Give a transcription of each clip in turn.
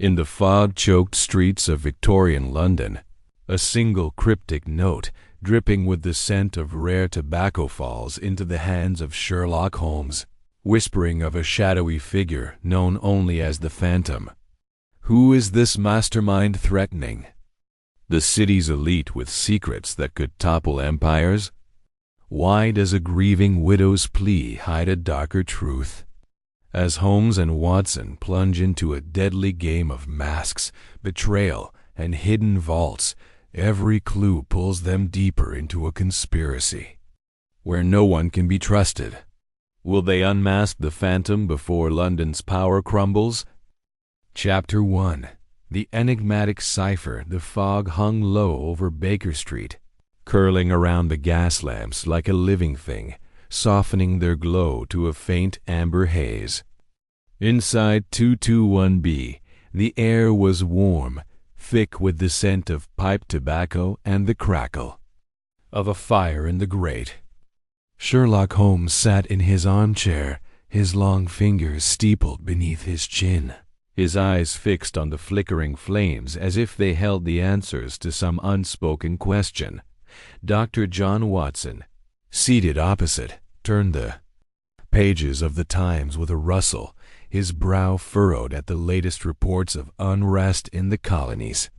In the fog-choked streets of Victorian London, a single cryptic note, dripping with the scent of rare tobacco, falls into the hands of Sherlock Holmes, whispering of a shadowy figure known only as the Phantom. Who is this mastermind threatening the city's elite with secrets that could topple empires? Why does a grieving widow's plea hide a darker truth? As Holmes and Watson plunge into a deadly game of masks, betrayal, and hidden vaults, every clue pulls them deeper into a conspiracy where no one can be trusted. Will they unmask the Phantom before London's power crumbles? Chapter 1. The enigmatic cipher. The fog hung low over Baker Street, curling around the gas lamps like a living thing, softening their glow to a faint amber haze. Inside 221B, the air was warm, thick with the scent of pipe tobacco and the crackle of a fire in the grate. Sherlock Holmes sat in his armchair, his long fingers steepled beneath his chin, his eyes fixed on the flickering flames as if they held the answers to some unspoken question. Dr. John Watson, seated opposite, turned the pages of the Times with a rustle, his brow furrowed at the latest reports of unrest in the colonies.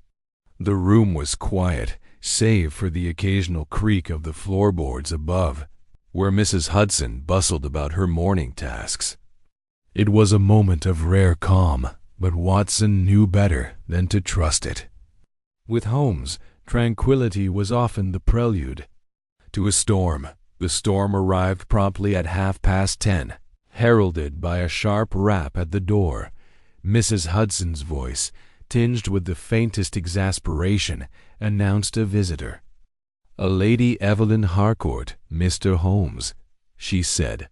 The room was quiet, save for the occasional creak of the floorboards above, where Mrs. Hudson bustled about her morning tasks. It was a moment of rare calm, but Watson knew better than to trust it. With Holmes, tranquility was often the prelude to a storm. The storm arrived promptly at 10:30, heralded by a sharp rap at the door. Mrs. Hudson's voice, tinged with the faintest exasperation, announced a visitor. "A Lady Evelyn Harcourt, Mr. Holmes," she said,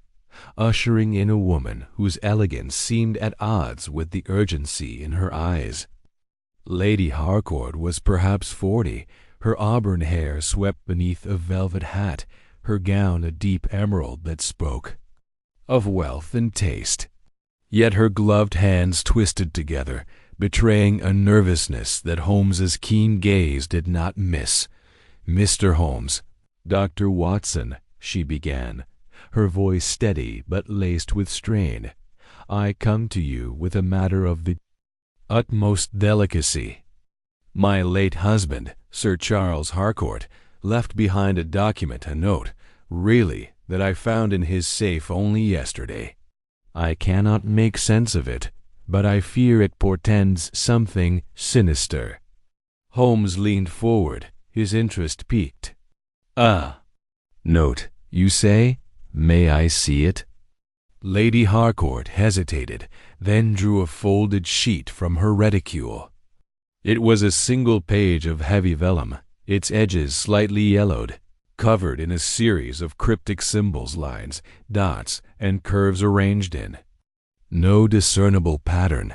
ushering in a woman whose elegance seemed at odds with the urgency in her eyes. Lady Harcourt was perhaps 40, her auburn hair swept beneath a velvet hat, her gown a deep emerald that spoke of wealth and taste. Yet her gloved hands twisted together, betraying a nervousness that Holmes's keen gaze did not miss. "Mr. Holmes, Dr. Watson," she began, her voice steady but laced with strain, "I come to you with a matter of the utmost delicacy. My late husband, Sir Charles Harcourt, left behind a document, a note, really, that I found in his safe only yesterday. I cannot make sense of it, but I fear it portends something sinister." Holmes leaned forward, his interest piqued. "Ah, note, you say? May I see it?" Lady Harcourt hesitated, then drew a folded sheet from her reticule. It was a single page of heavy vellum, its edges slightly yellowed, covered in a series of cryptic symbols, lines, dots, and curves arranged in no discernible pattern.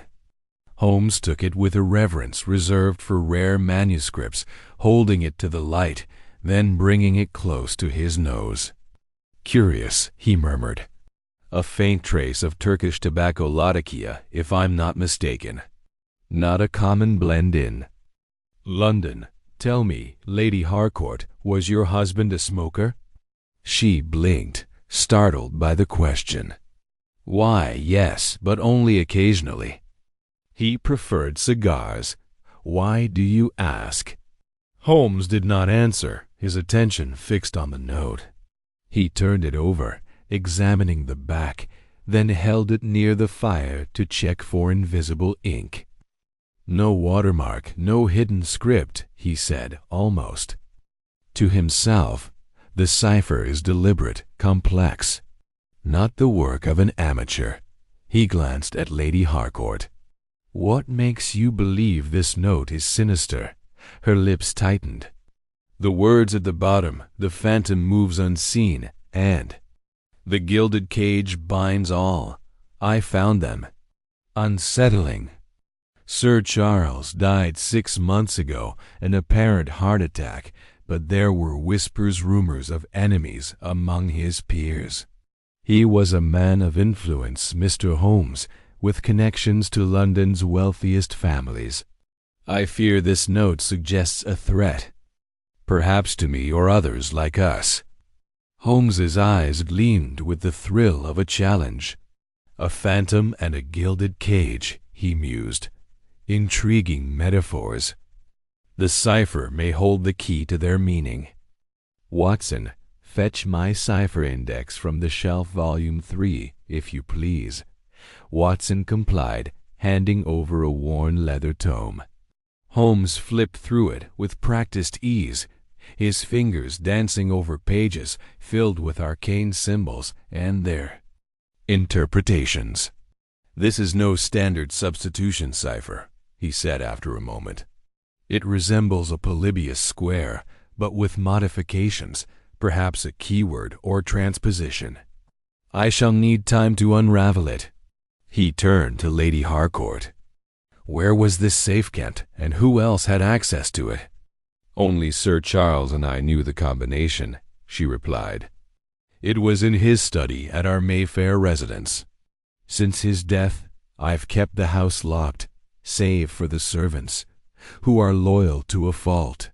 Holmes took it with a reverence reserved for rare manuscripts, holding it to the light, then bringing it close to his nose. "Curious," he murmured. "A faint trace of Turkish tobacco latakia, if I'm not mistaken. Not a common blend in London. Tell me, Lady Harcourt, was your husband a smoker?" She blinked, startled by the question. "Why, yes, but only occasionally. He preferred cigars. Why do you ask?" Holmes did not answer, his attention fixed on the note. He turned it over, examining the back, then held it near the fire to check for invisible ink. "No watermark, no hidden script," he said, almost to himself. "The cipher is deliberate, complex, not the work of an amateur." He glanced at Lady Harcourt. "What makes you believe this note is sinister?" Her lips tightened. "The words at the bottom, 'The Phantom moves unseen,' and 'The Gilded Cage binds all.' I found them. Unsettling. Sir Charles died 6 months ago, an apparent heart attack, but there were rumors of enemies among his peers. He was a man of influence, Mr. Holmes, with connections to London's wealthiest families. I fear this note suggests a threat, perhaps to me or others like us." Holmes's eyes gleamed with the thrill of a challenge. "A phantom and a gilded cage," he mused. "Intriguing metaphors. The cipher may hold the key to their meaning. Watson, fetch my cipher index from the shelf volume 3, if you please." Watson complied, handing over a worn leather tome. Holmes flipped through it with practiced ease, his fingers dancing over pages filled with arcane symbols and their interpretations. "This is no standard substitution cipher," he said after a moment. "It resembles a Polybius square, but with modifications, perhaps a keyword or transposition. I shall need time to unravel it." He turned to Lady Harcourt. "Where was this safe kept, and who else had access to it?" "Only Sir Charles and I knew the combination," she replied. "It was in his study at our Mayfair residence. Since his death, I've kept the house locked, save for the servants, who are loyal to a fault."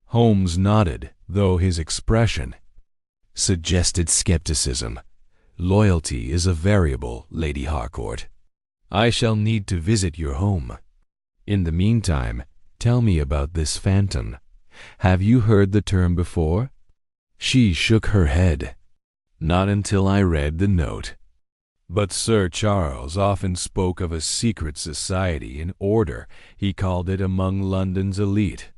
Holmes nodded, though his expression suggested skepticism. "Loyalty is a variable, Lady Harcourt. I shall need to visit your home. In the meantime, tell me about this phantom. Have you heard the term before?" She shook her head. "Not until I read the note. But Sir Charles often spoke of a secret society in order, he called it, among London's elite.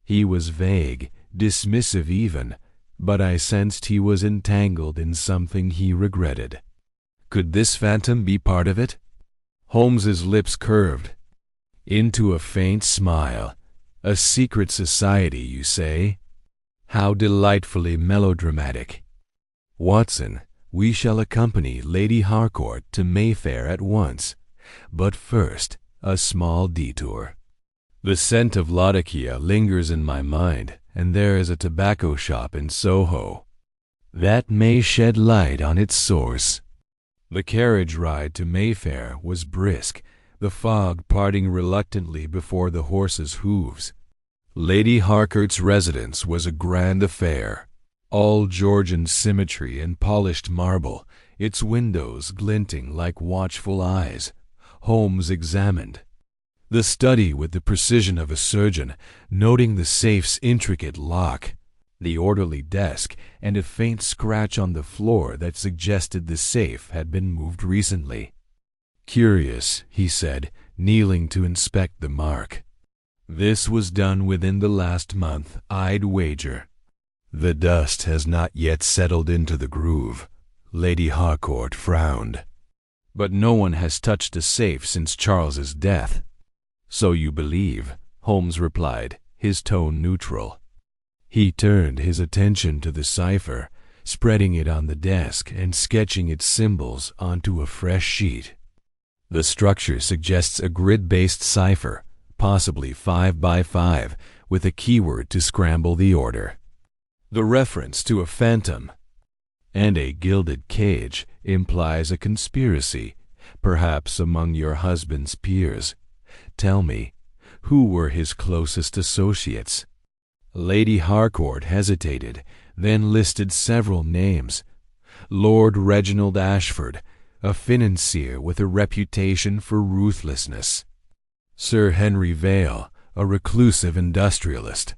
He was vague, dismissive even, but I sensed he was entangled in something he regretted. Could this phantom be part of it?" Holmes's lips curved into a faint smile. "A secret society, you say? How delightfully melodramatic. Watson, we shall accompany Lady Harcourt to Mayfair at once, but first a small detour. The scent of Latakia lingers in my mind, and there is a tobacco shop in Soho that may shed light on its source." The carriage ride to Mayfair was brisk, the fog parting reluctantly before the horses' hooves. Lady Harcourt's residence was a grand affair, all Georgian symmetry and polished marble, its windows glinting like watchful eyes. Holmes examined the study with the precision of a surgeon, noting the safe's intricate lock, the orderly desk, and a faint scratch on the floor that suggested the safe had been moved recently. "Curious," he said, kneeling to inspect the mark. "This was done within the last month, I'd wager. The dust has not yet settled into the groove." Lady Harcourt frowned. "But no one has touched a safe since Charles's death." "So you believe," Holmes replied, his tone neutral. He turned his attention to the cipher, spreading it on the desk and sketching its symbols onto a fresh sheet. "The structure suggests a grid-based cipher, possibly 5 by 5, with a keyword to scramble the order. The reference to a phantom and a gilded cage implies a conspiracy, perhaps among your husband's peers. Tell me, who were his closest associates?" Lady Harcourt hesitated, then listed several names. Lord Reginald Ashford, a financier with a reputation for ruthlessness. Sir Henry Vale, a reclusive industrialist.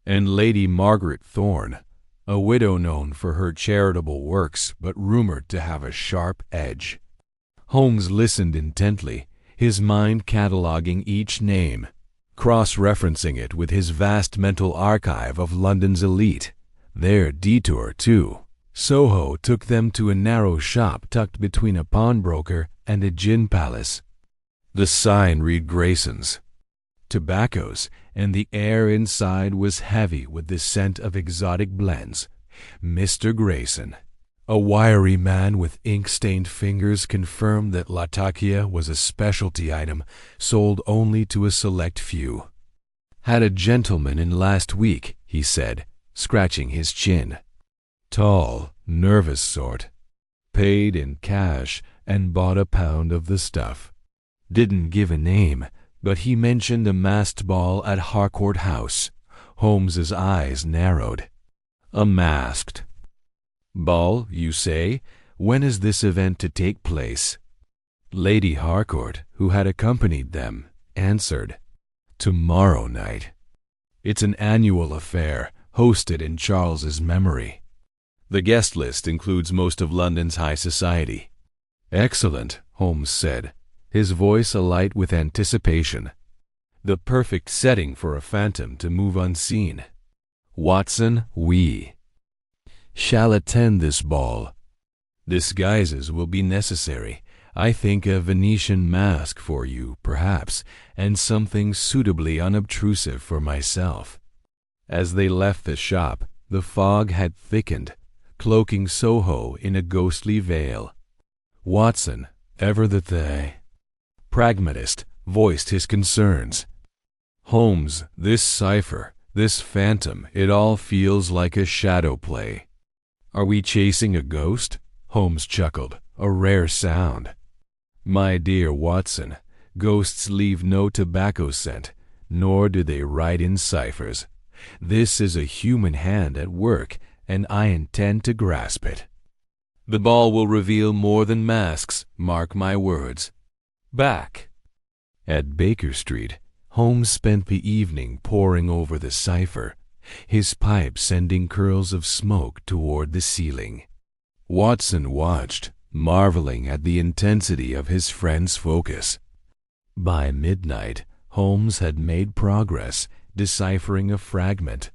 And Lady Margaret Thorne, a widow known for her charitable works but rumored to have a sharp edge. Holmes listened intently, his mind cataloguing each name, cross-referencing it with his vast mental archive of London's elite. Their detour, too. Soho took them to a narrow shop tucked between a pawnbroker and a gin palace. The sign read Grayson's Tobaccos, and the air inside was heavy with the scent of exotic blends. Mr. Grayson, a wiry man with ink-stained fingers, confirmed that Latakia was a specialty item sold only to a select few. "Had a gentleman in last week," he said, scratching his chin. "Tall, nervous sort. Paid in cash and bought a pound of the stuff. Didn't give a name, but he mentioned a masked ball at Harcourt House. Holmes's eyes narrowed. A masked ball, you say? When is this event to take place? Lady Harcourt, who had accompanied them, answered, "Tomorrow night. It's an annual affair, hosted in Charles's memory. The guest list includes most of London's high society." "Excellent," Holmes said, his voice alight with anticipation. "The perfect setting for a phantom to move unseen. Watson, we shall attend this ball. Disguises will be necessary. I think a Venetian mask for you, perhaps, and something suitably unobtrusive for myself." As they left the shop, the fog had thickened, cloaking Soho in a ghostly veil. Watson, ever the pragmatist, voiced his concerns. "Holmes, this cipher, this phantom, it all feels like a shadow play." "Are we chasing a ghost?" Holmes chuckled, a rare sound. "My dear Watson, ghosts leave no tobacco scent, nor do they write in ciphers. This is a human hand at work, and I intend to grasp it. The ball will reveal more than masks, mark my words." Back at Baker Street, Holmes spent the evening poring over the cipher, his pipe sending curls of smoke toward the ceiling. Watson watched, marveling at the intensity of his friend's focus. By midnight, Holmes had made progress, deciphering a fragment.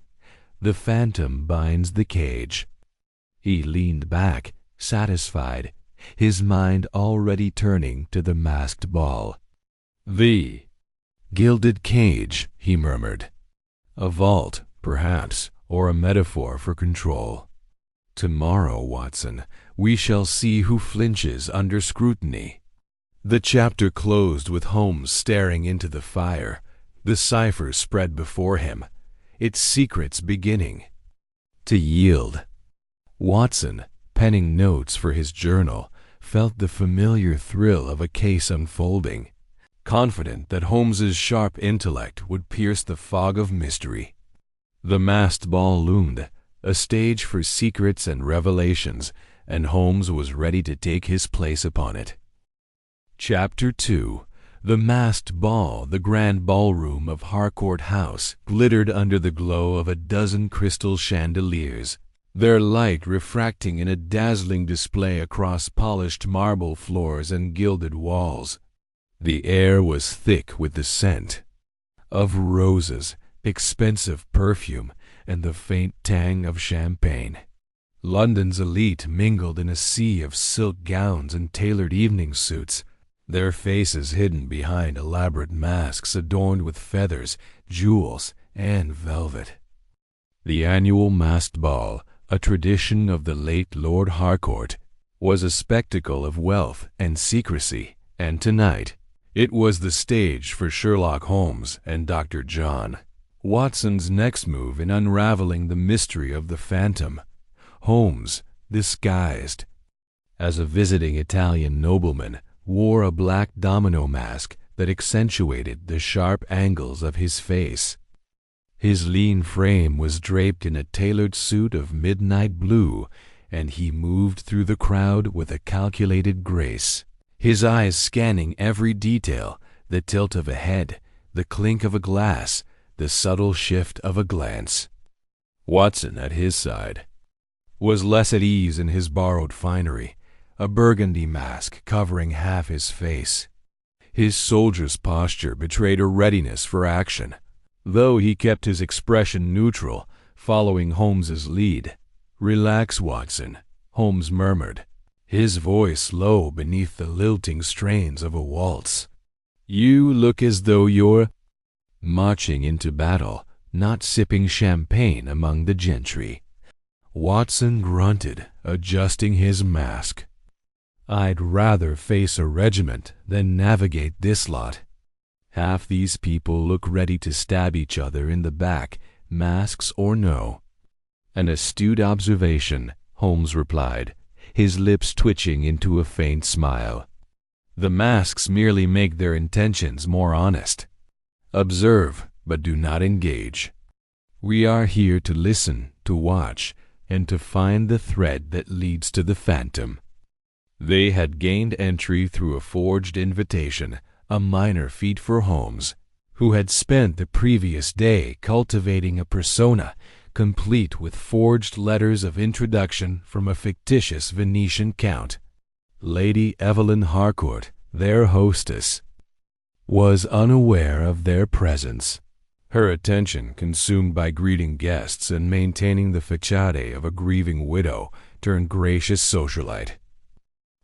"The phantom binds the cage." He leaned back, satisfied, his mind already turning to the masked ball. "The gilded cage," he murmured. "A vault, perhaps, or a metaphor for control. Tomorrow, Watson, we shall see who flinches under scrutiny." The chapter closed with Holmes staring into the fire, the cipher spread before him, its secrets beginning to yield. Watson, penning notes for his journal, felt the familiar thrill of a case unfolding, confident that Holmes's sharp intellect would pierce the fog of mystery. The masked ball loomed, a stage for secrets and revelations, and Holmes was ready to take his place upon it. Chapter 2. The masked ball, the grand ballroom of Harcourt House, glittered under the glow of a dozen crystal chandeliers, their light refracting in a dazzling display across polished marble floors and gilded walls. The air was thick with the scent of roses, expensive perfume, and the faint tang of champagne. London's elite mingled in a sea of silk gowns and tailored evening suits, their faces hidden behind elaborate masks adorned with feathers, jewels, and velvet. The annual masked ball, a tradition of the late Lord Harcourt, was a spectacle of wealth and secrecy, and tonight it was the stage for Sherlock Holmes and Dr. John. Watson's next move in unraveling the mystery of the phantom. Holmes, disguised as a visiting Italian nobleman, wore a black domino mask that accentuated the sharp angles of his face. His lean frame was draped in a tailored suit of midnight blue, and he moved through the crowd with a calculated grace, his eyes scanning every detail, the tilt of a head, the clink of a glass, the subtle shift of a glance. Watson, at his side, was less at ease in his borrowed finery, a burgundy mask covering half his face. His soldier's posture betrayed a readiness for action, though he kept his expression neutral, following Holmes's lead. "Relax, Watson," Holmes murmured, his voice low beneath the lilting strains of a waltz. "You look as though you're marching into battle, not sipping champagne among the gentry." Watson grunted, adjusting his mask. "I'd rather face a regiment than navigate this lot. Half these people look ready to stab each other in the back, masks or no." "An astute observation," Holmes replied, his lips twitching into a faint smile. The masks merely make their intentions more honest. Observe, but do not engage. We are here to listen, to watch, and to find the thread that leads to the phantom. They had gained entry through a forged invitation, a minor feat for Holmes, who had spent the previous day cultivating a persona complete with forged letters of introduction from a fictitious Venetian count. Lady Evelyn Harcourt, their hostess, was unaware of their presence, her attention consumed by greeting guests and maintaining the facade of a grieving widow turned gracious socialite.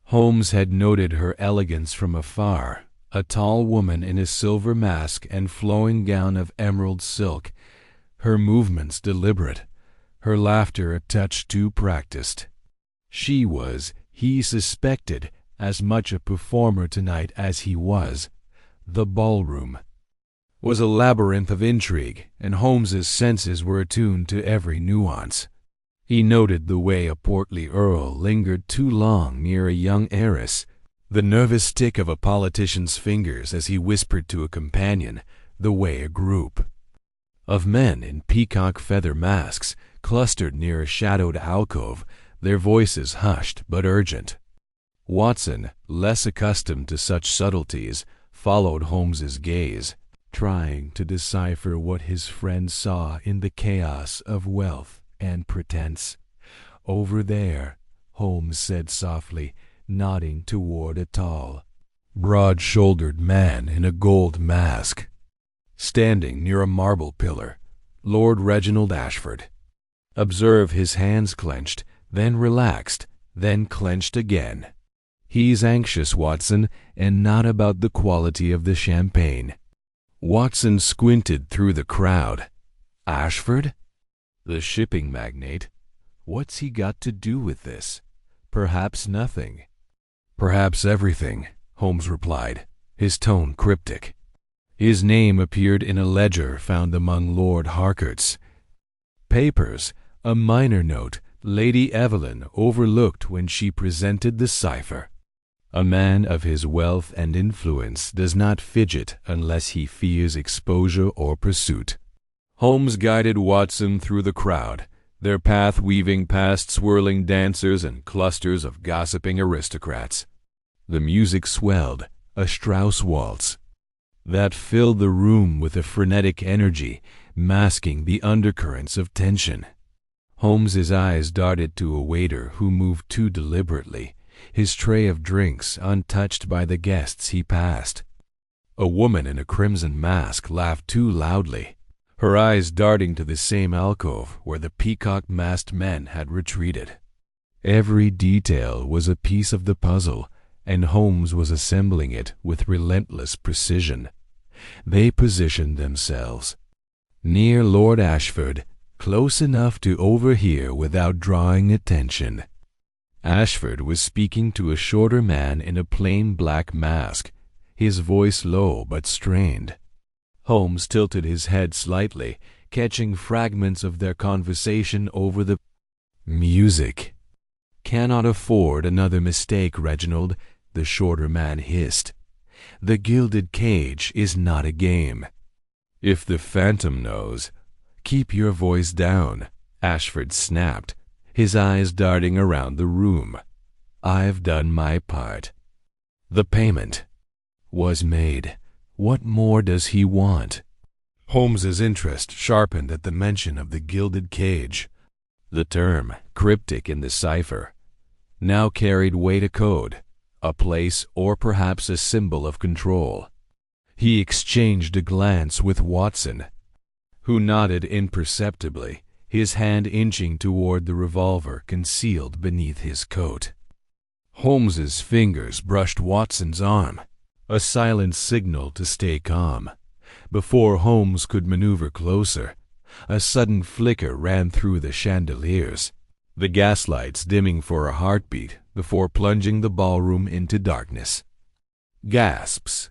Holmes had noted her elegance from afar, a tall woman in a silver mask and flowing gown of emerald silk, her movements deliberate, her laughter a touch too practiced. She was, he suspected, as much a performer tonight as he was. The ballroom was a labyrinth of intrigue, and Holmes's senses were attuned to every nuance. He noted the way a portly earl lingered too long near a young heiress, the nervous tick of a politician's fingers as he whispered to a companion, the way a group of men in peacock feather masks clustered near a shadowed alcove, their voices hushed but urgent. Watson, less accustomed to such subtleties, followed Holmes's gaze, trying to decipher what his friend saw in the chaos of wealth and pretense. "Over there," Holmes said softly, nodding toward a tall, broad-shouldered man in a gold mask, standing near a marble pillar, Lord Reginald Ashford. Observe his hands clenched, then relaxed, then clenched again. He's anxious, Watson, and not about the quality of the champagne. Watson squinted through the crowd. Ashford? The shipping magnate. What's he got to do with this? Perhaps nothing. Perhaps everything, Holmes replied, his tone cryptic. His name appeared in a ledger found among Lord Harcourt's papers, a minor note Lady Evelyn overlooked when she presented the cipher. A man of his wealth and influence does not fidget unless he fears exposure or pursuit. Holmes guided Watson through the crowd, their path weaving past swirling dancers and clusters of gossiping aristocrats. The music swelled, a Strauss waltz, that filled the room with a frenetic energy, masking the undercurrents of tension. Holmes's eyes darted to a waiter who moved too deliberately, his tray of drinks untouched by the guests he passed. A woman in a crimson mask laughed too loudly, her eyes darting to the same alcove where the peacock-masked men had retreated. Every detail was a piece of the puzzle, and Holmes was assembling it with relentless precision. They positioned themselves near Lord Ashford, close enough to overhear without drawing attention. Ashford was speaking to a shorter man in a plain black mask, his voice low but strained. Holmes tilted his head slightly, catching fragments of their conversation over the music. "Cannot afford another mistake, Reginald," the shorter man hissed. "The Gilded Cage is not a game." "If the phantom knows, keep your voice down," Ashford snapped, his eyes darting around the room. "I've done my part. The payment was made. What more does he want?" Holmes's interest sharpened at the mention of the Gilded Cage. The term, cryptic in the cipher, now carried weight, a code, a place, or perhaps a symbol of control. He exchanged a glance with Watson, who nodded imperceptibly, his hand inching toward the revolver concealed beneath his coat. Holmes's fingers brushed Watson's arm, a silent signal to stay calm. Before Holmes could maneuver closer, a sudden flicker ran through the chandeliers, the gaslights dimming for a heartbeat before plunging the ballroom into darkness. Gasps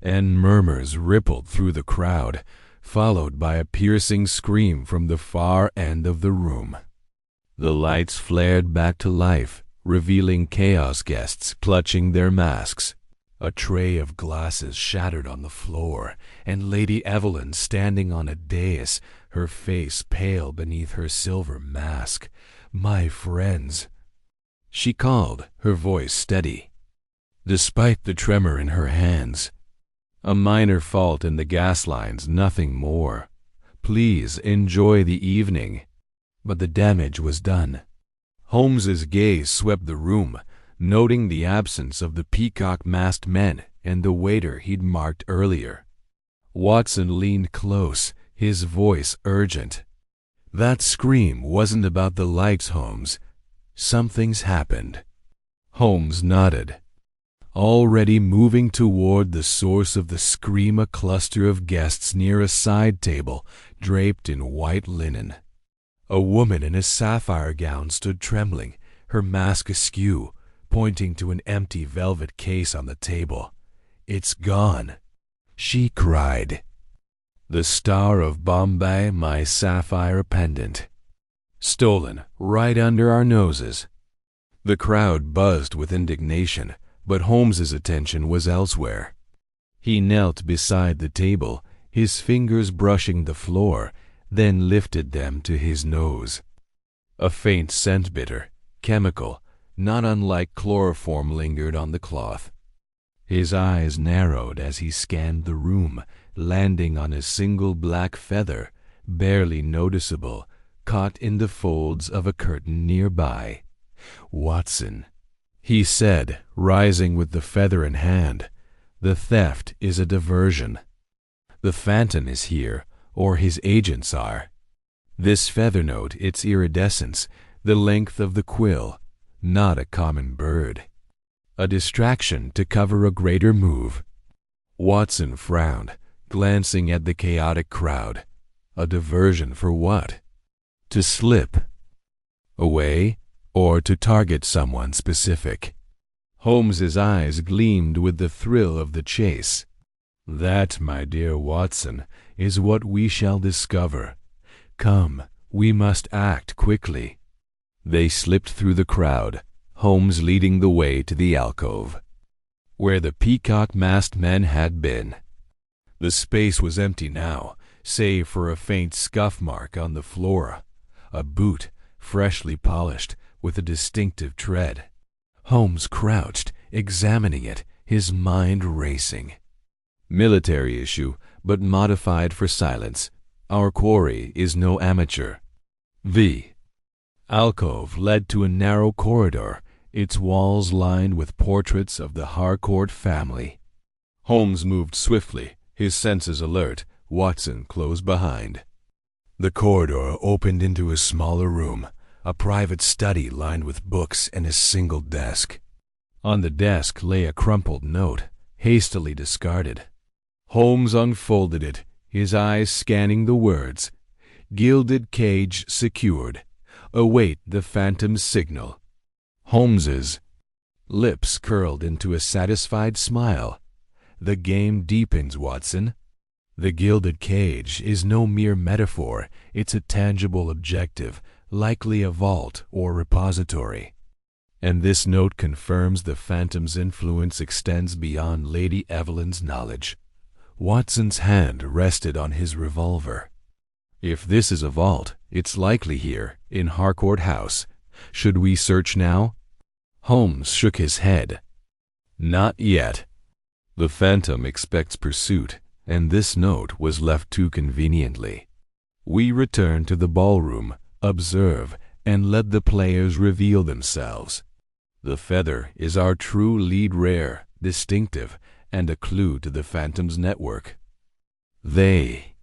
and murmurs rippled through the crowd, followed by a piercing scream from the far end of the room. The lights flared back to life, revealing chaos guests clutching their masks. A tray of glasses shattered on the floor, and Lady Evelyn standing on a dais, her face pale beneath her silver mask. "My friends," she called, her voice steady, despite the tremor in her hands. "A minor fault in the gas lines, nothing more. Please enjoy the evening." But the damage was done. Holmes's gaze swept the room, noting the absence of the peacock-masked men and the waiter he'd marked earlier. Watson leaned close, his voice urgent. "That scream wasn't about the lights, Holmes. Something's happened." Holmes nodded. Already moving toward the source of the scream, a cluster of guests near a side table, draped in white linen. A woman in a sapphire gown stood trembling, her mask askew, pointing to an empty velvet case on the table. "It's gone," she cried. "The Star of Bombay, my sapphire pendant. Stolen right under our noses." The crowd buzzed with indignation, but Holmes's attention was elsewhere. He knelt beside the table, his fingers brushing the floor, then lifted them to his nose. A faint scent, bitter, chemical, not unlike chloroform, lingered on the cloth. His eyes narrowed as he scanned the room, landing on a single black feather, barely noticeable, caught in the folds of a curtain nearby. "Watson," he said, rising with the feather in hand, "the theft is a diversion. The phantom is here, or his agents are. This feather note, its iridescence, the length of the quill, not a common bird. A distraction to cover a greater move." Watson frowned, glancing at the chaotic crowd. A diversion for what? To slip away, or to target someone specific? Holmes's eyes gleamed with the thrill of the chase. "That, my dear Watson, is what we shall discover. Come, we must act quickly." They slipped through the crowd, Holmes leading the way to the alcove, where the peacock-masked men had been. The space was empty now, save for a faint scuff mark on the floor, a boot, freshly polished, with a distinctive tread. Holmes crouched, examining it, his mind racing. "Military issue, but modified for silence. Our quarry is no amateur." The alcove led to a narrow corridor, its walls lined with portraits of the Harcourt family. Holmes moved swiftly, his senses alert, Watson close behind. The corridor opened into a smaller room, a private study lined with books and a single desk. On the desk lay a crumpled note, hastily discarded. Holmes unfolded it, his eyes scanning the words, "Gilded Cage secured. Await the phantom's signal." Holmes's lips curled into a satisfied smile. "The game deepens, Watson. The Gilded Cage is no mere metaphor, it's a tangible objective, likely a vault or repository. And this note confirms the phantom's influence extends beyond Lady Evelyn's knowledge." Watson's hand rested on his revolver. "If this is a vault, it's likely here, in Harcourt House. Should we search now?" Holmes shook his head. "Not yet. The phantom expects pursuit, and this note was left too conveniently. We return to the ballroom, observe, and let the players reveal themselves. The feather is our true lead, rare, distinctive, and a clue to the phantom's network." They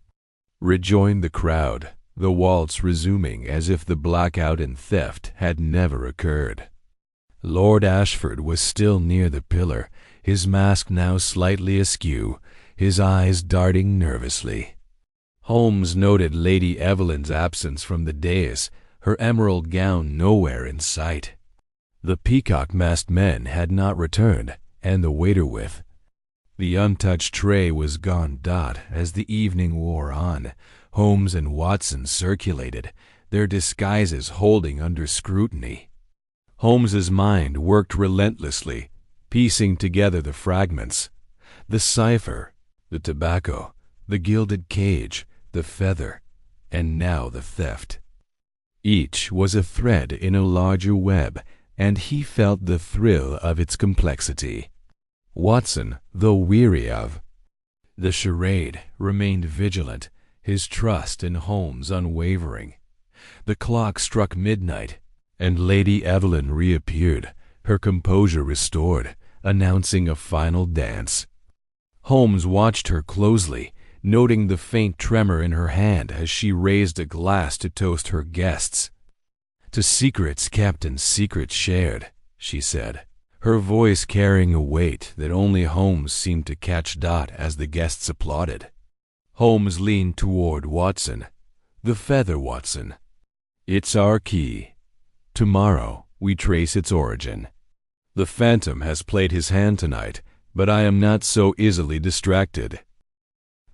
rejoined the crowd, the waltz resuming as if the blackout and theft had never occurred. Lord Ashford was still near the pillar, his mask now slightly askew, his eyes darting nervously. Holmes noted Lady Evelyn's absence from the dais, her emerald gown nowhere in sight. The peacock-masked men had not returned, and the waiter with. The untouched tray was gone. As the evening wore on, Holmes and Watson circulated, their disguises holding under scrutiny. Holmes's mind worked relentlessly, piecing together the fragments. The cipher, the tobacco, the gilded cage, the feather, and now the theft. Each was a thread in a larger web, and he felt the thrill of its complexity. Watson, though weary of the charade, remained vigilant, his trust in Holmes unwavering. The clock struck midnight, and Lady Evelyn reappeared, her composure restored, announcing a final dance. Holmes watched her closely, noting the faint tremor in her hand as she raised a glass to toast her guests. "To secrets kept and secrets shared," she said, her voice carrying a weight that only Holmes seemed to catch as the guests applauded. Holmes leaned toward Watson. "The feather, Watson. It's our key. Tomorrow we trace its origin. The phantom has played his hand tonight, but I am not so easily distracted."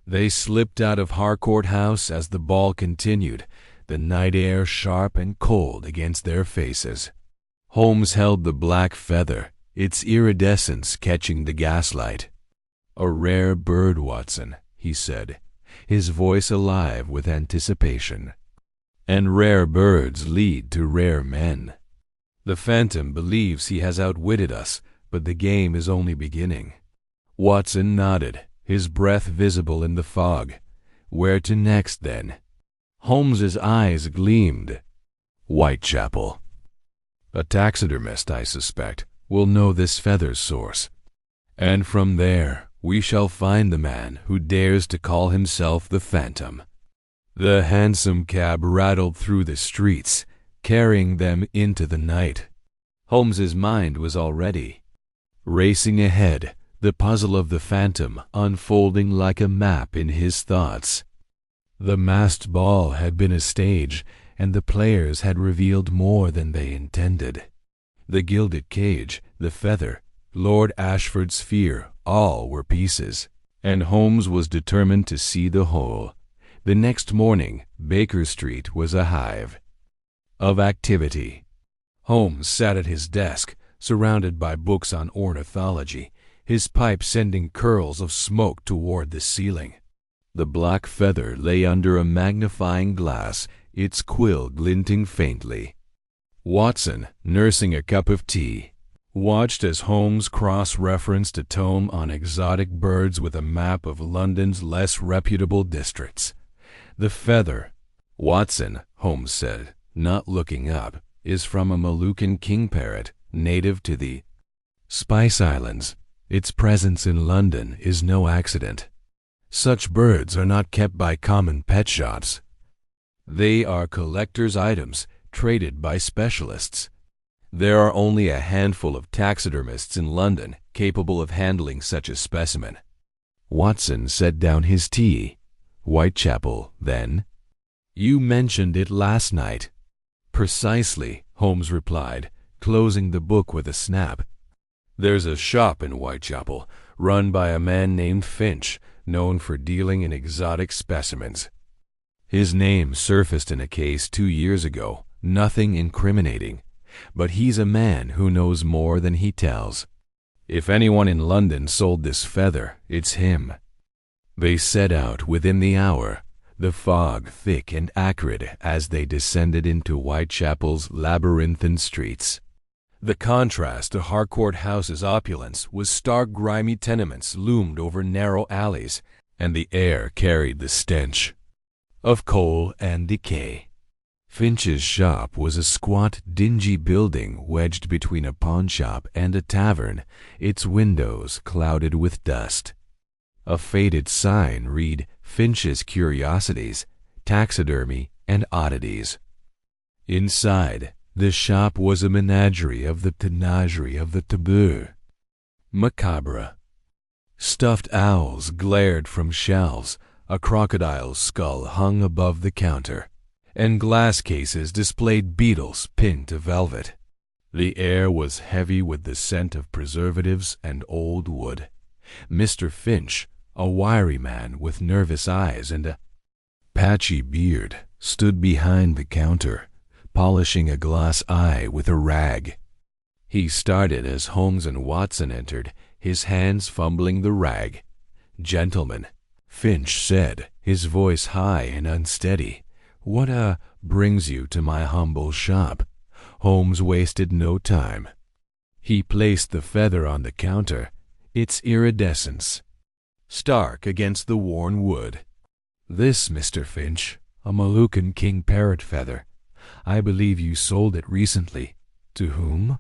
They slipped out of Harcourt House as the ball continued, the night air sharp and cold against their faces. Holmes held the black feather, its iridescence catching the gaslight. "A rare bird, Watson," he said, his voice alive with anticipation. "And rare birds lead to rare men. The phantom believes he has outwitted us, but the game is only beginning." Watson nodded, his breath visible in the fog. "Where to next, then?" Holmes's eyes gleamed. "Whitechapel. A taxidermist, I suspect, will know this feather's source. And from there we shall find the man who dares to call himself the Phantom." The hansom cab rattled through the streets, carrying them into the night. Holmes's mind was already racing ahead, the puzzle of the Phantom unfolding like a map in his thoughts. The masked ball had been a stage, and the players had revealed more than they intended. The gilded cage, the feather, Lord Ashford's fear, all were pieces, and Holmes was determined to see the whole. The next morning, Baker Street was a hive of activity. Holmes sat at his desk, surrounded by books on ornithology, his pipe sending curls of smoke toward the ceiling. The black feather lay under a magnifying glass, its quill glinting faintly. Watson, nursing a cup of tea, watched as Holmes cross-referenced a tome on exotic birds with a map of London's less reputable districts. "The feather, Watson," Holmes said, not looking up, "is from a Moluccan king parrot, native to the Spice Islands. Its presence in London is no accident. Such birds are not kept by common pet shops. They are collectors' items traded by specialists. There are only a handful of taxidermists in London capable of handling such a specimen." Watson set down his tea. "Whitechapel, then?" "You mentioned it last night." "Precisely," Holmes replied, closing the book with a snap. "There's a shop in Whitechapel, run by a man named Finch, known for dealing in exotic specimens. His name surfaced in a case 2 years ago, nothing incriminating, but he's a man who knows more than he tells. If anyone in London sold this feather, it's him." They set out within the hour, the fog thick and acrid as they descended into Whitechapel's labyrinthine streets. The contrast to Harcourt House's opulence was stark grimy tenements loomed over narrow alleys, and the air carried the stench of coal and decay. Finch's shop was a squat, dingy building wedged between a pawnshop and a tavern, its windows clouded with dust. A faded sign read, "Finch's Curiosities, Taxidermy and Oddities." Inside, the shop was a menagerie of the tanagerie of the taboo. Macabre. Stuffed owls glared from shelves, a crocodile's skull hung above the counter, and glass cases displayed beetles pinned to velvet. The air was heavy with the scent of preservatives and old wood. Mr. Finch, a wiry man with nervous eyes and a patchy beard, stood behind the counter, polishing a glass eye with a rag. He started as Holmes and Watson entered, his hands fumbling the rag. "Gentlemen," Finch said, his voice high and unsteady, "what brings you to my humble shop?" Holmes wasted no time. He placed the feather on the counter, its iridescence stark against the worn wood. "This, Mr. Finch, a Moluccan king parrot feather. I believe you sold it recently. To whom?"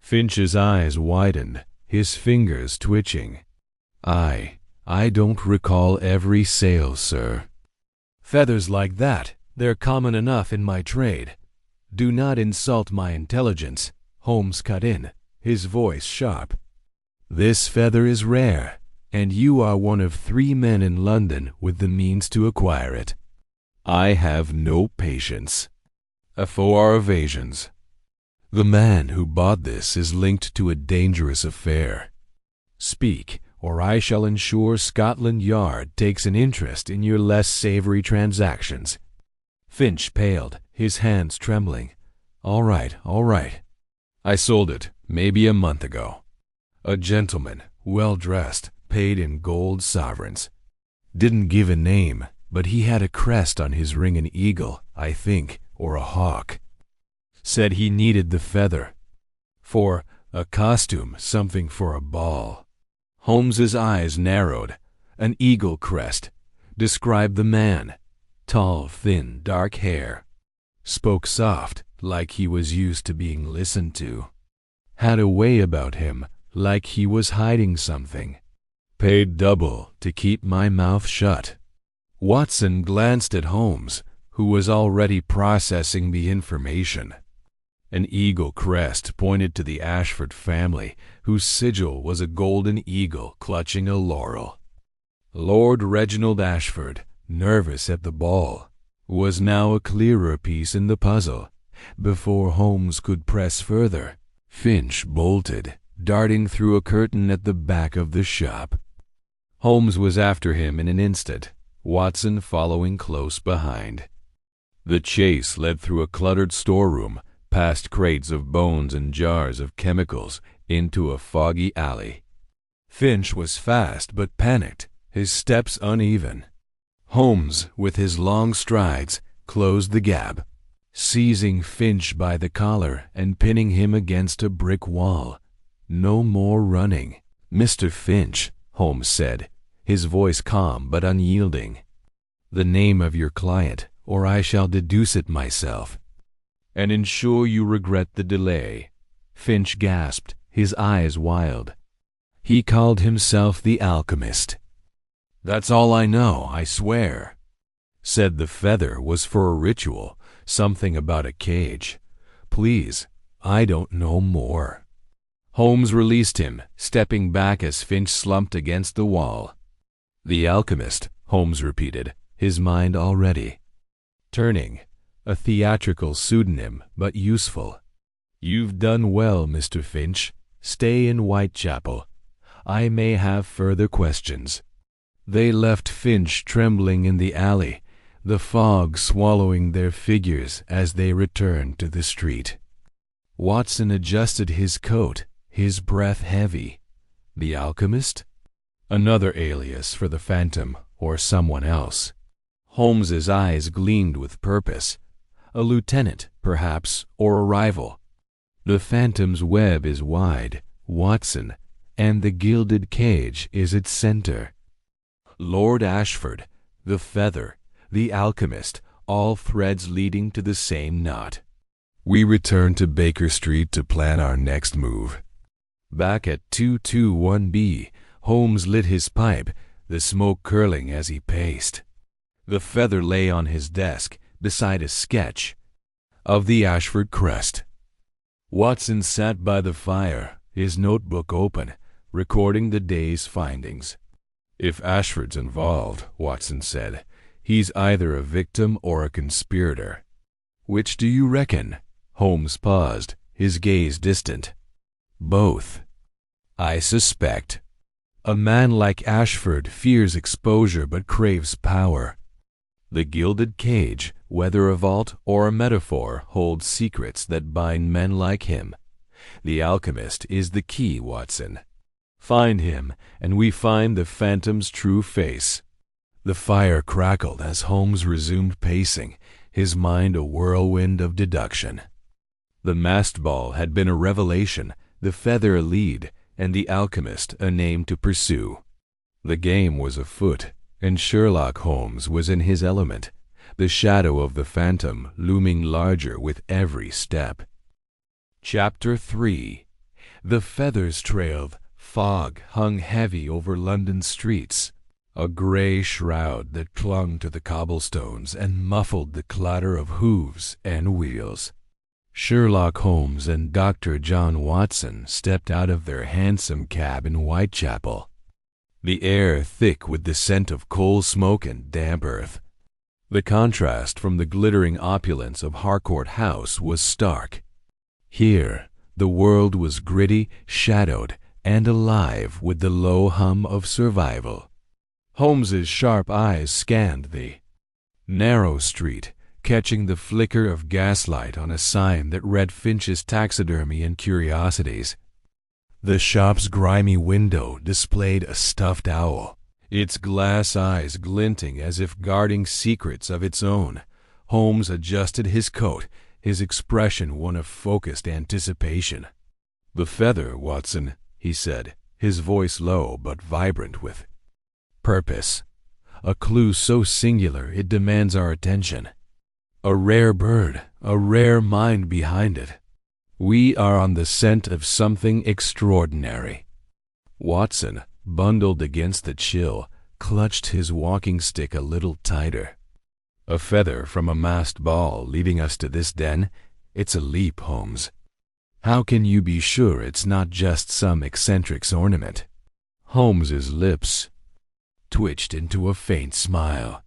Finch's eyes widened, his fingers twitching. I don't recall every sale, sir." "Feathers like that, they're common enough in my trade. Do not insult my intelligence," Holmes cut in, his voice sharp. "This feather is rare, and you are one of 3 men in London with the means to acquire it. I have no patience for evasions. The man who bought this is linked to a dangerous affair. Speak, or I shall ensure Scotland Yard takes an interest in your less savory transactions." Finch paled, his hands trembling. All right. I sold it maybe a month ago. A gentleman, well-dressed, paid in gold sovereigns. Didn't give a name, but he had a crest on his ring, an eagle, I think, or a hawk. Said he needed the feather for a costume, something for a ball." Holmes's eyes narrowed. An eagle crest. Described the man. Tall, thin, dark hair. Spoke soft, like he was used to being listened to. Had a way about him, like he was hiding something. Paid double to keep my mouth shut. Watson glanced at Holmes, who was already processing the information. An eagle crest pointed to the Ashford family, whose sigil was a golden eagle clutching a laurel. Lord Reginald Ashford, nervous at the ball, was now a clearer piece in the puzzle. Before Holmes could press further, Finch bolted, darting through a curtain at the back of the shop. Holmes was after him in an instant, Watson following close behind. The chase led through a cluttered storeroom, past crates of bones and jars of chemicals, into a foggy alley. Finch was fast but panicked, his steps uneven. Holmes, with his long strides, closed the gap, seizing Finch by the collar and pinning him against a brick wall. "No more running, Mr. Finch," Holmes said, his voice calm but unyielding. "The name of your client, or I shall deduce it myself, and ensure you regret the delay." Finch gasped, his eyes wild. "He called himself the alchemist." "That's all I know, I swear." "Said the feather was for a ritual, something about a cage. Please, I don't know more." Holmes released him, stepping back as Finch slumped against the wall. "The alchemist," Holmes repeated, his mind already turning. "A theatrical pseudonym, but useful. You've done well, Mr. Finch. Stay in Whitechapel. I may have further questions." They left Finch trembling in the alley, the fog swallowing their figures as they returned to the street. Watson adjusted his coat, his breath heavy. The alchemist? Another alias for the phantom or someone else. Holmes's eyes gleamed with purpose. A lieutenant, perhaps, or a rival. The phantom's web is wide, Watson, and the gilded cage is its center. Lord Ashford, the feather, the alchemist, all threads leading to the same knot. We returned to Baker Street to plan our next move. Back at 221B, Holmes lit his pipe, the smoke curling as he paced. The feather lay on his desk, beside a sketch of the Ashford crest. Watson sat by the fire, his notebook open, recording the day's findings. "If Ashford's involved," Watson said, "he's either a victim or a conspirator." "Which do you reckon?" Holmes paused, his gaze distant. "Both, I suspect. A man like Ashford fears exposure but craves power. The gilded cage, whether a vault or a metaphor, holds secrets that bind men like him. The alchemist is the key, Watson. Find him, and we find the phantom's true face." The fire crackled as Holmes resumed pacing, his mind a whirlwind of deduction. The masked ball had been a revelation, the feather a lead, and the alchemist a name to pursue. The game was afoot, and Sherlock Holmes was in his element, the shadow of the phantom looming larger with every step. Chapter 3. The feathers trailed. Fog hung heavy over London streets, a gray shroud that clung to the cobblestones and muffled the clatter of hooves and wheels. Sherlock Holmes and Dr. John Watson stepped out of their hansom cab in Whitechapel, the air thick with the scent of coal smoke and damp earth. The contrast from the glittering opulence of Harcourt House was stark. Here, the world was gritty, shadowed, and alive with the low hum of survival. Holmes's sharp eyes scanned the narrow street, catching the flicker of gaslight on a sign that read Finch's Taxidermy and Curiosities. The shop's grimy window displayed a stuffed owl, its glass eyes glinting as if guarding secrets of its own. Holmes adjusted his coat, his expression one of focused anticipation. "The feather, Watson," he said, his voice low but vibrant with purpose. "A clue so singular it demands our attention. A rare bird, a rare mind behind it. We are on the scent of something extraordinary." Watson, bundled against the chill, clutched his walking stick a little tighter. "A feather from a masked ball leading us to this den? It's a leap, Holmes. How can you be sure it's not just some eccentric's ornament?" Holmes's lips twitched into a faint smile.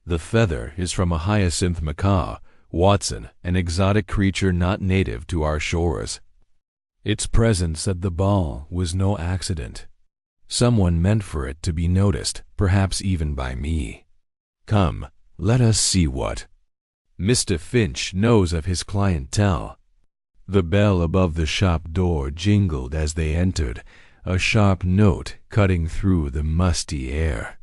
"The feather is from a hyacinth macaw, Watson, an exotic creature not native to our shores. Its presence at the ball was no accident. Someone meant for it to be noticed, perhaps even by me. Come, let us see what Mr. Finch knows of his clientele." The bell above the shop door jingled as they entered, a sharp note cutting through the musty air.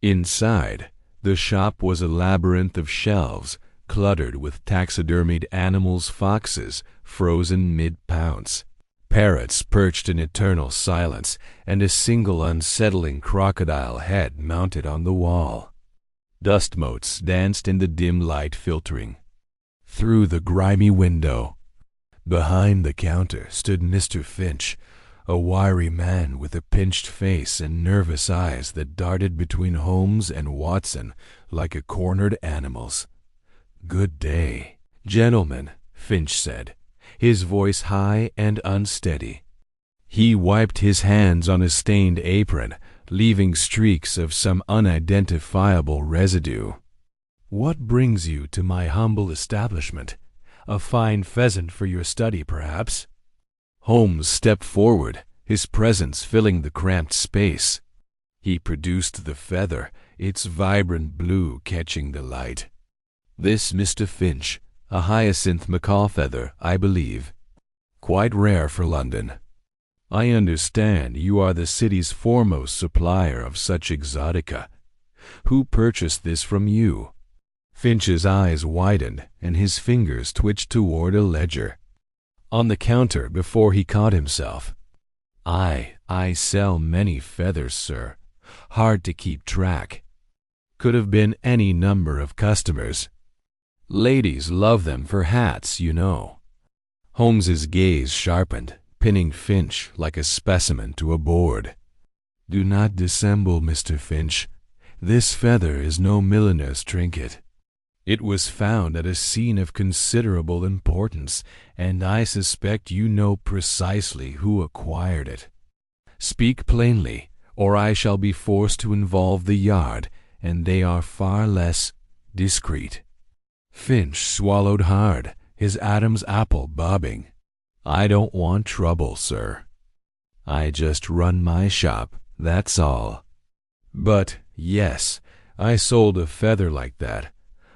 Inside, the shop was a labyrinth of shelves, cluttered with taxidermied animals, foxes frozen mid-pounce, parrots perched in eternal silence, and a single unsettling crocodile head mounted on the wall. Dust motes danced in the dim light filtering through the grimy window. Behind the counter stood Mr. Finch, a wiry man with a pinched face and nervous eyes that darted between Holmes and Watson like a cornered animal's. "Good day, gentlemen," Finch said, his voice high and unsteady. He wiped his hands on a stained apron, leaving streaks of some unidentifiable residue. "What brings you to my humble establishment? A fine pheasant for your study, perhaps?" Holmes stepped forward, his presence filling the cramped space. He produced the feather, its vibrant blue catching the light. "This, Mr. Finch, a hyacinth macaw feather, I believe. Quite rare for London. I understand you are the city's foremost supplier of such exotica. Who purchased this from you?" Finch's eyes widened, and his fingers twitched toward a ledger on the counter before he caught himself. I sell many feathers, sir. Hard to keep track. Could have been any number of customers. Ladies love them for hats, you know." Holmes's gaze sharpened, pinning Finch like a specimen to a board. "Do not dissemble, Mr. Finch. This feather is no milliner's trinket. It was found at a scene of considerable importance, and I suspect you know precisely who acquired it. Speak plainly, or I shall be forced to involve the Yard, and they are far less discreet." Finch swallowed hard, his Adam's apple bobbing. "I don't want trouble, sir. I just run my shop, that's all. But, yes, I sold a feather like that.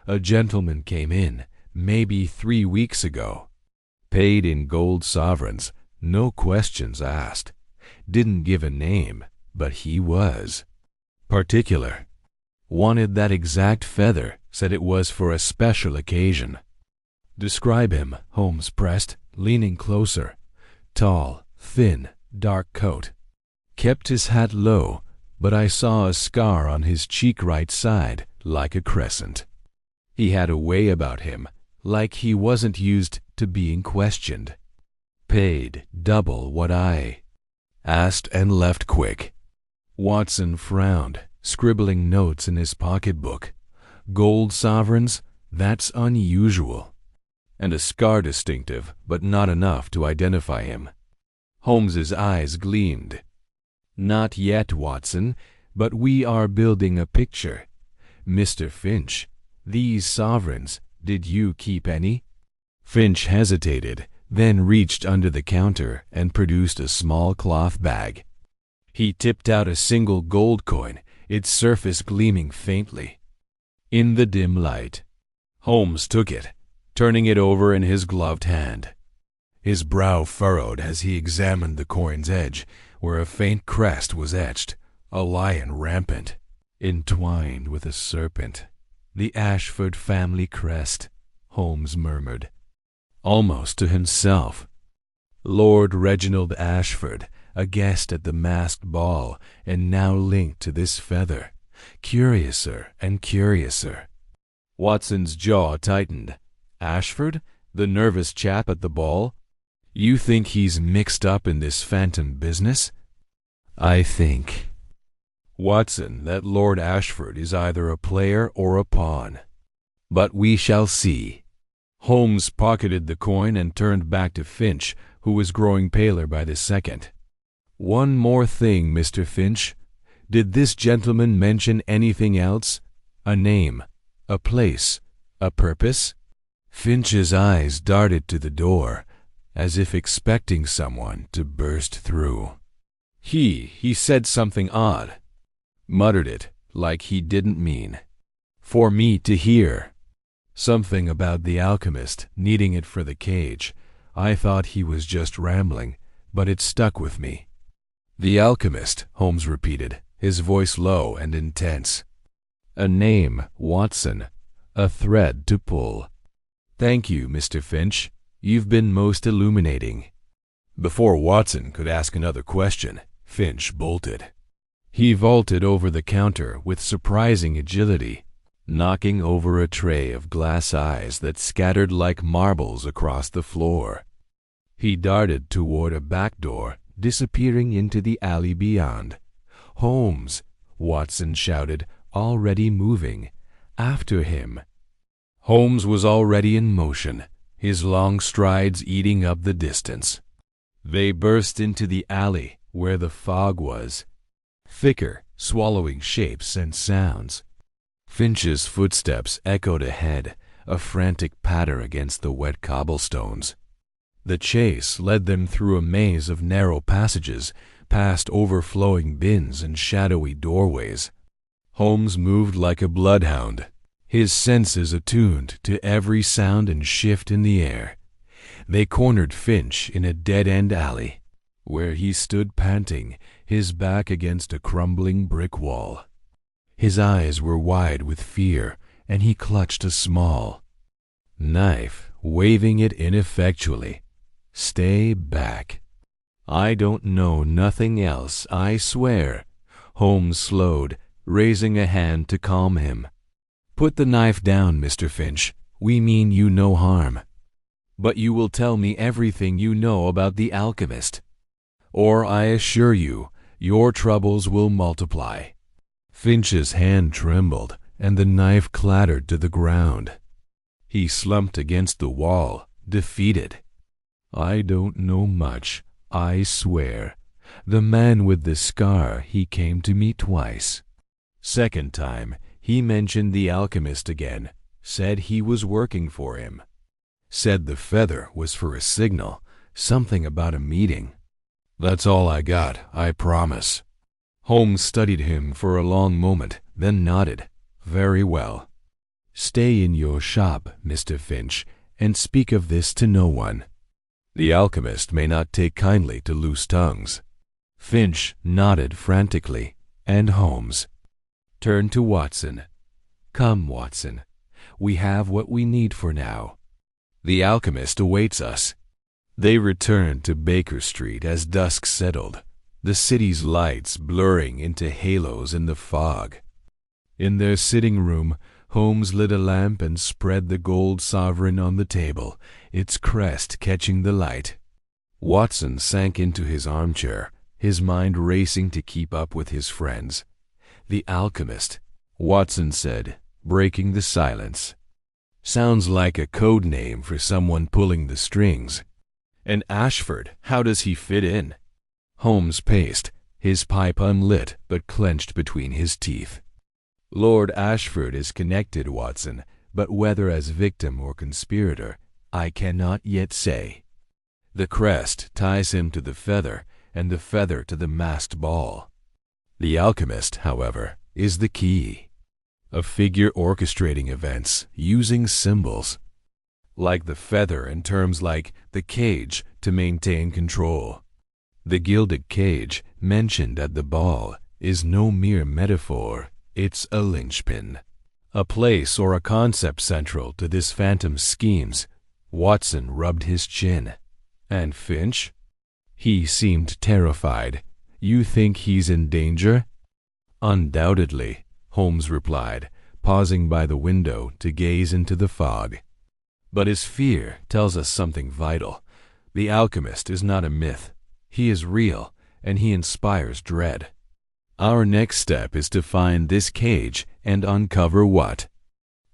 A gentleman came in, maybe 3 weeks ago. Paid in gold sovereigns, no questions asked. Didn't give a name, but he was particular. Wanted that exact feather, said it was for a special occasion. Describe him, Holmes pressed, leaning closer. Tall, thin, dark coat. Kept his hat low, but I saw a scar on his cheek right side, like a crescent. He had a way about him, like he wasn't used to being questioned. Paid double what I asked and left quick. Watson frowned, scribbling notes in his pocketbook. Gold sovereigns? That's unusual. And a scar distinctive, but not enough to identify him. Holmes's eyes gleamed. Not yet, Watson, but we are building a picture. Mr. Finch, these sovereigns, did you keep any? Finch hesitated, then reached under the counter and produced a small cloth bag. He tipped out a single gold coin, its surface gleaming faintly in the dim light. Holmes took it, turning it over in his gloved hand. His brow furrowed as he examined the coin's edge, where a faint crest was etched, a lion rampant, entwined with a serpent. The Ashford family crest, Holmes murmured, almost to himself. Lord Reginald Ashford, a guest at the masked ball, and now linked to this feather. Curiouser and curiouser. Watson's jaw tightened. Ashford, the nervous chap at the ball? You think he's mixed up in this phantom business? I think, Watson, that Lord Ashford is either a player or a pawn. But we shall see. Holmes pocketed the coin and turned back to Finch, who was growing paler by the second. One more thing, Mr. Finch. Did this gentleman mention anything else? A name, a place, a purpose? Finch's eyes darted to the door, as if expecting someone to burst through. He said something odd. Muttered it, like he didn't mean. For me to hear. Something about the alchemist needing it for the cage. I thought he was just rambling, but it stuck with me. The alchemist, Holmes repeated, his voice low and intense. A name, Watson. A thread to pull. Thank you, Mr. Finch. You've been most illuminating. Before Watson could ask another question, Finch bolted. He vaulted over the counter with surprising agility, knocking over a tray of glass eyes that scattered like marbles across the floor. He darted toward a back door, disappearing into the alley beyond. Holmes, Watson shouted, already moving. After him. Holmes was already in motion, his long strides eating up the distance. They burst into the alley where the fog was, thicker, swallowing shapes and sounds. Finch's footsteps echoed ahead, a frantic patter against the wet cobblestones. The chase led them through a maze of narrow passages, past overflowing bins and shadowy doorways. Holmes moved like a bloodhound, his senses attuned to every sound and shift in the air. They cornered Finch in a dead-end alley, where he stood panting, his back against a crumbling brick wall. His eyes were wide with fear, and he clutched a small knife, waving it ineffectually. Stay back. I don't know nothing else, I swear. Holmes slowed, raising a hand to calm him. Put the knife down, Mr. Finch. We mean you no harm. But you will tell me everything you know about the alchemist, or I assure you, your troubles will multiply. Finch's hand trembled, and the knife clattered to the ground. He slumped against the wall, defeated. I don't know much, I swear. The man with the scar, he came to me twice. Second time, he mentioned the alchemist again, said he was working for him. Said the feather was for a signal, something about a meeting. That's all I got, I promise. Holmes studied him for a long moment, then nodded. Very well. Stay in your shop, Mr. Finch, and speak of this to no one. The alchemist may not take kindly to loose tongues. Finch nodded frantically, and Holmes turned to Watson. "Come, Watson, we have what we need for now. The alchemist awaits us." They returned to Baker Street as dusk settled, the city's lights blurring into halos in the fog. In their sitting room, Holmes lit a lamp and spread the gold sovereign on the table, its crest catching the light. Watson sank into his armchair, his mind racing to keep up with his friends. "The alchemist," Watson said, breaking the silence. "Sounds like a code name for someone pulling the strings. And Ashford, how does he fit in?" Holmes paced, his pipe unlit but clenched between his teeth. "Lord Ashford is connected, Watson, but whether as victim or conspirator, I cannot yet say. The crest ties him to the feather, and the feather to the masked ball. The alchemist, however, is the key, a figure orchestrating events, using symbols, like the feather and terms like the cage to maintain control. The gilded cage, mentioned at the ball, is no mere metaphor. It's a linchpin, a place or a concept central to this phantom's schemes." Watson rubbed his chin. "And Finch?" He seemed terrified. "You think he's in danger?" "Undoubtedly," Holmes replied, pausing by the window to gaze into the fog. "But his fear tells us something vital. The alchemist is not a myth. He is real, and he inspires dread. Our next step is to find this cage and uncover what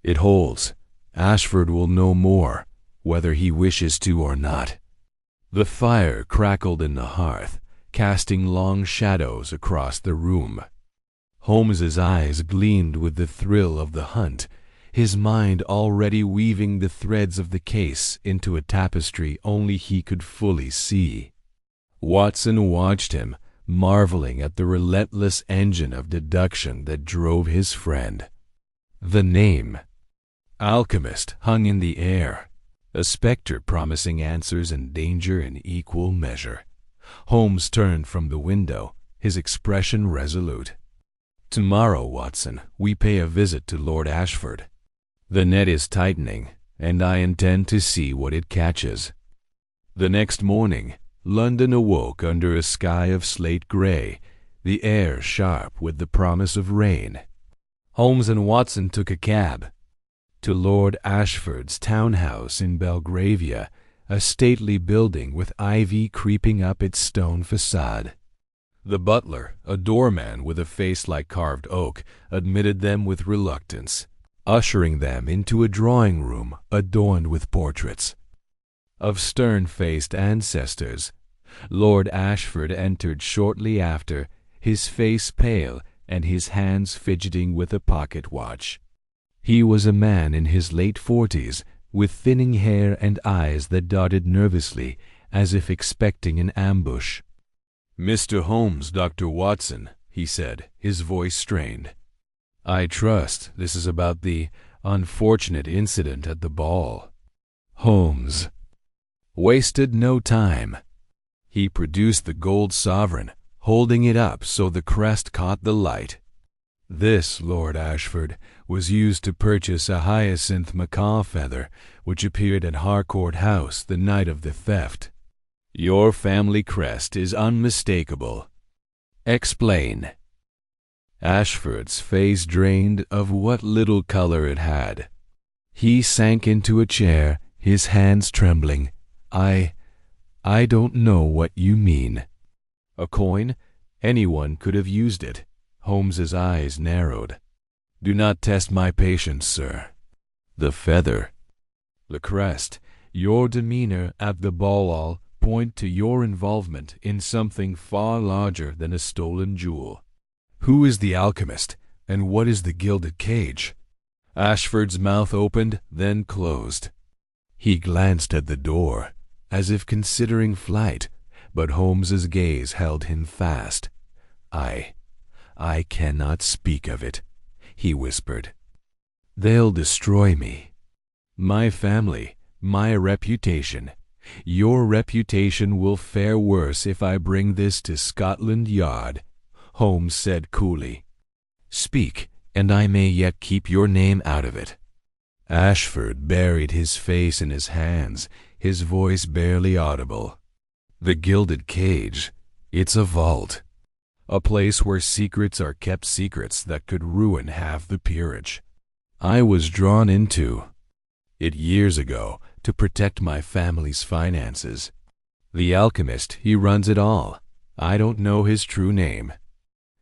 it holds. Ashford will know more, whether he wishes to or not." The fire crackled in the hearth, casting long shadows across the room. Holmes's eyes gleamed with the thrill of the hunt, his mind already weaving the threads of the case into a tapestry only he could fully see. Watson watched him, marveling at the relentless engine of deduction that drove his friend. The name, alchemist, hung in the air, a specter promising answers and danger in equal measure. Holmes turned from the window, his expression resolute. "Tomorrow, Watson, we pay a visit to Lord Ashford. The net is tightening, and I intend to see what it catches." The next morning, London awoke under a sky of slate gray, the air sharp with the promise of rain. Holmes and Watson took a cab to Lord Ashford's townhouse in Belgravia, a stately building with ivy creeping up its stone facade. The butler, a doorman with a face like carved oak, admitted them with reluctance, ushering them into a drawing room adorned with portraits of stern-faced ancestors. Lord Ashford entered shortly after, his face pale and his hands fidgeting with a pocket watch. He was a man in his late 40s, with thinning hair and eyes that darted nervously, as if expecting an ambush. "Mr. Holmes, Dr. Watson," he said, his voice strained. "I trust this is about the unfortunate incident at the ball." Holmes wasted no time. He produced the gold sovereign, holding it up so the crest caught the light. "This, Lord Ashford, was used to purchase a hyacinth macaw feather which appeared at Harcourt House the night of the theft. Your family crest is unmistakable. Explain." Ashford's face drained of what little color it had. He sank into a chair, his hands trembling. I don't know what you mean." "A coin? Anyone could have used it." Holmes's eyes narrowed. "Do not test my patience, sir. The feather, the crest, your demeanor at the ball point to your involvement in something far larger than a stolen jewel. Who is the alchemist, and what is the gilded cage?" Ashford's mouth opened, then closed. He glanced at the door, as if considering flight, but Holmes's gaze held him fast. I cannot speak of it," he whispered. "They'll destroy me. My family, my reputation. Your reputation will fare worse if I bring this to Scotland Yard, Holmes said coolly. Speak, and I may yet keep your name out of it. Ashford buried his face in his hands, his voice barely audible. The Gilded Cage, it's a vault. A place where secrets are kept secrets that could ruin half the peerage. I was drawn into it years ago to protect my family's finances. The alchemist, he runs it all. I don't know his true name.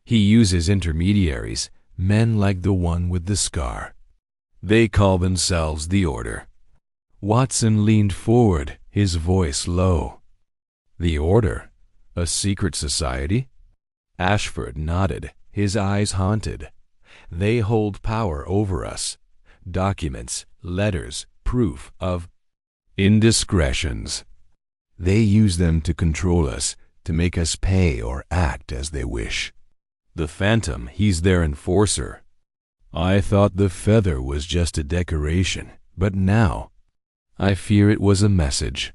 He uses intermediaries, men like the one with the scar. They call themselves the Order. Watson leaned forward, his voice low. The Order? A secret society? Ashford nodded, his eyes haunted. They hold power over us. Documents, letters, proof of indiscretions. They use them to control us, to make us pay or act as they wish. The Phantom, he's their enforcer. I thought the feather was just a decoration, but now I fear it was a message.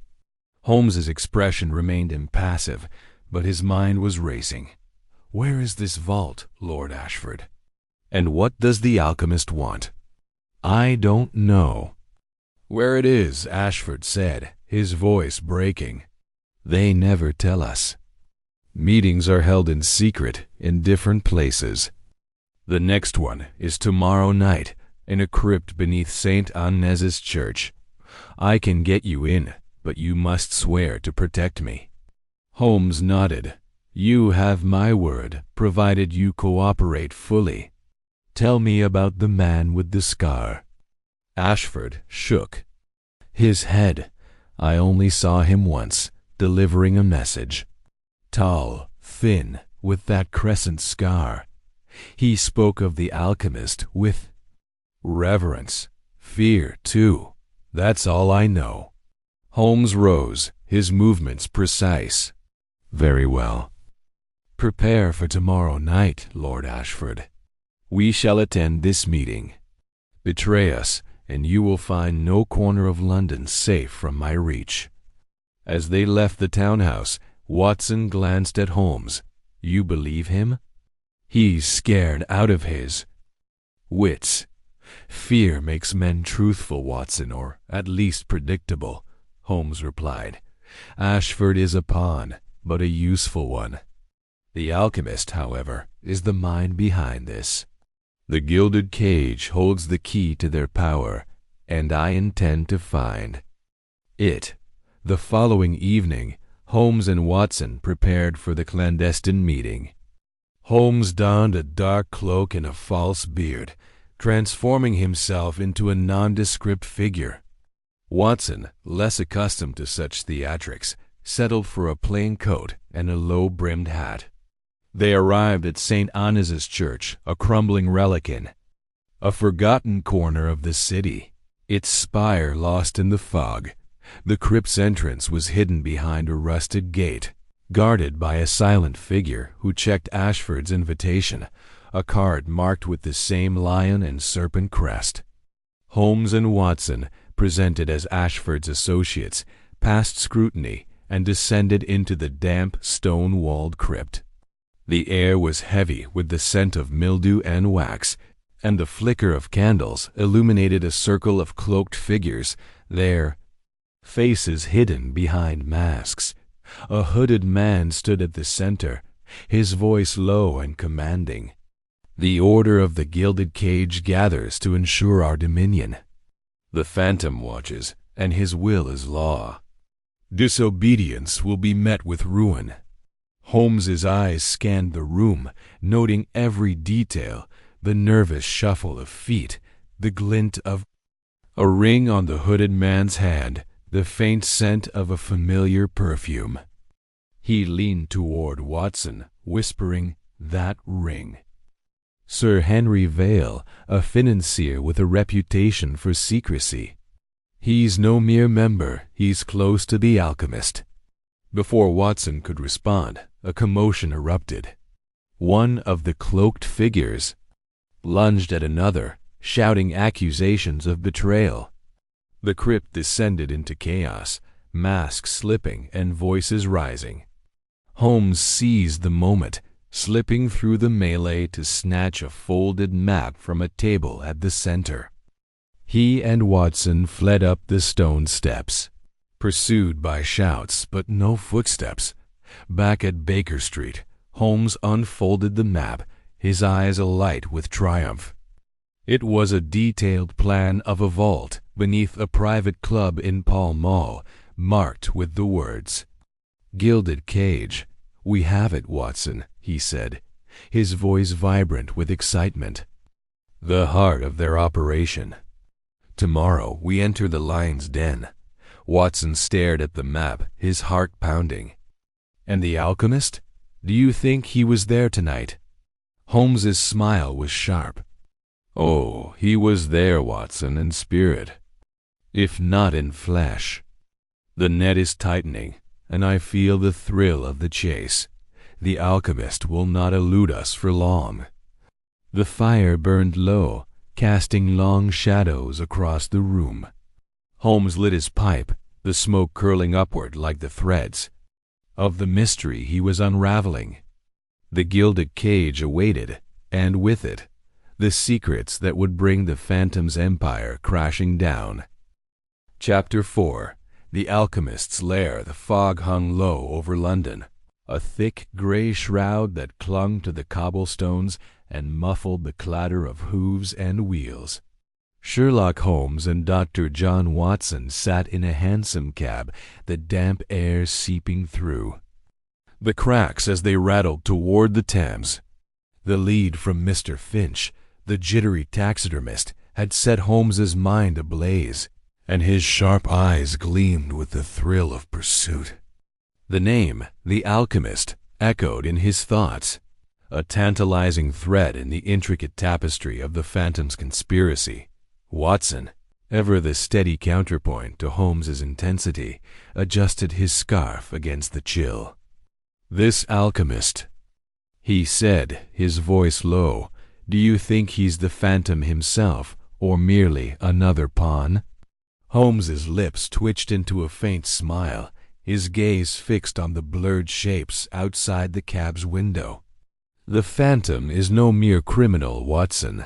Holmes's expression remained impassive, but his mind was racing. Where is this vault, Lord Ashford? And what does the alchemist want? I don't know. Where it is, Ashford said, his voice breaking. They never tell us. Meetings are held in secret in different places. The next one is tomorrow night in a crypt beneath St. Agnes's Church. I can get you in, but you must swear to protect me. Holmes nodded. You have my word, provided you cooperate fully. Tell me about the man with the scar. Ashford shook his head. I only saw him once, delivering a message. Tall, thin, with that crescent scar. He spoke of the alchemist with reverence, fear, too. That's all I know. Holmes rose, his movements precise. Very well. Prepare for tomorrow night, Lord Ashford. We shall attend this meeting. Betray us, and you will find no corner of London safe from my reach. As they left the townhouse, Watson glanced at Holmes. You believe him? He's scared out of his wits. Fear makes men truthful, Watson, or at least predictable, Holmes replied. Ashford is a pawn, but a useful one. The alchemist, however, is the mind behind this. The Gilded Cage holds the key to their power, and I intend to find it. The following evening, Holmes and Watson prepared for the clandestine meeting. Holmes donned a dark cloak and a false beard, transforming himself into a nondescript figure. Watson, less accustomed to such theatrics, settled for a plain coat and a low-brimmed hat. They arrived at St. Agnes's Church, a crumbling relic in a forgotten corner of the city, its spire lost in the fog. The crypt's entrance was hidden behind a rusted gate, guarded by a silent figure who checked Ashford's invitation, a card marked with the same lion and serpent crest. Holmes and Watson, presented as Ashford's associates, passed scrutiny and descended into the damp, stone-walled crypt. The air was heavy with the scent of mildew and wax, and the flicker of candles illuminated a circle of cloaked figures, their faces hidden behind masks. A hooded man stood at the center, his voice low and commanding. The Order of the Gilded Cage gathers to ensure our dominion. The Phantom watches, and his will is law. Disobedience will be met with ruin. Holmes's eyes scanned the room, noting every detail, the nervous shuffle of feet, the glint of a ring on the hooded man's hand, the faint scent of a familiar perfume. He leaned toward Watson, whispering, "That ring." Sir Henry Vale, a financier with a reputation for secrecy. He's no mere member, he's close to the alchemist. Before Watson could respond, a commotion erupted. One of the cloaked figures lunged at another, shouting accusations of betrayal. The crypt descended into chaos. masks slipping and voices rising. Holmes seized the moment, slipping through the melee to snatch a folded map from a table at the center. He and Watson fled up the stone steps, pursued by shouts but no footsteps. Back at Baker Street, Holmes unfolded the map, his eyes alight with triumph. It was a detailed plan of a vault beneath a private club in Pall Mall, marked with the words, "Gilded Cage. We have it, Watson," he said, his voice vibrant with excitement. "The heart of their operation. Tomorrow we enter the lion's den." Watson stared at the map, his heart pounding. "And the alchemist? Do you think he was there tonight?" Holmes's smile was sharp. "Oh, he was there, Watson, in spirit, if not in flesh. The net is tightening, and I feel the thrill of the chase. The alchemist will not elude us for long." The fire burned low, casting long shadows across the room. Holmes lit his pipe, the smoke curling upward like the threads of the mystery he was unraveling. The gilded cage awaited, and with it, the secrets that would bring the Phantom's empire crashing down. Chapter 4. The Alchemist's Lair. The fog hung low over London, a thick gray shroud that clung to the cobblestones and muffled the clatter of hooves and wheels. Sherlock Holmes and Dr. John Watson sat in a hansom cab, the damp air seeping through the cracks as they rattled toward the Thames. The lead from Mr. Finch, the jittery taxidermist, had set Holmes's mind ablaze, and his sharp eyes gleamed with the thrill of pursuit. The name, the alchemist, echoed in his thoughts, a tantalizing thread in the intricate tapestry of the Phantom's conspiracy. Watson, ever the steady counterpoint to Holmes's intensity, adjusted his scarf against the chill. "This alchemist," he said, his voice low, "do you think he's the Phantom himself, or merely another pawn?" Holmes's lips twitched into a faint smile, his gaze fixed on the blurred shapes outside the cab's window. "The Phantom is no mere criminal, Watson.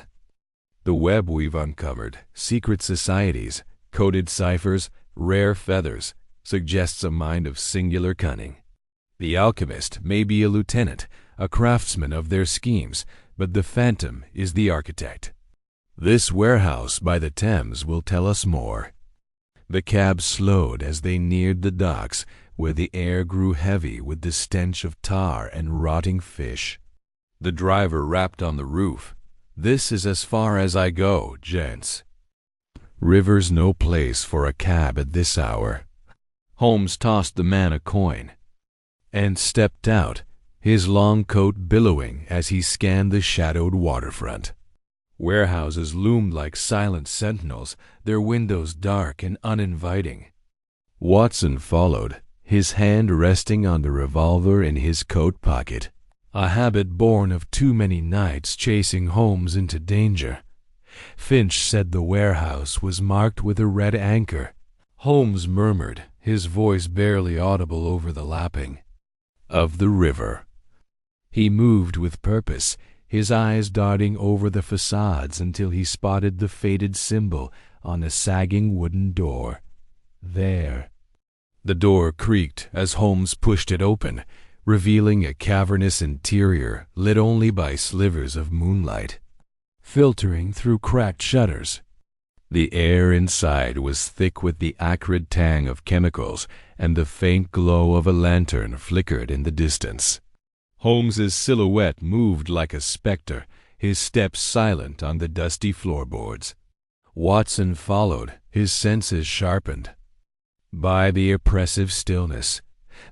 The web we've uncovered, secret societies, coded ciphers, rare feathers, suggests a mind of singular cunning. The alchemist may be a lieutenant, a craftsman of their schemes, but the Phantom is the architect. This warehouse by the Thames will tell us more." The cab slowed as they neared the docks, where the air grew heavy with the stench of tar and rotting fish. The driver rapped on the roof. "This is as far as I go, gents. River's no place for a cab at this hour." Holmes tossed the man a coin and stepped out, his long coat billowing as he scanned the shadowed waterfront. Warehouses loomed like silent sentinels, their windows dark and uninviting. Watson followed, his hand resting on the revolver in his coat pocket, a habit born of too many nights chasing Holmes into danger. Finch said the warehouse was marked with a red anchor. Holmes murmured, his voice barely audible over the lapping of the river. He moved with purpose, his eyes darting over the facades until he spotted the faded symbol on a sagging wooden door. There. The door creaked as Holmes pushed it open, revealing a cavernous interior lit only by slivers of moonlight filtering through cracked shutters. The air inside was thick with the acrid tang of chemicals, and the faint glow of a lantern flickered in the distance. Holmes's silhouette moved like a specter, his steps silent on the dusty floorboards. Watson followed, his senses sharpened by the oppressive stillness.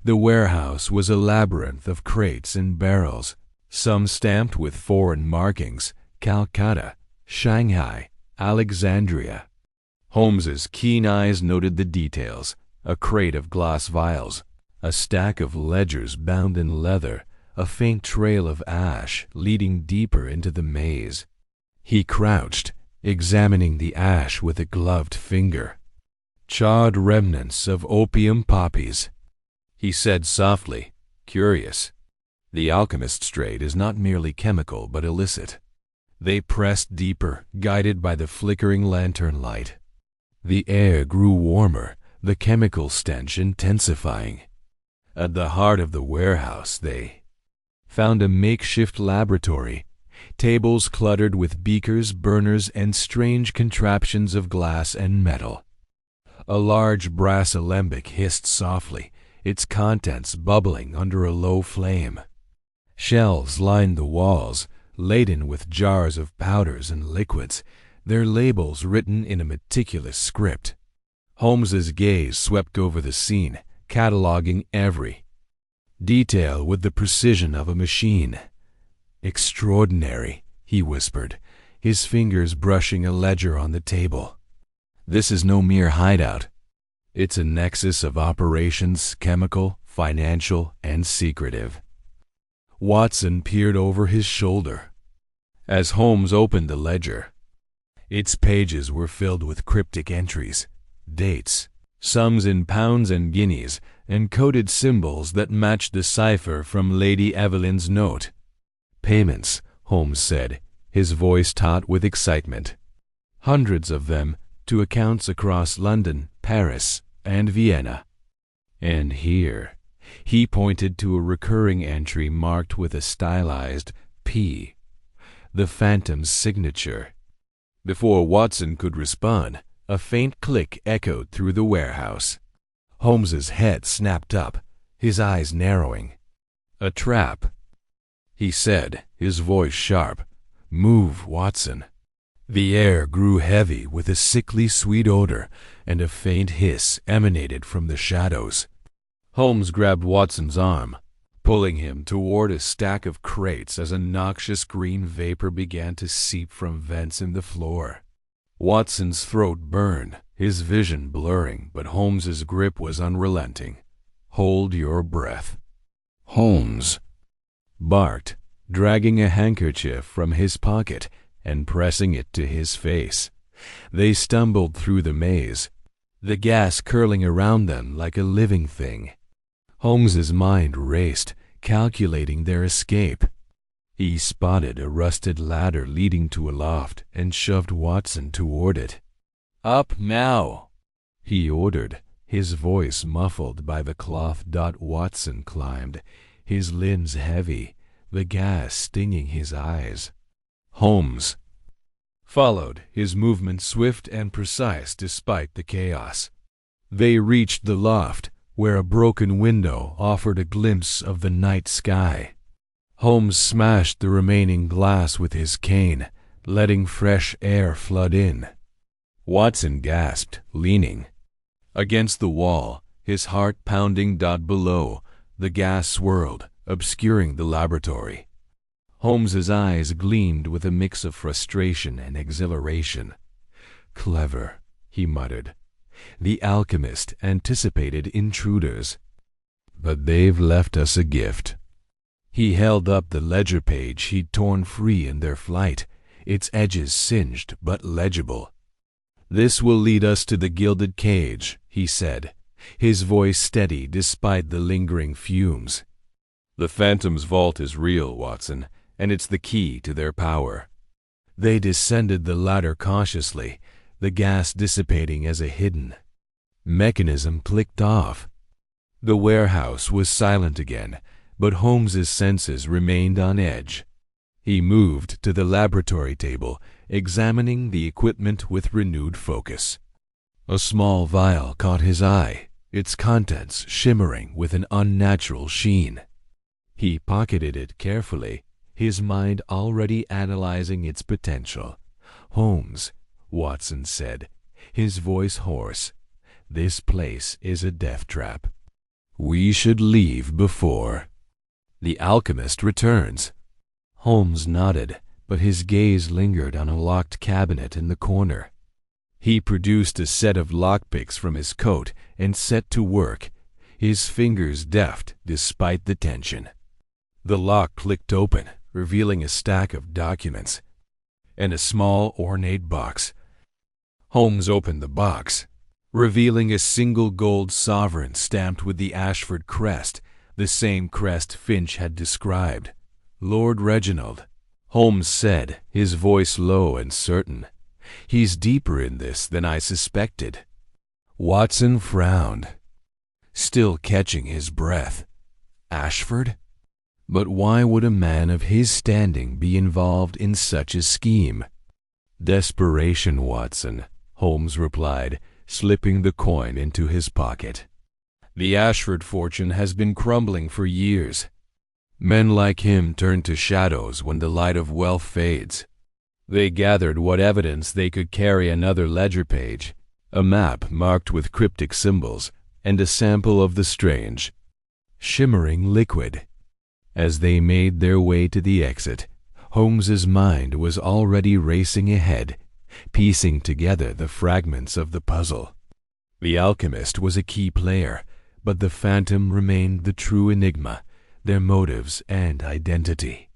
The warehouse was a labyrinth of crates and barrels, some stamped with foreign markings: Calcutta, Shanghai, Alexandria. Holmes's keen eyes noted the details: a crate of glass vials, a stack of ledgers bound in leather, a faint trail of ash leading deeper into the maze. He crouched, examining the ash with a gloved finger. charred remnants of opium poppies. He said softly, curious. The alchemist's trade is not merely chemical but illicit. They pressed deeper, guided by the flickering lantern light. The air grew warmer, the chemical stench intensifying. At the heart of the warehouse they found a makeshift laboratory, tables cluttered with beakers, burners, and strange contraptions of glass and metal. A large brass alembic hissed softly, its contents bubbling under a low flame. Shelves lined the walls, laden with jars of powders and liquids, their labels written in a meticulous script. Holmes's gaze swept over the scene, cataloging every detail with the precision of a machine. "Extraordinary," he whispered, his fingers brushing a ledger on the table. "This is no mere hideout. It's a nexus of operations, chemical, financial, and secretive." Watson peered over his shoulder as Holmes opened the ledger. Its pages were filled with cryptic entries, dates, sums in pounds and guineas, and coded symbols that matched the cipher from Lady Evelyn's note. "Payments," Holmes said, his voice taut with excitement. "Hundreds of them, to accounts across London, Paris, and Vienna. And here," he pointed to a recurring entry marked with a stylized P, the Phantom's signature. Before Watson could respond, a faint click echoed through the warehouse. Holmes's head snapped up, his eyes narrowing. "A trap," he said, his voice sharp. "Move, Watson." The air grew heavy with a sickly sweet odor, and a faint hiss emanated from the shadows. Holmes grabbed Watson's arm, pulling him toward a stack of crates as a noxious green vapor began to seep from vents in the floor. Watson's throat burned, his vision blurring, but Holmes's grip was unrelenting. "Hold your breath." Holmes barked, dragging a handkerchief from his pocket and pressing it to his face. They stumbled through the maze, the gas curling around them like a living thing. Holmes's mind raced, calculating their escape. He spotted a rusted ladder leading to a loft and shoved Watson toward it. "Up now," he ordered, his voice muffled by the cloth. Watson climbed, his limbs heavy, the gas stinging his eyes. Holmes followed, his movements swift and precise despite the chaos. They reached the loft, where a broken window offered a glimpse of the night sky. Holmes smashed the remaining glass with his cane, letting fresh air flood in. Watson gasped, leaning against the wall, his heart pounding. Below, the gas swirled, obscuring the laboratory. Holmes's eyes gleamed with a mix of frustration and exhilaration. "Clever," he muttered. "The alchemist anticipated intruders. But they've left us a gift." He held up the ledger page he'd torn free in their flight, its edges singed but legible. "This will lead us to the Gilded Cage," he said, his voice steady despite the lingering fumes. "The Phantom's vault is real, Watson, and it's the key to their power." They descended the ladder cautiously, the gas dissipating as a hidden mechanism clicked off. The warehouse was silent again, but Holmes's senses remained on edge. He moved to the laboratory table, examining the equipment with renewed focus. A small vial caught his eye, its contents shimmering with an unnatural sheen. He pocketed it carefully, his mind already analyzing its potential. "Holmes," Watson said, his voice hoarse, "this place is a death trap. We should leave before the alchemist returns." Holmes nodded, but his gaze lingered on a locked cabinet in the corner. He produced a set of lockpicks from his coat and set to work, his fingers deft despite the tension. The lock clicked open, revealing a stack of documents and a small ornate box. Holmes opened the box. revealing a single gold sovereign stamped with the Ashford crest, the same crest Finch had described. "Lord Reginald," Holmes said, his voice low and certain. "He's deeper in this than I suspected." Watson frowned, still catching his breath. Ashford? But why would a man of his standing be involved in such a scheme? "Desperation, Watson," Holmes replied, slipping the coin into his pocket. "The Ashford fortune has been crumbling for years. Men like him turn to shadows when the light of wealth fades. They gathered what evidence they could carry another ledger page, a map marked with cryptic symbols, and a sample of the strange, shimmering liquid. As they made their way to the exit, Holmes's mind was already racing ahead, piecing together the fragments of the puzzle. The alchemist was a key player, but the phantom remained the true enigma, their motives and identity.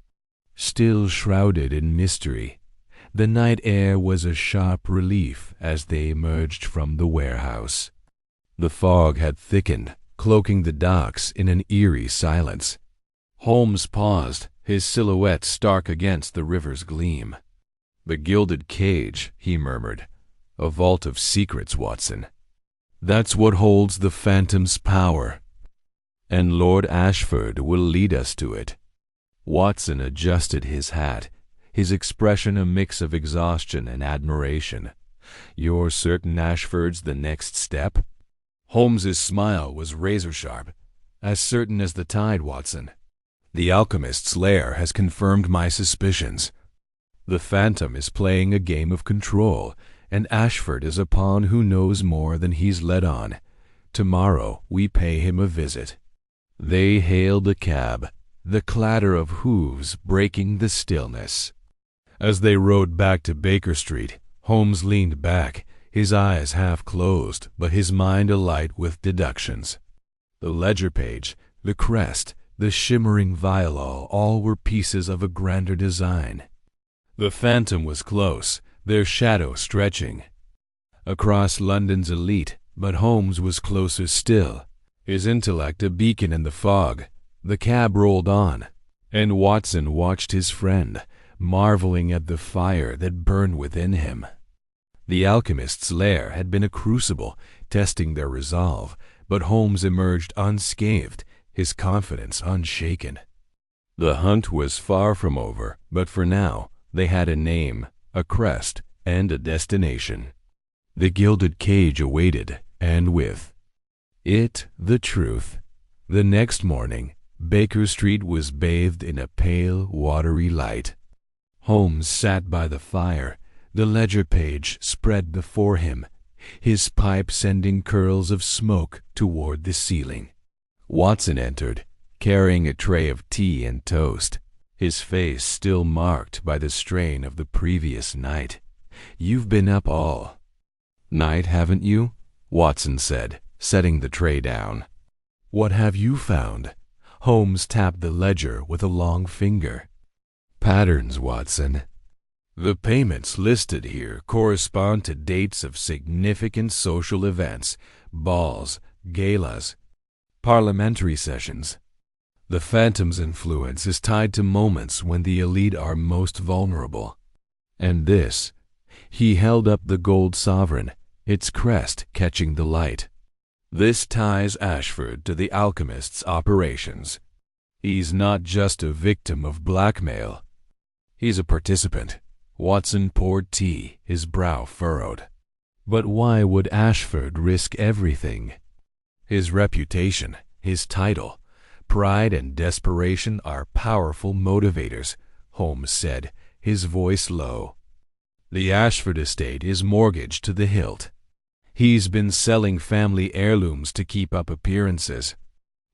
Still shrouded in mystery, the night air was a sharp relief as they emerged from the warehouse. The fog had thickened, cloaking the docks in an eerie silence. Holmes paused, his silhouette stark against the river's gleam. "The Gilded Cage," he murmured. "A vault of secrets, Watson. That's what holds the phantom's power. And Lord Ashford will lead us to it." Watson adjusted his hat, his expression a mix of exhaustion and admiration. "You're certain Ashford's the next step?" Holmes's smile was razor-sharp. "As certain as the tide, Watson. The alchemist's lair has confirmed my suspicions. The phantom is playing a game of control, and Ashford is a pawn who knows more than he's let on. Tomorrow we pay him a visit." They hailed a cab, the clatter of hooves breaking the stillness. As they rode back to Baker Street, Holmes leaned back, his eyes half closed, but his mind alight with deductions. The ledger page, the crest, the shimmering violol, all were pieces of a grander design. The phantom was close, their shadow stretching across London's elite, but Holmes was closer still, his intellect a beacon in the fog. The cab rolled on, and Watson watched his friend, marveling at the fire that burned within him. The alchemist's lair had been a crucible, testing their resolve, but Holmes emerged unscathed, his confidence unshaken. The hunt was far from over, but for now they had a name, a crest, and a destination. The Gilded Cage awaited, and with it the truth. The next morning, Baker Street was bathed in a pale, watery light. Holmes sat by the fire, the ledger page spread before him, his pipe sending curls of smoke toward the ceiling. Watson entered, carrying a tray of tea and toast, his face still marked by the strain of the previous night. "You've been up all night, haven't you?" Watson said, setting the tray down. "What have you found?" Holmes tapped the ledger with a long finger. "Patterns, Watson. The payments listed here correspond to dates of significant social events, balls, galas, parliamentary sessions. The phantom's influence is tied to moments when the elite are most vulnerable. And this," he held up the gold sovereign, its crest catching the light. "This ties Ashford to the alchemist's operations. He's not just a victim of blackmail. He's a participant." Watson poured tea, his brow furrowed. But why would Ashford risk everything? His reputation, his title, pride and desperation are powerful motivators, Holmes said, his voice low. "The Ashford estate is mortgaged to the hilt. He's been selling family heirlooms to keep up appearances.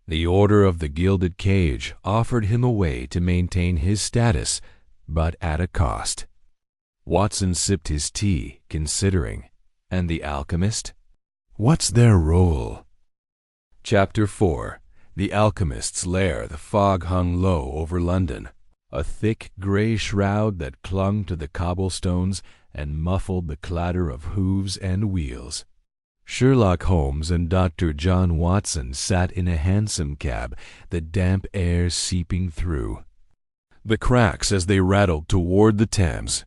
The Order of the Gilded Cage offered him a way to maintain his status, but at a cost." Watson sipped his tea, considering. "And the alchemist? What's their role?" Chapter 4. The Alchemist's Lair. The fog hung low over London, a thick gray shroud that clung to the cobblestones and muffled the clatter of hooves and wheels. Sherlock Holmes and Dr. John Watson sat in a hansom cab, the damp air seeping through the cracks as they rattled toward the Thames.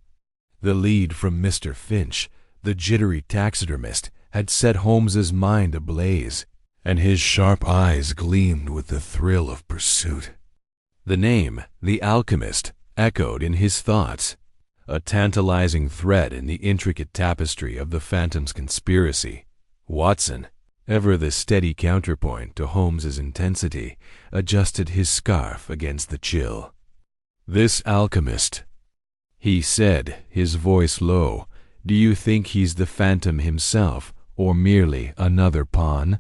The lead from Mr. Finch, the jittery taxidermist, had set Holmes's mind ablaze, and his sharp eyes gleamed with the thrill of pursuit. The name, The Alchemist, echoed in his thoughts, a tantalizing thread in the intricate tapestry of the Phantom's conspiracy. Watson, ever the steady counterpoint to Holmes's intensity, adjusted his scarf against the chill. "This alchemist," he said, his voice low, "do you think he's the Phantom himself, or merely another pawn?"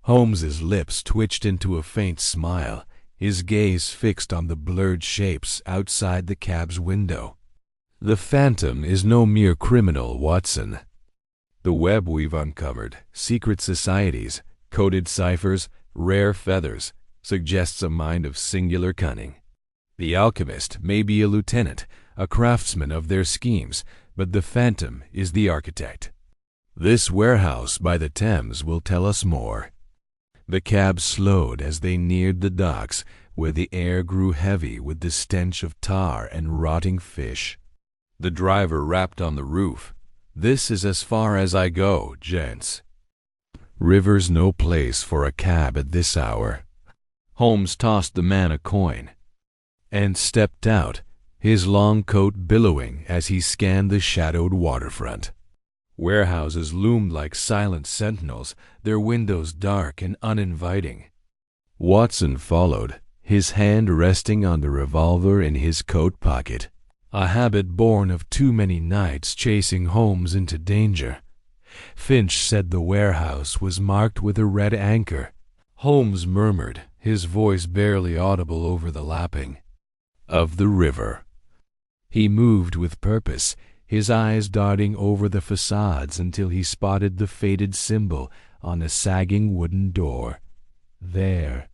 Holmes's lips twitched into a faint smile, his gaze fixed on the blurred shapes outside the cab's window. "The Phantom is no mere criminal, Watson. The web we've uncovered, secret societies, coded ciphers, rare feathers, suggests a mind of singular cunning. The alchemist may be a lieutenant, a craftsman of their schemes, but the Phantom is the architect. This warehouse by the Thames will tell us more." The cab slowed as they neared the docks, where the air grew heavy with the stench of tar and rotting fish. The driver rapped on the roof. "This is as far as I go, gents. River's no place for a cab at this hour." Holmes tossed the man a coin and stepped out, his long coat billowing as he scanned the shadowed waterfront. Warehouses loomed like silent sentinels, their windows dark and uninviting. Watson followed, his hand resting on the revolver in his coat pocket, a habit born of too many nights chasing Holmes into danger. Finch said the warehouse was marked with a red anchor. Holmes murmured, his voice barely audible over the lapping of the river. He moved with purpose, his eyes darting over the facades until he spotted the faded symbol on a sagging wooden door. There.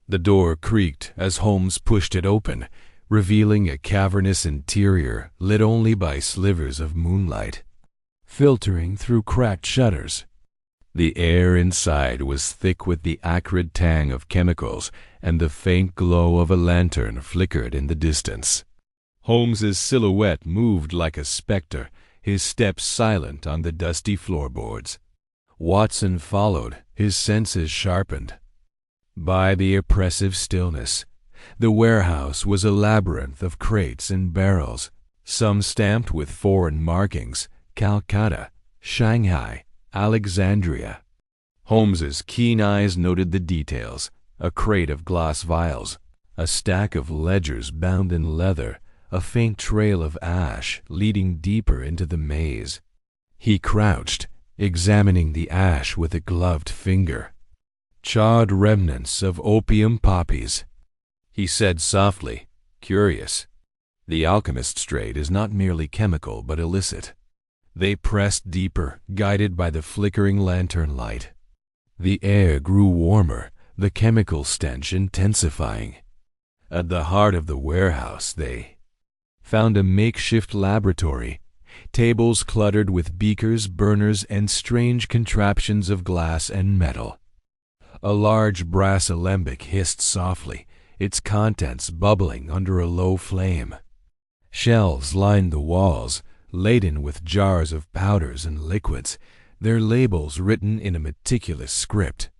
The door creaked as Holmes pushed it open, revealing a cavernous interior lit only by slivers of moonlight filtering through cracked shutters. The air inside was thick with the acrid tang of chemicals, and the faint glow of a lantern flickered in the distance. Holmes's silhouette moved like a spectre, his steps silent on the dusty floorboards. Watson followed, his senses sharpened by the oppressive stillness. The warehouse was a labyrinth of crates and barrels, some stamped with foreign markings: Calcutta, Shanghai, Alexandria. Holmes's keen eyes noted the details: a crate of glass vials, a stack of ledgers bound in leather, a faint trail of ash leading deeper into the maze. He crouched, examining the ash with a gloved finger. "Charred remnants of opium poppies," he said softly, curious. "The alchemist's trade is not merely chemical but illicit." They pressed deeper, guided by the flickering lantern light. The air grew warmer, the chemical stench intensifying. At the heart of the warehouse they found a makeshift laboratory, tables cluttered with beakers, burners, and strange contraptions of glass and metal. A large brass alembic hissed softly, its contents bubbling under a low flame. Shelves lined the walls, laden with jars of powders and liquids, their labels written in a meticulous script.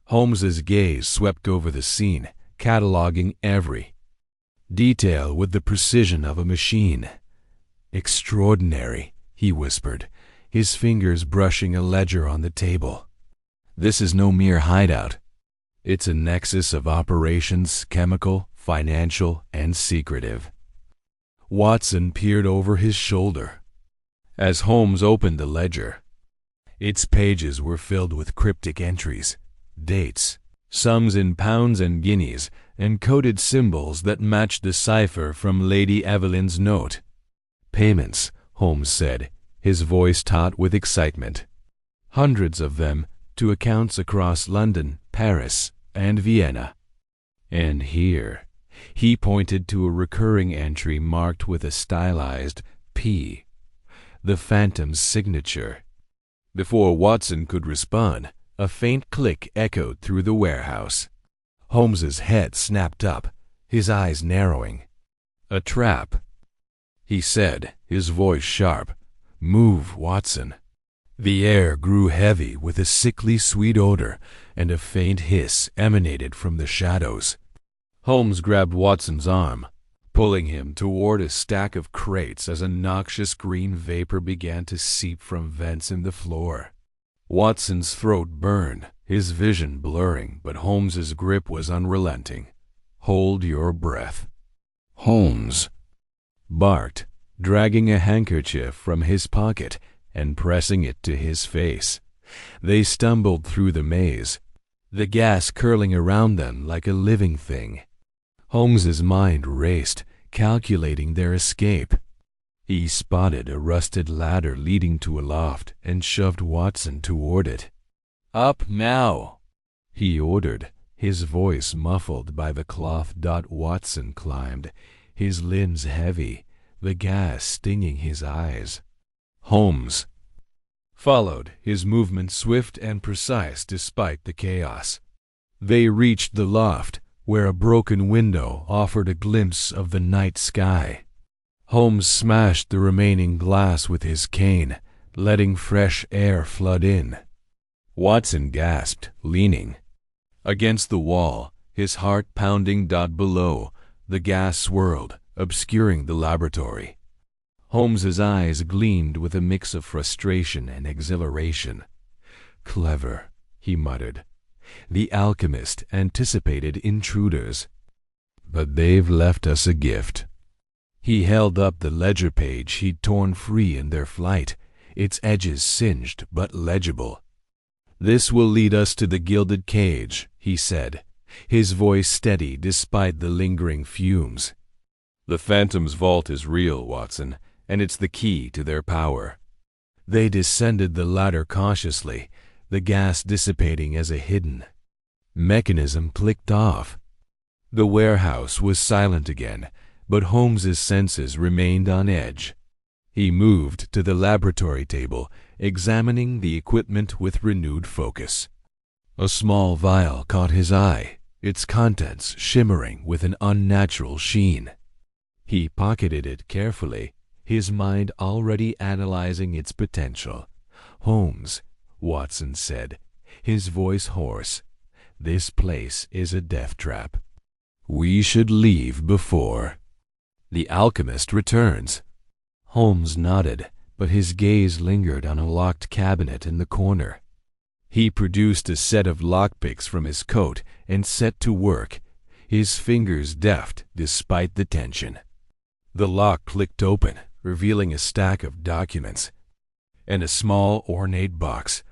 Holmes's gaze swept over the scene, cataloging every detail with the precision of a machine. "Extraordinary," he whispered, his fingers brushing a ledger on the table. "This is no mere hideout. It's a nexus of operations, chemical, financial, and secretive." Watson peered over his shoulder as Holmes opened the ledger. Its pages were filled with cryptic entries, dates, sums in pounds and guineas, and coded symbols that matched the cipher from Lady Evelyn's note. "Payments," Holmes said, his voice taut with excitement. "Hundreds of them, to accounts across London, Paris, and Vienna. And here," he pointed to a recurring entry marked with a stylized P, the Phantom's signature. Before Watson could respond, a faint click echoed through the warehouse. Holmes's head snapped up, his eyes narrowing. "A trap," he said, his voice sharp. "Move, Watson." The air grew heavy with a sickly sweet odor, and a faint hiss emanated from the shadows. Holmes grabbed Watson's arm, pulling him toward a stack of crates as a noxious green vapor began to seep from vents in the floor. Watson's throat burned, his vision blurring, but Holmes's grip was unrelenting. "Hold your breath." Holmes barked, dragging a handkerchief from his pocket and pressing it to his face. They stumbled through the maze, the gas curling around them like a living thing. Holmes's mind raced, calculating their escape. He spotted a rusted ladder leading to a loft and shoved Watson toward it. "Up now," he ordered, his voice muffled by the cloth. Watson climbed, his limbs heavy, the gas stinging his eyes. Holmes followed, his movements swift and precise despite the chaos. They reached the loft, where a broken window offered a glimpse of the night sky. Holmes smashed the remaining glass with his cane, letting fresh air flood in. Watson gasped, leaning against the wall, his heart pounding. Below, the gas swirled, obscuring the laboratory. Holmes's eyes gleamed with a mix of frustration and exhilaration. "Clever," he muttered. "The alchemist anticipated intruders. But they've left us a gift." He held up the ledger page he'd torn free in their flight, its edges singed but legible. "This will lead us to the Gilded Cage," he said, his voice steady despite the lingering fumes. "The Phantom's vault is real, Watson, and it's the key to their power." They descended the ladder cautiously, the gas dissipating as a hidden mechanism clicked off. The warehouse was silent again, but Holmes's senses remained on edge. He moved to the laboratory table, examining the equipment with renewed focus. A small vial caught his eye, its contents shimmering with an unnatural sheen. He pocketed it carefully, his mind already analyzing its potential. "Holmes," Watson said, his voice hoarse, "this place is a death trap. We should leave before the alchemist returns." Holmes nodded, but his gaze lingered on a locked cabinet in the corner. He produced a set of lockpicks from his coat and set to work, his fingers deft despite the tension. The lock clicked open, revealing a stack of documents and a small ornate box.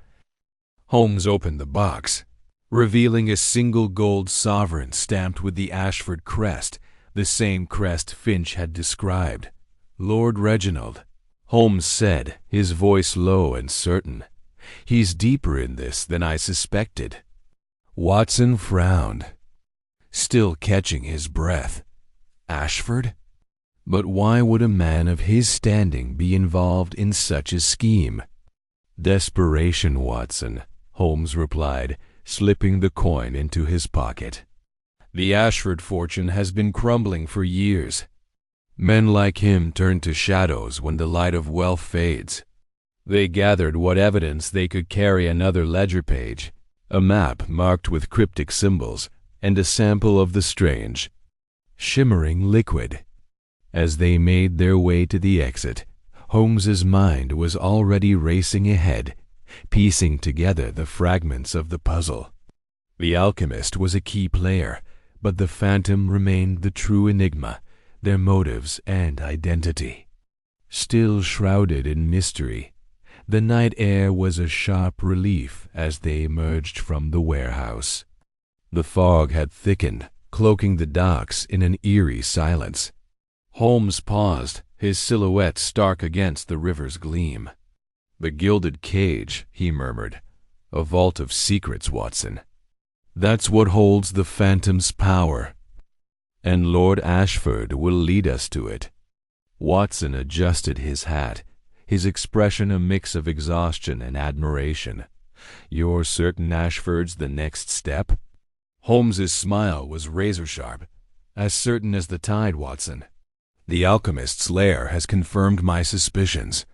Holmes opened the box, revealing a single gold sovereign stamped with the Ashford crest, the same crest Finch had described. "Lord Reginald," Holmes said, his voice low and certain. "He's deeper in this than I suspected." Watson frowned, still catching his breath. Ashford? But why would a man of his standing be involved in such a scheme? "Desperation, Watson," Holmes replied, slipping the coin into his pocket. "The Ashford fortune has been crumbling for years. Men like him turn to shadows when the light of wealth fades. They gathered what evidence they could carry another ledger page, a map marked with cryptic symbols, and a sample of the strange, shimmering liquid. As they made their way to the exit, Holmes's mind was already racing ahead, piecing together the fragments of the puzzle. The alchemist was a key player, but the Phantom remained the true enigma, their motives and identity. Still shrouded in mystery, the night air was a sharp relief as they emerged from the warehouse. The fog had thickened, cloaking the docks in an eerie silence. Holmes paused, his silhouette stark against the river's gleam. "The Gilded Cage," he murmured. "A vault of secrets, Watson. That's what holds the Phantom's power. And Lord Ashford will lead us to it." Watson adjusted his hat, his expression a mix of exhaustion and admiration. "You're certain Ashford's the next step?" Holmes's smile was razor-sharp. "As certain as the tide, Watson. The alchemist's lair has confirmed my suspicions.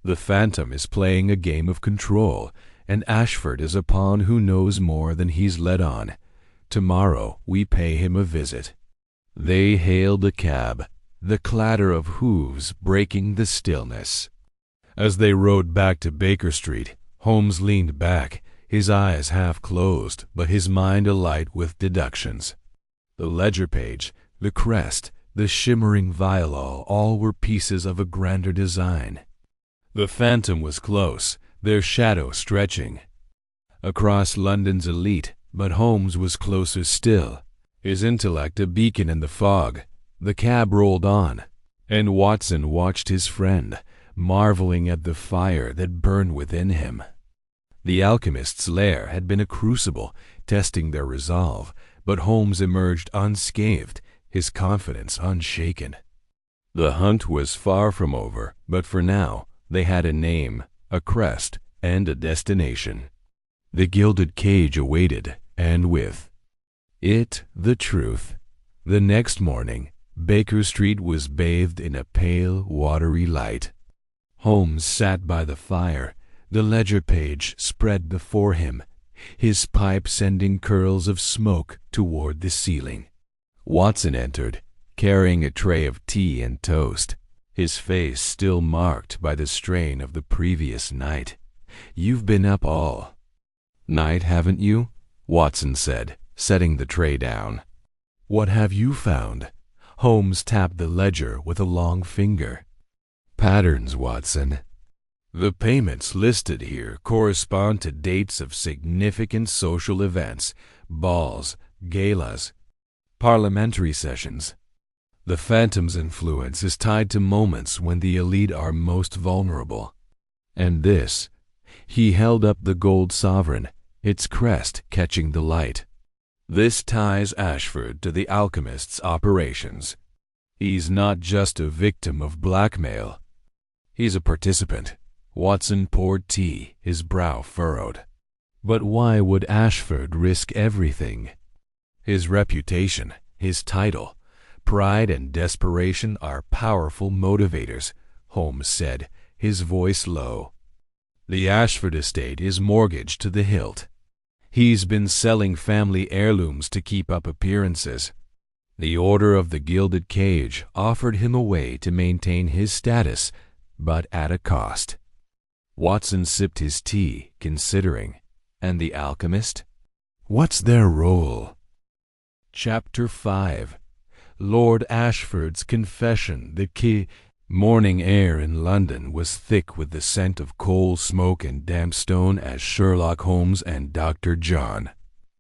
The phantom is playing a game of control, and Ashford is a pawn who knows more than he's let on. Tomorrow we pay him a visit." They hailed a cab, the clatter of hooves breaking the stillness. As they rode back to Baker Street, Holmes leaned back, his eyes half closed, but his mind alight with deductions. The ledger page, the crest, the shimmering violol, all were pieces of a grander design. The phantom was close, their shadow stretching across London's elite, but Holmes was closer still, his intellect a beacon in the fog. The cab rolled on, and Watson watched his friend, marveling at the fire that burned within him. The alchemist's lair had been a crucible, testing their resolve, but Holmes emerged unscathed, his confidence unshaken. The hunt was far from over, but for now they had a name, a crest, and a destination. The Gilded Cage awaited, and with it the truth. The next morning, Baker Street was bathed in a pale, watery light. Holmes sat by the fire, the ledger page spread before him, his pipe sending curls of smoke toward the ceiling. Watson entered, carrying a tray of tea and toast, his face still marked by the strain of the previous night. "You've been up all night, haven't you?" Watson said, setting the tray down. "What have you found?" Holmes tapped the ledger with a long finger. "Patterns, Watson. The payments listed here correspond to dates of significant social events, balls, galas, parliamentary sessions. The phantom's influence is tied to moments when the elite are most vulnerable. And this," he held up the gold sovereign, its crest catching the light, "this ties Ashford to the alchemist's operations. He's not just a victim of blackmail. He's a participant." Watson poured tea, his brow furrowed. But why would Ashford risk everything? His reputation, his title, pride and desperation are powerful motivators, Holmes said, his voice low. "The Ashford estate is mortgaged to the hilt. He's been selling family heirlooms to keep up appearances. The Order of the Gilded Cage offered him a way to maintain his status, but at a cost." Watson sipped his tea, considering. "And the alchemist? What's their role?" Chapter 5. Lord Ashford's Confession. The morning air in London was thick with the scent of coal, smoke, and damp stone as Sherlock Holmes and Dr. John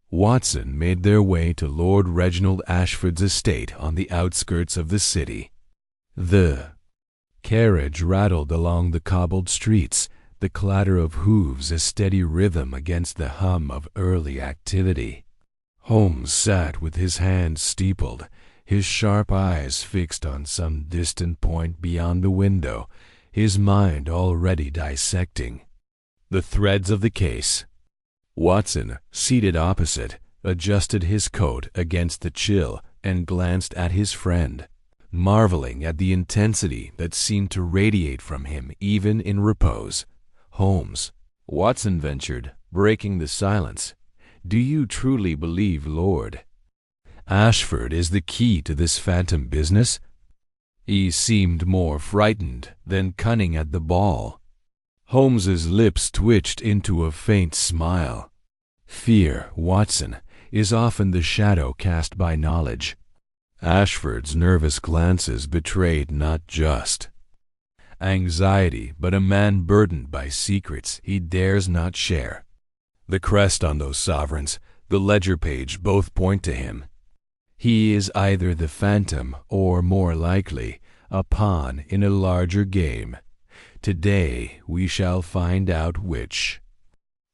Watson made their way to Lord Reginald Ashford's estate on the outskirts of the city. The carriage rattled along the cobbled streets, the clatter of hooves a steady rhythm against the hum of early activity. Holmes sat with his hands steepled, his sharp eyes fixed on some distant point beyond the window, his mind already dissecting the threads of the case. Watson, seated opposite, adjusted his coat against the chill and glanced at his friend, marveling at the intensity that seemed to radiate from him even in repose. "Holmes," Watson ventured, breaking the silence, "do you truly believe Lord Ashford is the key to this phantom business?" He seemed more frightened than cunning at the ball. Holmes's lips twitched into a faint smile. "Fear, Watson, is often the shadow cast by knowledge." Ashford's nervous glances betrayed not just anxiety, but a man burdened by secrets he dares not share. The crest on those sovereigns, the ledger page, both point to him. He is either the phantom or, more likely, a pawn in a larger game. Today we shall find out which.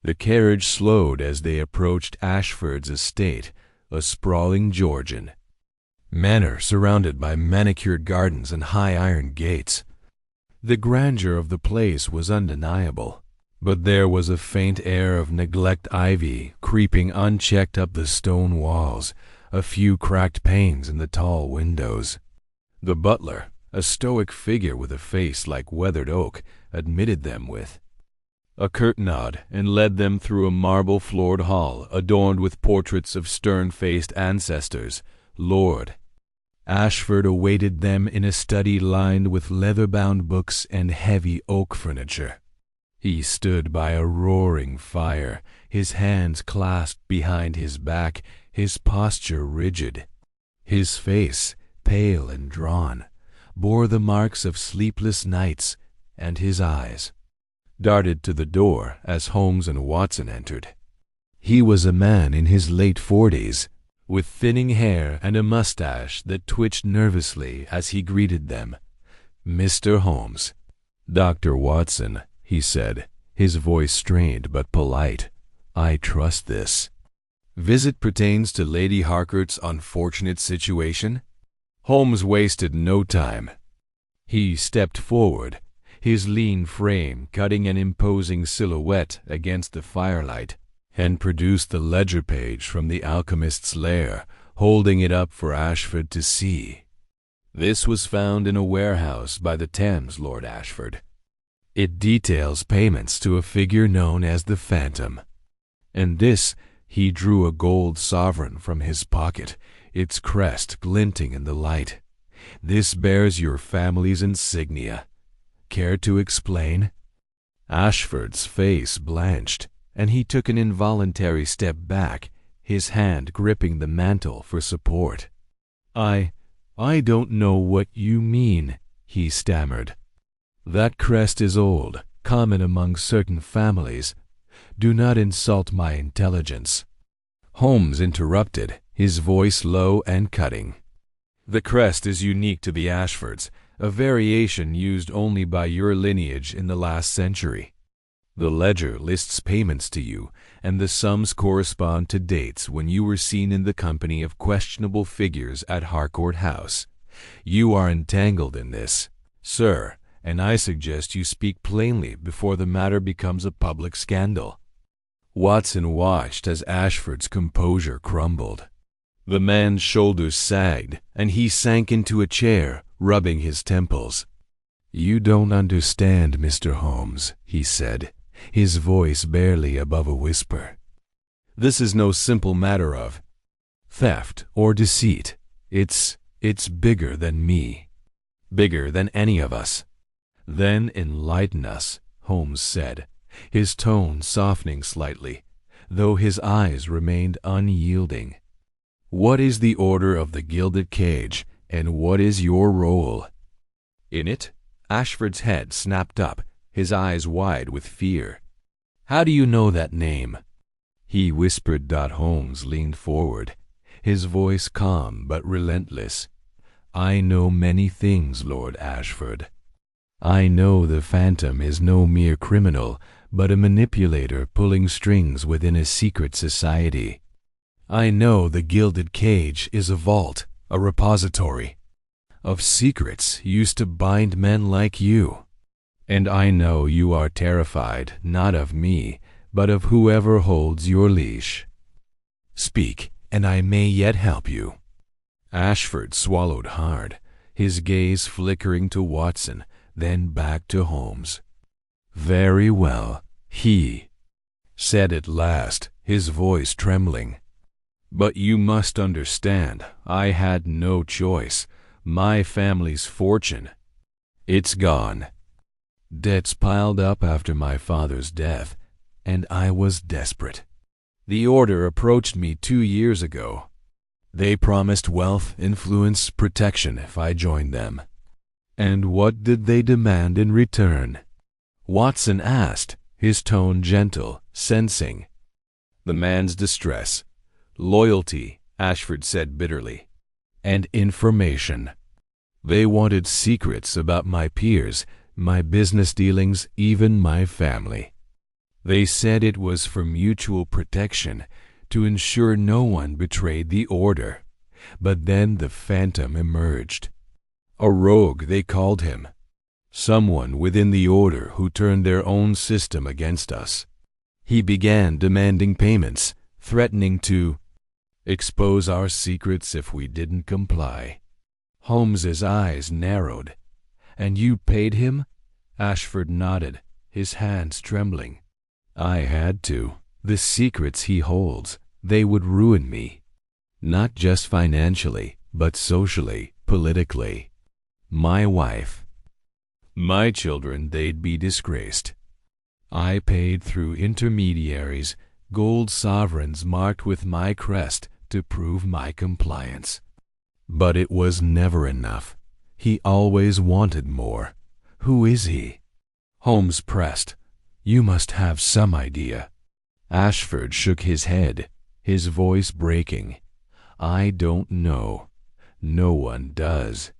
The carriage slowed as they approached Ashford's estate, a sprawling Georgian manor surrounded by manicured gardens and high iron gates. The grandeur of the place was undeniable, but there was a faint air of neglect ivy creeping unchecked up the stone walls, a few cracked panes in the tall windows. The butler, a stoic figure with a face like weathered oak, admitted them with a curt nod and led them through a marble-floored hall adorned with portraits of stern-faced ancestors. Lord Ashford awaited them in a study lined with leather-bound books and heavy oak furniture. He stood by a roaring fire, his hands clasped behind his back, his posture rigid. His face, pale and drawn, bore the marks of sleepless nights, and his eyes darted to the door as Holmes and Watson entered. He was a man in his late 40s, with thinning hair and a mustache that twitched nervously as he greeted them. "Mr. Holmes." "Dr. Watson," he said, his voice strained but polite. "I trust this visit pertains to Lady Harcourt's unfortunate situation?" Holmes wasted no time. He stepped forward, his lean frame cutting an imposing silhouette against the firelight, and produced the ledger page from the alchemist's lair, holding it up for Ashford to see. "This was found in a warehouse by the Thames, Lord Ashford. It details payments to a figure known as the Phantom. And this," he drew a gold sovereign from his pocket, its crest glinting in the light. "This bears your family's insignia. Care to explain?" Ashford's face blanched, and he took an involuntary step back, his hand gripping the mantel for support. I don't know what you mean," he stammered. "That crest is old, common among certain families. Do not insult my intelligence." Holmes interrupted, his voice low and cutting. "The crest is unique to the Ashfords, a variation used only by your lineage in the last century. The ledger lists payments to you, and the sums correspond to dates when you were seen in the company of questionable figures at Harcourt House. You are entangled in this, sir, and I suggest you speak plainly before the matter becomes a public scandal." Watson watched as Ashford's composure crumbled. The man's shoulders sagged, and he sank into a chair, rubbing his temples. "You don't understand, Mr. Holmes," he said, his voice barely above a whisper. "This is no simple matter of theft or deceit. It's bigger than me, bigger than any of us." "Then enlighten us," Holmes said, his tone softening slightly, though his eyes remained unyielding. "What is the order of the Gilded Cage, and what is your role in it?" Ashford's head snapped up, his eyes wide with fear. "How do you know that name?" he whispered. Holmes leaned forward, his voice calm but relentless. "I know many things, Lord Ashford. I know the Phantom is no mere criminal, but a manipulator pulling strings within a secret society. I know the Gilded Cage is a vault, a repository of secrets used to bind men like you. And I know you are terrified, not of me, but of whoever holds your leash. Speak, and I may yet help you." Ashford swallowed hard, his gaze flickering to Watson, then back to Holmes. "Very well," he said at last, his voice trembling. "But you must understand, I had no choice. My family's fortune, it's gone. Debts piled up after my father's death, and I was desperate. The order approached me 2 years ago. They promised wealth, influence, protection if I joined them." "And what did they demand in return?" Watson asked, his tone gentle, sensing the man's distress. "Loyalty," Ashford said bitterly, "and information. They wanted secrets about my peers, my business dealings, even my family. They said it was for mutual protection, to ensure no one betrayed the order. But then the Phantom emerged. A rogue, they called him. Someone within the order who turned their own system against us. He began demanding payments, threatening to expose our secrets if we didn't comply. Holmes's eyes narrowed. "And you paid him?" Ashford nodded, his hands trembling. "I had to. The secrets he holds, they would ruin me. Not just financially, but socially, politically. My wife, my children, they'd be disgraced. I paid through intermediaries, gold sovereigns marked with my crest to prove my compliance. But it was never enough. He always wanted more. Who is he?" Holmes pressed. "You must have some idea." Ashford shook his head, his voice breaking. "I don't know. No one does.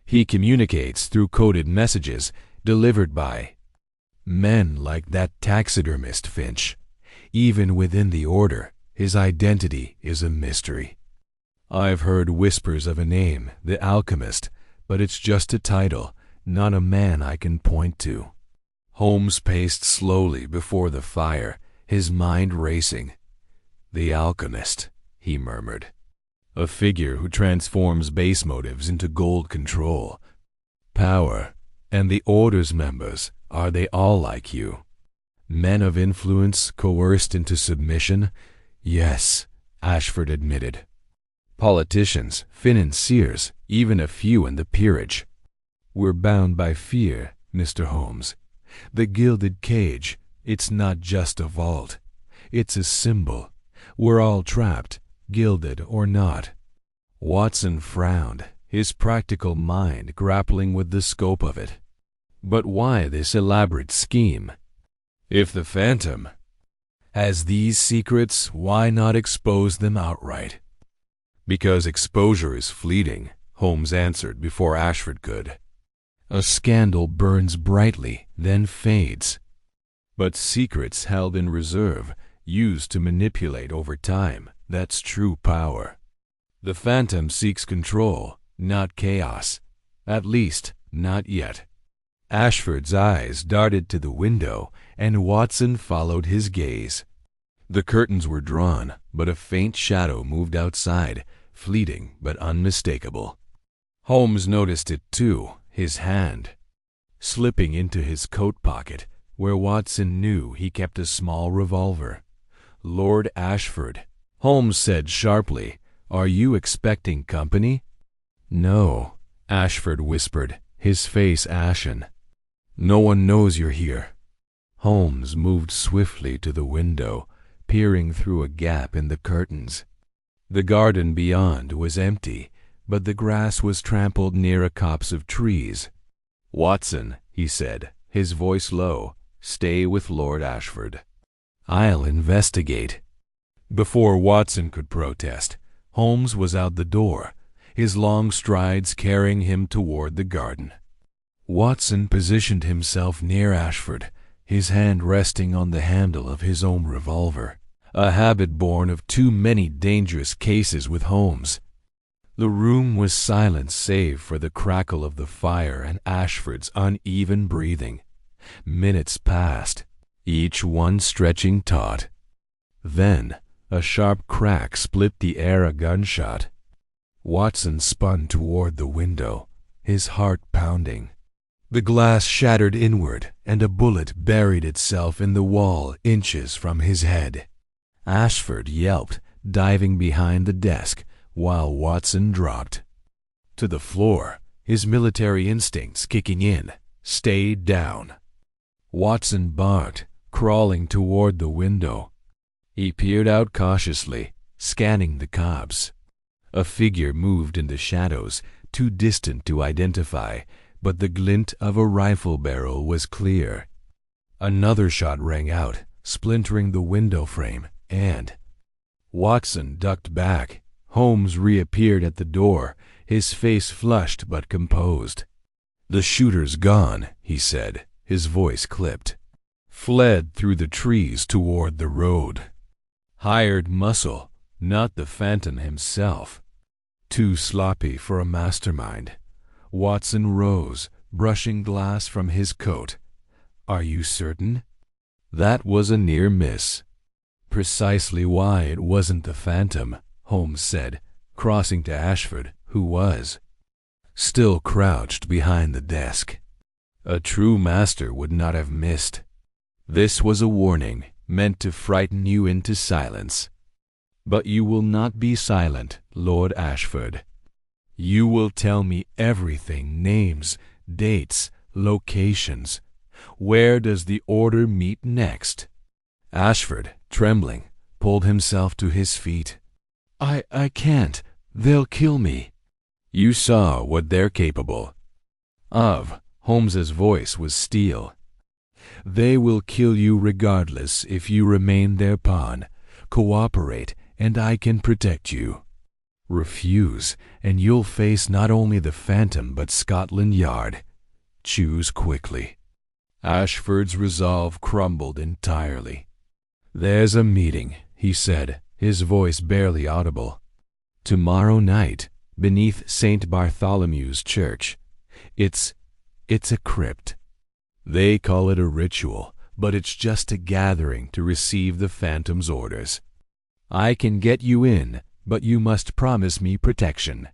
He communicates through coded messages delivered by men like that taxidermist Finch. Even within the order, his identity is a mystery. I've heard whispers of a name, the Alchemist, but it's just a title, not a man I can point to." Holmes paced slowly before the fire, his mind racing. "The Alchemist," he murmured. "A figure who transforms base motives into gold control. Power. And the Order's members, are they all like you? Men of influence coerced into submission?" "Yes," Ashford admitted. "Politicians, financiers, even a few in the peerage. We're bound by fear, Mr. Holmes. The Gilded Cage, it's not just a vault. It's a symbol. We're all trapped, gilded or not." Watson frowned, his practical mind grappling with the scope of it. But why this elaborate scheme? If the Phantom has these secrets, why not expose them outright? "Because exposure is fleeting," Holmes answered before Ashford could. "A scandal burns brightly, then fades. But secrets held in reserve, used to manipulate over time, that's true power. The Phantom seeks control, not chaos. At least, not yet." Ashford's eyes darted to the window, and Watson followed his gaze. The curtains were drawn, but a faint shadow moved outside, fleeting but unmistakable. Holmes noticed it too, his hand slipping into his coat pocket, where Watson knew he kept a small revolver. "Lord Ashford," Holmes said sharply, "are you expecting company?" "No," Ashford whispered, his face ashen. "No one knows you're here." Holmes moved swiftly to the window, peering through a gap in the curtains. The garden beyond was empty, but the grass was trampled near a copse of trees. "Watson," he said, his voice low, "stay with Lord Ashford." "I'll investigate." Before Watson could protest, Holmes was out the door, his long strides carrying him toward the garden. Watson positioned himself near Ashford, his hand resting on the handle of his own revolver, a habit born of too many dangerous cases with Holmes. The room was silent save for the crackle of the fire and Ashford's uneven breathing. Minutes passed, each one stretching taut. Then a sharp crack split the air a gunshot. Watson spun toward the window, his heart pounding. The glass shattered inward, and a bullet buried itself in the wall inches from his head. Ashford yelped, diving behind the desk, while Watson dropped to the floor, his military instincts kicking in. "Stay down." Watson barked, crawling toward the window. He peered out cautiously, scanning the copse. A figure moved in the shadows, too distant to identify, but the glint of a rifle barrel was clear. Another shot rang out, splintering the window frame, and Watson ducked back. Holmes reappeared at the door, his face flushed but composed. "The shooter's gone," he said, his voice clipped. "Fled through the trees toward the road. Hired muscle, not the Phantom himself. Too sloppy for a mastermind." Watson rose, brushing glass from his coat. "Are you certain?" "That was a near miss." "Precisely why it wasn't the phantom," Holmes said, crossing to Ashford, who was still crouched behind the desk. "A true master would not have missed." This was a warning meant to frighten you into silence. "But you will not be silent, Lord Ashford. You will tell me everything: names, dates, locations. Where does the order meet next?" Ashford, trembling, pulled himself to his feet. I can't. They'll kill me." "You saw what they're capable of." Holmes's voice was steel. "They will kill you regardless if you remain their pawn. Cooperate, and I can protect you. Refuse, and you'll face not only the Phantom but Scotland Yard. Choose quickly." Ashford's resolve crumbled entirely. "There's a meeting," he said, his voice barely audible. "Tomorrow night, beneath St. Bartholomew's Church. It's a crypt. They call it a ritual, but it's just a gathering to receive the Phantom's orders. I can get you in, but you must promise me protection."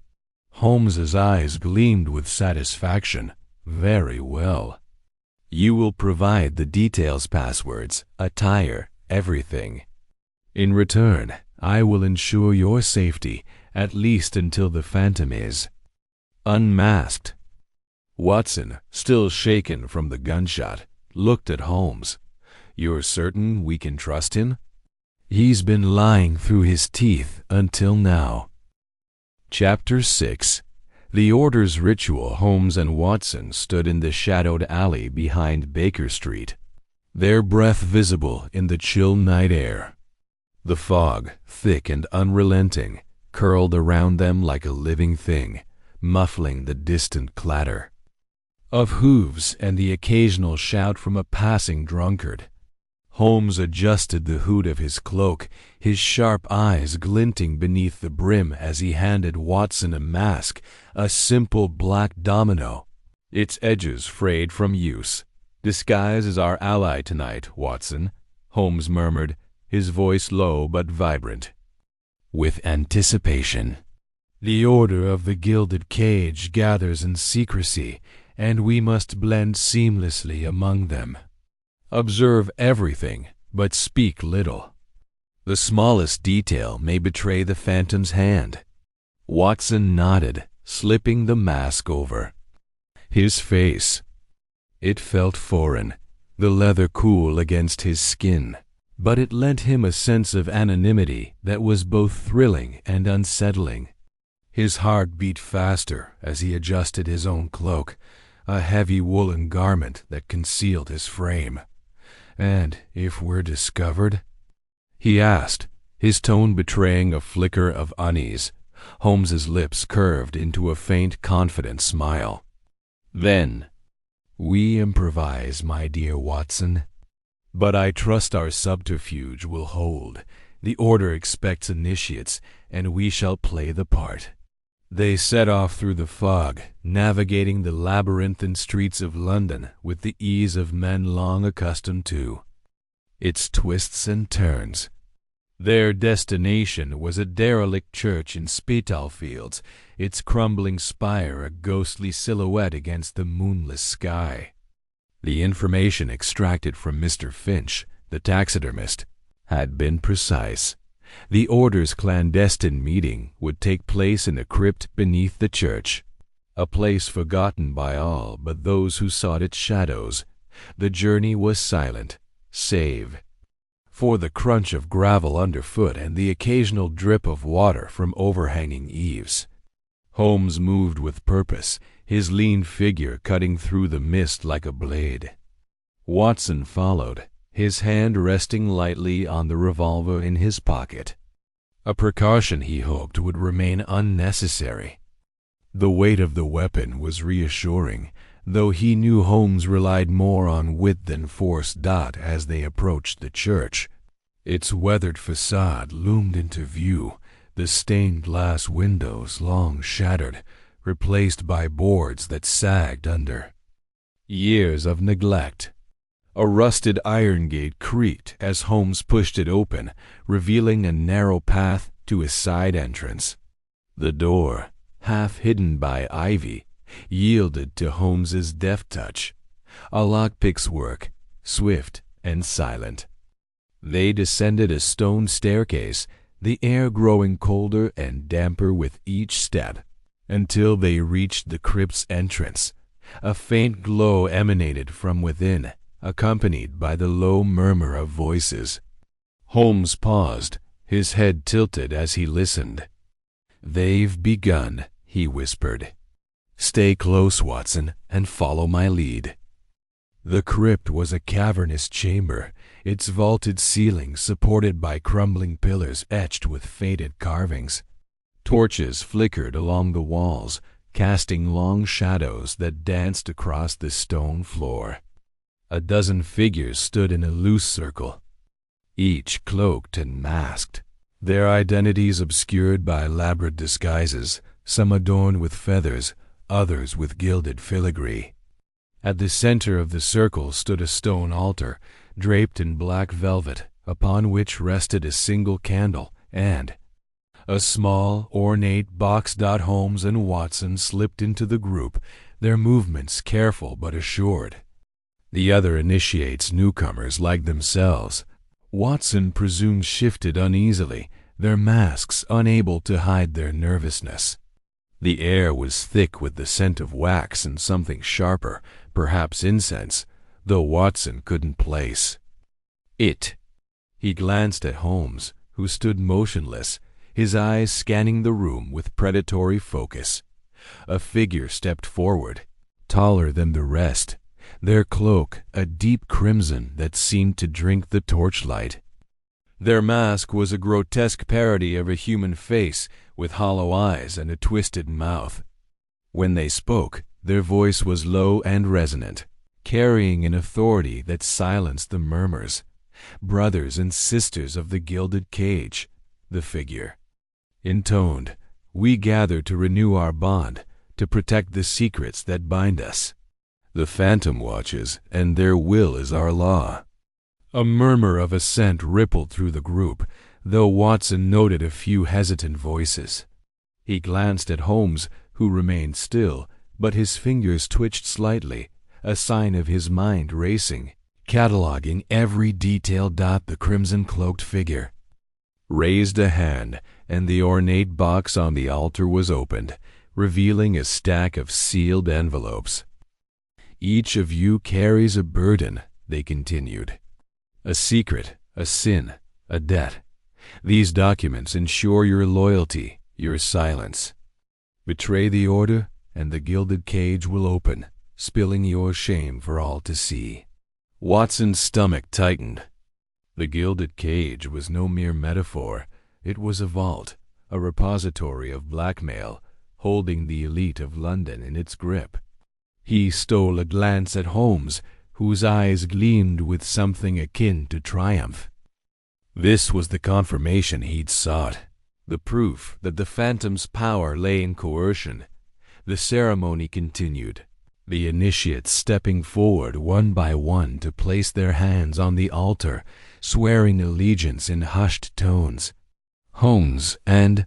Holmes's eyes gleamed with satisfaction. "Very well. You will provide the details, passwords, attire, everything. In return, I will ensure your safety, at least until the Phantom is unmasked." Watson, still shaken from the gunshot, looked at Holmes. "You're certain we can trust him?" "He's been lying through his teeth until now." Chapter 6. The Order's Ritual. Holmes and Watson stood in the shadowed alley behind Baker Street, their breath visible in the chill night air. The fog, thick and unrelenting, curled around them like a living thing, muffling the distant clatter of hooves and the occasional shout from a passing drunkard. Holmes adjusted the hood of his cloak, his sharp eyes glinting beneath the brim as he handed Watson a mask, a simple black domino, its edges frayed from use. "Disguise is our ally tonight, Watson," Holmes murmured, his voice low but vibrant with anticipation. "The Order of the Gilded Cage gathers in secrecy, and we must blend seamlessly among them. Observe everything, but speak little. The smallest detail may betray the Phantom's hand." Watson nodded, slipping the mask over his face. It felt foreign, the leather cool against his skin, but it lent him a sense of anonymity that was both thrilling and unsettling. His heart beat faster as he adjusted his own cloak, a heavy woolen garment that concealed his frame. "And if we're discovered?" he asked, his tone betraying a flicker of unease. Holmes's lips curved into a faint, confident smile. "Then we improvise, my dear Watson. But I trust our subterfuge will hold. The Order expects initiates, and we shall play the part." They set off through the fog, navigating the labyrinthine streets of London with the ease of men long accustomed to its twists and turns. Their destination was a derelict church in Spitalfields, its crumbling spire a ghostly silhouette against the moonless sky. The information extracted from Mr. Finch, the taxidermist, had been precise. The Order's clandestine meeting would take place in a crypt beneath the church, a place forgotten by all but those who sought its shadows. The journey was silent, save for the crunch of gravel underfoot and the occasional drip of water from overhanging eaves. Holmes moved with purpose, his lean figure cutting through the mist like a blade. Watson followed, his hand resting lightly on the revolver in his pocket, a precaution he hoped would remain unnecessary. The weight of the weapon was reassuring, though he knew Holmes relied more on wit than force. As they approached the church, its weathered facade loomed into view, the stained glass windows long shattered, replaced by boards that sagged under Years of neglect. A rusted iron gate creaked as Holmes pushed it open, revealing a narrow path to a side entrance. The door, half hidden by ivy, yielded to Holmes's deft touch. A lockpick's work, swift and silent. They descended a stone staircase, the air growing colder and damper with each step, until they reached the crypt's entrance. A faint glow emanated from within, accompanied by the low murmur of voices. Holmes paused, his head tilted as he listened. "They've begun," he whispered. "Stay close, Watson, and follow my lead." The crypt was a cavernous chamber, its vaulted ceiling supported by crumbling pillars etched with faded carvings. Torches flickered along the walls, casting long shadows that danced across the stone floor. A dozen figures stood in a loose circle, each cloaked and masked, their identities obscured by elaborate disguises, some adorned with feathers, others with gilded filigree. At the center of the circle stood a stone altar, draped in black velvet, upon which rested a single candle, and a small, ornate box. Holmes and Watson slipped into the group, their movements careful but assured. The other initiates newcomers like themselves. Watson presumed shifted uneasily, their masks unable to hide their nervousness. The air was thick with the scent of wax and something sharper, perhaps incense, though Watson couldn't place it. He glanced at Holmes, who stood motionless, his eyes scanning the room with predatory focus. A figure stepped forward, taller than the rest, their cloak a deep crimson that seemed to drink the torchlight. Their mask was a grotesque parody of a human face with hollow eyes and a twisted mouth. When they spoke, their voice was low and resonant, carrying an authority that silenced the murmurs. "Brothers and sisters of the Gilded Cage," the figure intoned, "we gather to renew our bond, to protect the secrets that bind us. The phantom watches, and their will is our law." A murmur of assent rippled through the group, though Watson noted a few hesitant voices. He glanced at Holmes, who remained still, but his fingers twitched slightly, a sign of his mind racing, cataloging every detail. The crimson-cloaked figure raised a hand, and the ornate box on the altar was opened, revealing a stack of sealed envelopes. "Each of you carries a burden," they continued. "A secret, a sin, a debt. These documents ensure your loyalty, your silence. Betray the order, and the Gilded Cage will open, spilling your shame for all to see." Watson's stomach tightened. The Gilded Cage was no mere metaphor. It was a vault, a repository of blackmail, holding the elite of London in its grip. He stole a glance at Holmes, whose eyes gleamed with something akin to triumph. This was the confirmation he'd sought, the proof that the phantom's power lay in coercion. The ceremony continued, the initiates stepping forward one by one to place their hands on the altar, swearing allegiance in hushed tones. Holmes and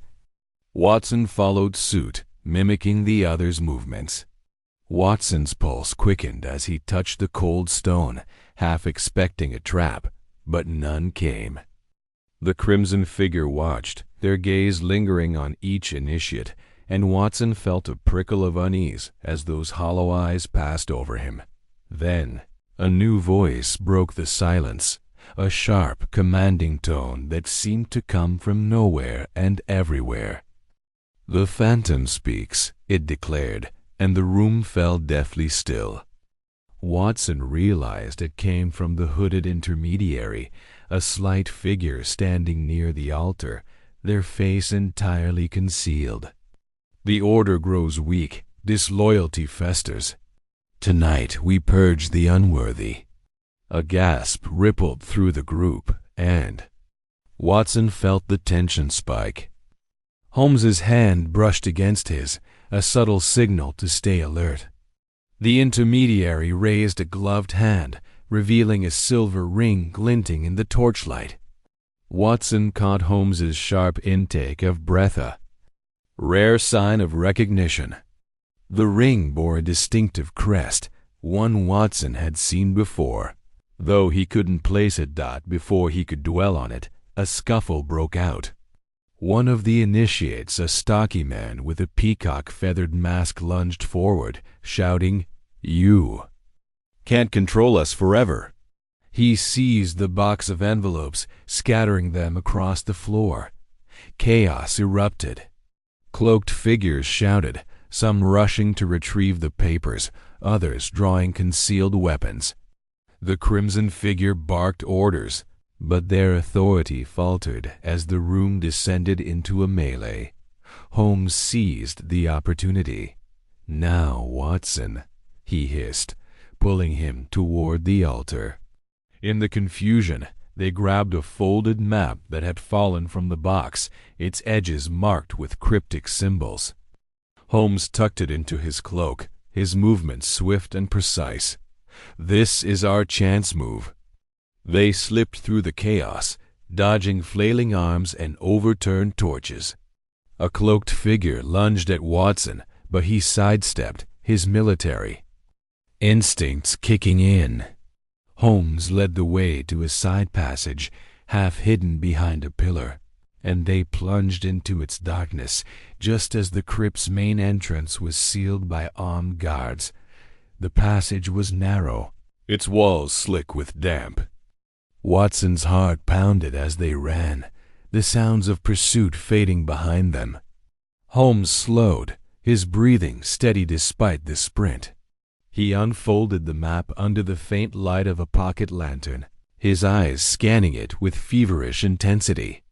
Watson followed suit, mimicking the others' movements. Watson's pulse quickened as he touched the cold stone, half expecting a trap, but none came. The crimson figure watched, their gaze lingering on each initiate, and Watson felt a prickle of unease as those hollow eyes passed over him. Then a new voice broke the silence, a sharp, commanding tone that seemed to come from nowhere and everywhere. "The phantom speaks," it declared, and the room fell deathly still. Watson realized it came from the hooded intermediary, a slight figure standing near the altar, their face entirely concealed. "The order grows weak, disloyalty festers. Tonight we purge the unworthy." A gasp rippled through the group, and Watson felt the tension spike. Holmes's hand brushed against his, a subtle signal to stay alert. The intermediary raised a gloved hand, revealing a silver ring glinting in the torchlight. Watson caught Holmes's sharp intake of breath, a rare sign of recognition. The ring bore a distinctive crest, one Watson had seen before. Though he couldn't place a dot before he could dwell on it, a scuffle broke out. One of the initiates, a stocky man with a peacock-feathered mask, lunged forward, shouting, "You can't control us forever." He seized the box of envelopes, scattering them across the floor. Chaos erupted. Cloaked figures shouted, some rushing to retrieve the papers, others drawing concealed weapons. The crimson figure barked orders, but their authority faltered as the room descended into a melee. Holmes seized the opportunity. "Now, Watson," he hissed, pulling him toward the altar. In the confusion, they grabbed a folded map that had fallen from the box, its edges marked with cryptic symbols. Holmes tucked it into his cloak, his movements swift and precise. "This is our chance move." They slipped through the chaos, dodging flailing arms and overturned torches. A cloaked figure lunged at Watson, but he sidestepped, his military instincts kicking in. Holmes led the way to a side passage, half hidden behind a pillar, and they plunged into its darkness just as the crypt's main entrance was sealed by armed guards. The passage was narrow, its walls slick with damp. Watson's heart pounded as they ran, the sounds of pursuit fading behind them. Holmes slowed, his breathing steady despite the sprint. He unfolded the map under the faint light of a pocket lantern, his eyes scanning it with feverish intensity.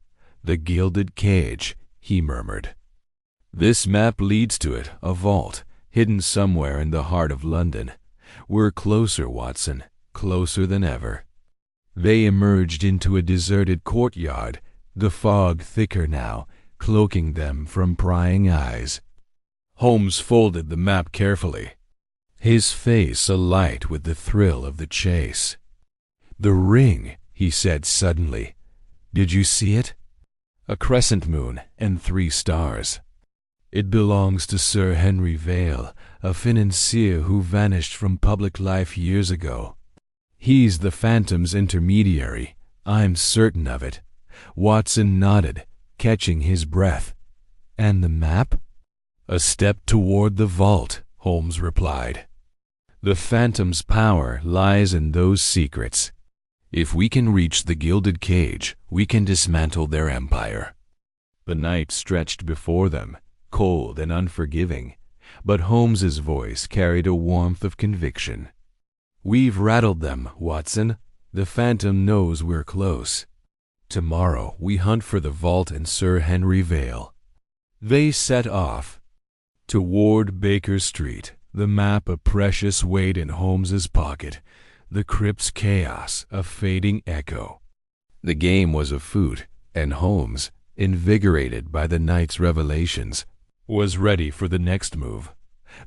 "The Gilded Cage," he murmured. "This map leads to it, a vault, hidden somewhere in the heart of London. We're closer, Watson, closer than ever." They emerged into a deserted courtyard, the fog thicker now, cloaking them from prying eyes. Holmes folded the map carefully, his face alight with the thrill of the chase. "The ring," he said suddenly. "Did you see it? A crescent moon and 3 stars. It belongs to Sir Henry Vale, a financier who vanished from public life years ago. He's the Phantom's intermediary, I'm certain of it." Watson nodded, catching his breath. "And the map?" "A step toward the vault," Holmes replied. "The Phantom's power lies in those secrets. If we can reach the Gilded Cage, we can dismantle their empire." The night stretched before them, cold and unforgiving, but Holmes's voice carried a warmth of conviction. "We've rattled them, Watson. The Phantom knows we're close. Tomorrow we hunt for the vault and Sir Henry Vale." They set off toward Baker Street, the map a precious weight in Holmes's pocket, the crypt's chaos a fading echo. The game was afoot, and Holmes, invigorated by the night's revelations, was ready for the next move.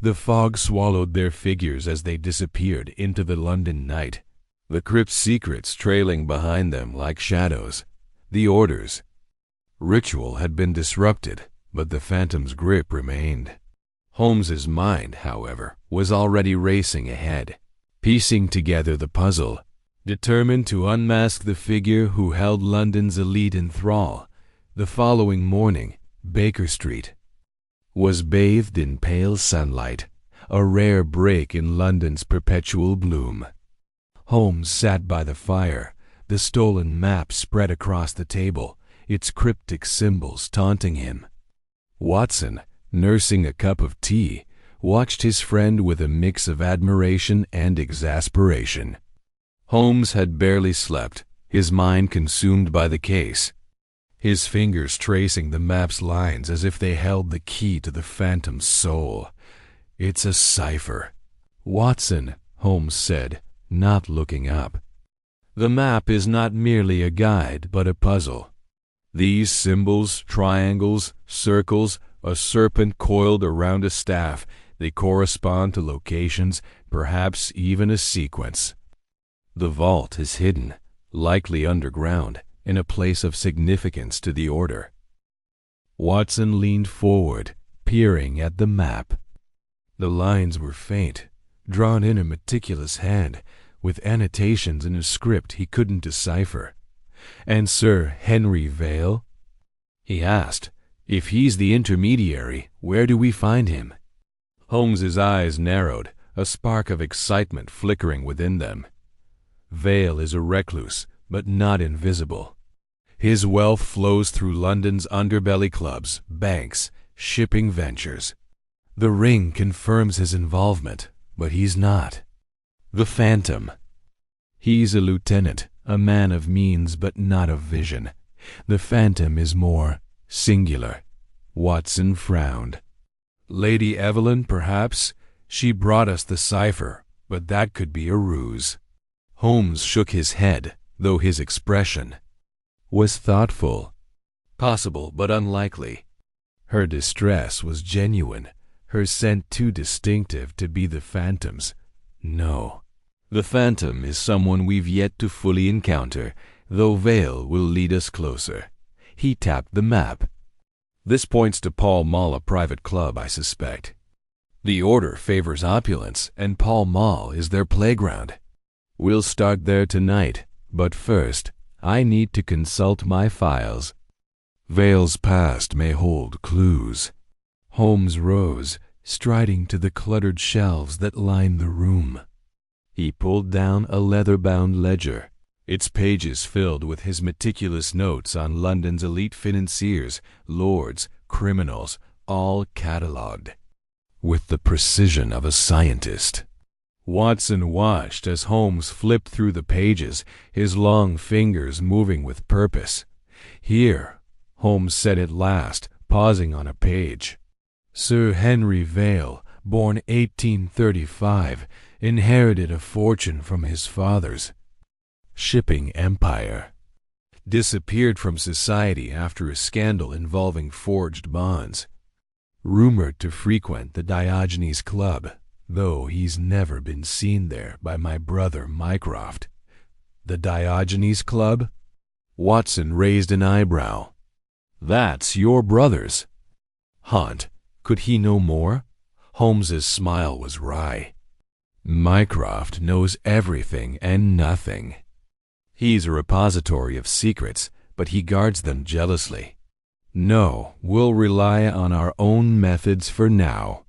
The fog swallowed their figures as they disappeared into the London night, the crypt's secrets trailing behind them like shadows. The orders. Ritual had been disrupted, but the Phantom's grip remained. Holmes's mind, however, was already racing ahead, piecing together the puzzle, determined to unmask the figure who held London's elite in thrall. The following morning, Baker Street was bathed in pale sunlight, a rare break in London's perpetual bloom. Holmes sat by the fire, the stolen map spread across the table, its cryptic symbols taunting him. Watson, nursing a cup of tea, watched his friend with a mix of admiration and exasperation. Holmes had barely slept, his mind consumed by the case, his fingers tracing the map's lines as if they held the key to the Phantom's soul. "It's a cipher." "Watson," Holmes said, not looking up, "the map is not merely a guide, but a puzzle. These symbols, triangles, circles, a serpent coiled around a staff, They correspond to locations, perhaps even a sequence. The vault is hidden, likely underground, in a place of significance to the order. Watson leaned forward, peering at the map. The lines were faint, drawn in a meticulous hand, with annotations in a script he couldn't decipher. "And Sir Henry Vale?" he asked. "If he's the intermediary, where do we find him?" Holmes's eyes narrowed, a spark of excitement flickering within them. "Vale is a recluse, but not invisible. His wealth flows through London's underbelly clubs, banks, shipping ventures. The ring confirms his involvement, but he's not. The Phantom. He's a lieutenant, a man of means but not of vision. The Phantom is more singular." Watson frowned. "Lady Evelyn, perhaps? She brought us the cipher, but that could be a ruse." Holmes shook his head, though his expression was thoughtful. "Possible, but unlikely." Her distress was genuine, her scent too distinctive to be the Phantom's. "No. The Phantom is someone we've yet to fully encounter, though Vale will lead us closer." He tapped the map. "This points to Pall Mall, a private club, I suspect. The order favors opulence, and Pall Mall is their playground. We'll start there tonight, but first, I need to consult my files. Vale's past may hold clues." Holmes rose, striding to the cluttered shelves that lined the room. He pulled down a leather-bound ledger, its pages filled with his meticulous notes on London's elite financiers, lords, criminals, all catalogued with the precision of a scientist. Watson watched as Holmes flipped through the pages, his long fingers moving with purpose. "Here," Holmes said at last, pausing on a page. "Sir Henry Vale, born 1835, inherited a fortune from his father's shipping empire. Disappeared from society after a scandal involving forged bonds. Rumored to frequent the Diogenes Club, though he's never been seen there by my brother Mycroft." "The Diogenes Club?" Watson raised an eyebrow. "That's your brother's." "Haunt. Could he know more?" Holmes's smile was wry. "Mycroft knows everything and nothing. He's a repository of secrets, but he guards them jealously. No, we'll rely on our own methods for now."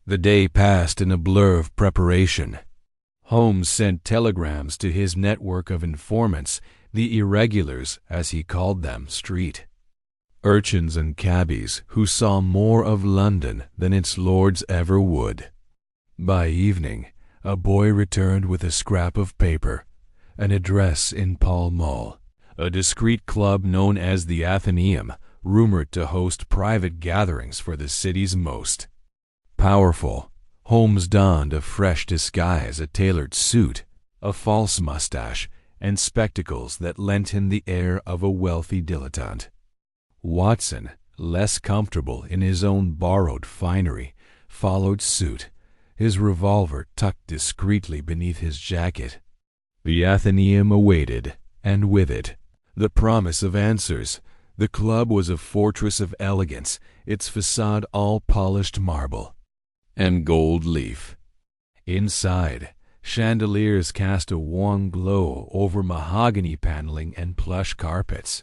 The day passed in a blur of preparation. Holmes sent telegrams to his network of informants, the irregulars, as he called them, street urchins and cabbies who saw more of London than its lords ever would. By evening, a boy returned with a scrap of paper, an address in Pall Mall, a discreet club known as the Athenaeum, rumored to host private gatherings for the city's most powerful. Holmes donned a fresh disguise, a tailored suit, a false mustache, and spectacles that lent him the air of a wealthy dilettante. Watson, less comfortable in his own borrowed finery, followed suit, his revolver tucked discreetly beneath his jacket. The Athenaeum awaited, and with it, the promise of answers. The club was a fortress of elegance, its facade all polished marble and gold leaf. Inside, chandeliers cast a warm glow over mahogany paneling and plush carpets.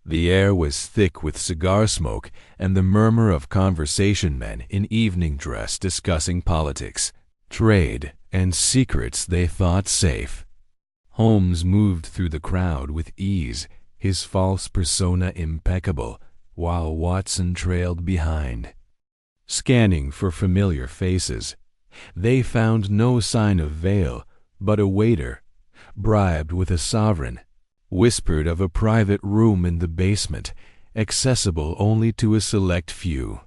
The air was thick with cigar smoke and the murmur of conversation men in evening dress discussing politics, trade, and secrets they thought safe. Holmes moved through the crowd with ease, his false persona impeccable, while Watson trailed behind. Scanning for familiar faces, they found no sign of Vale, but a waiter, bribed with a sovereign, whispered of a private room in the basement, accessible only to a select few.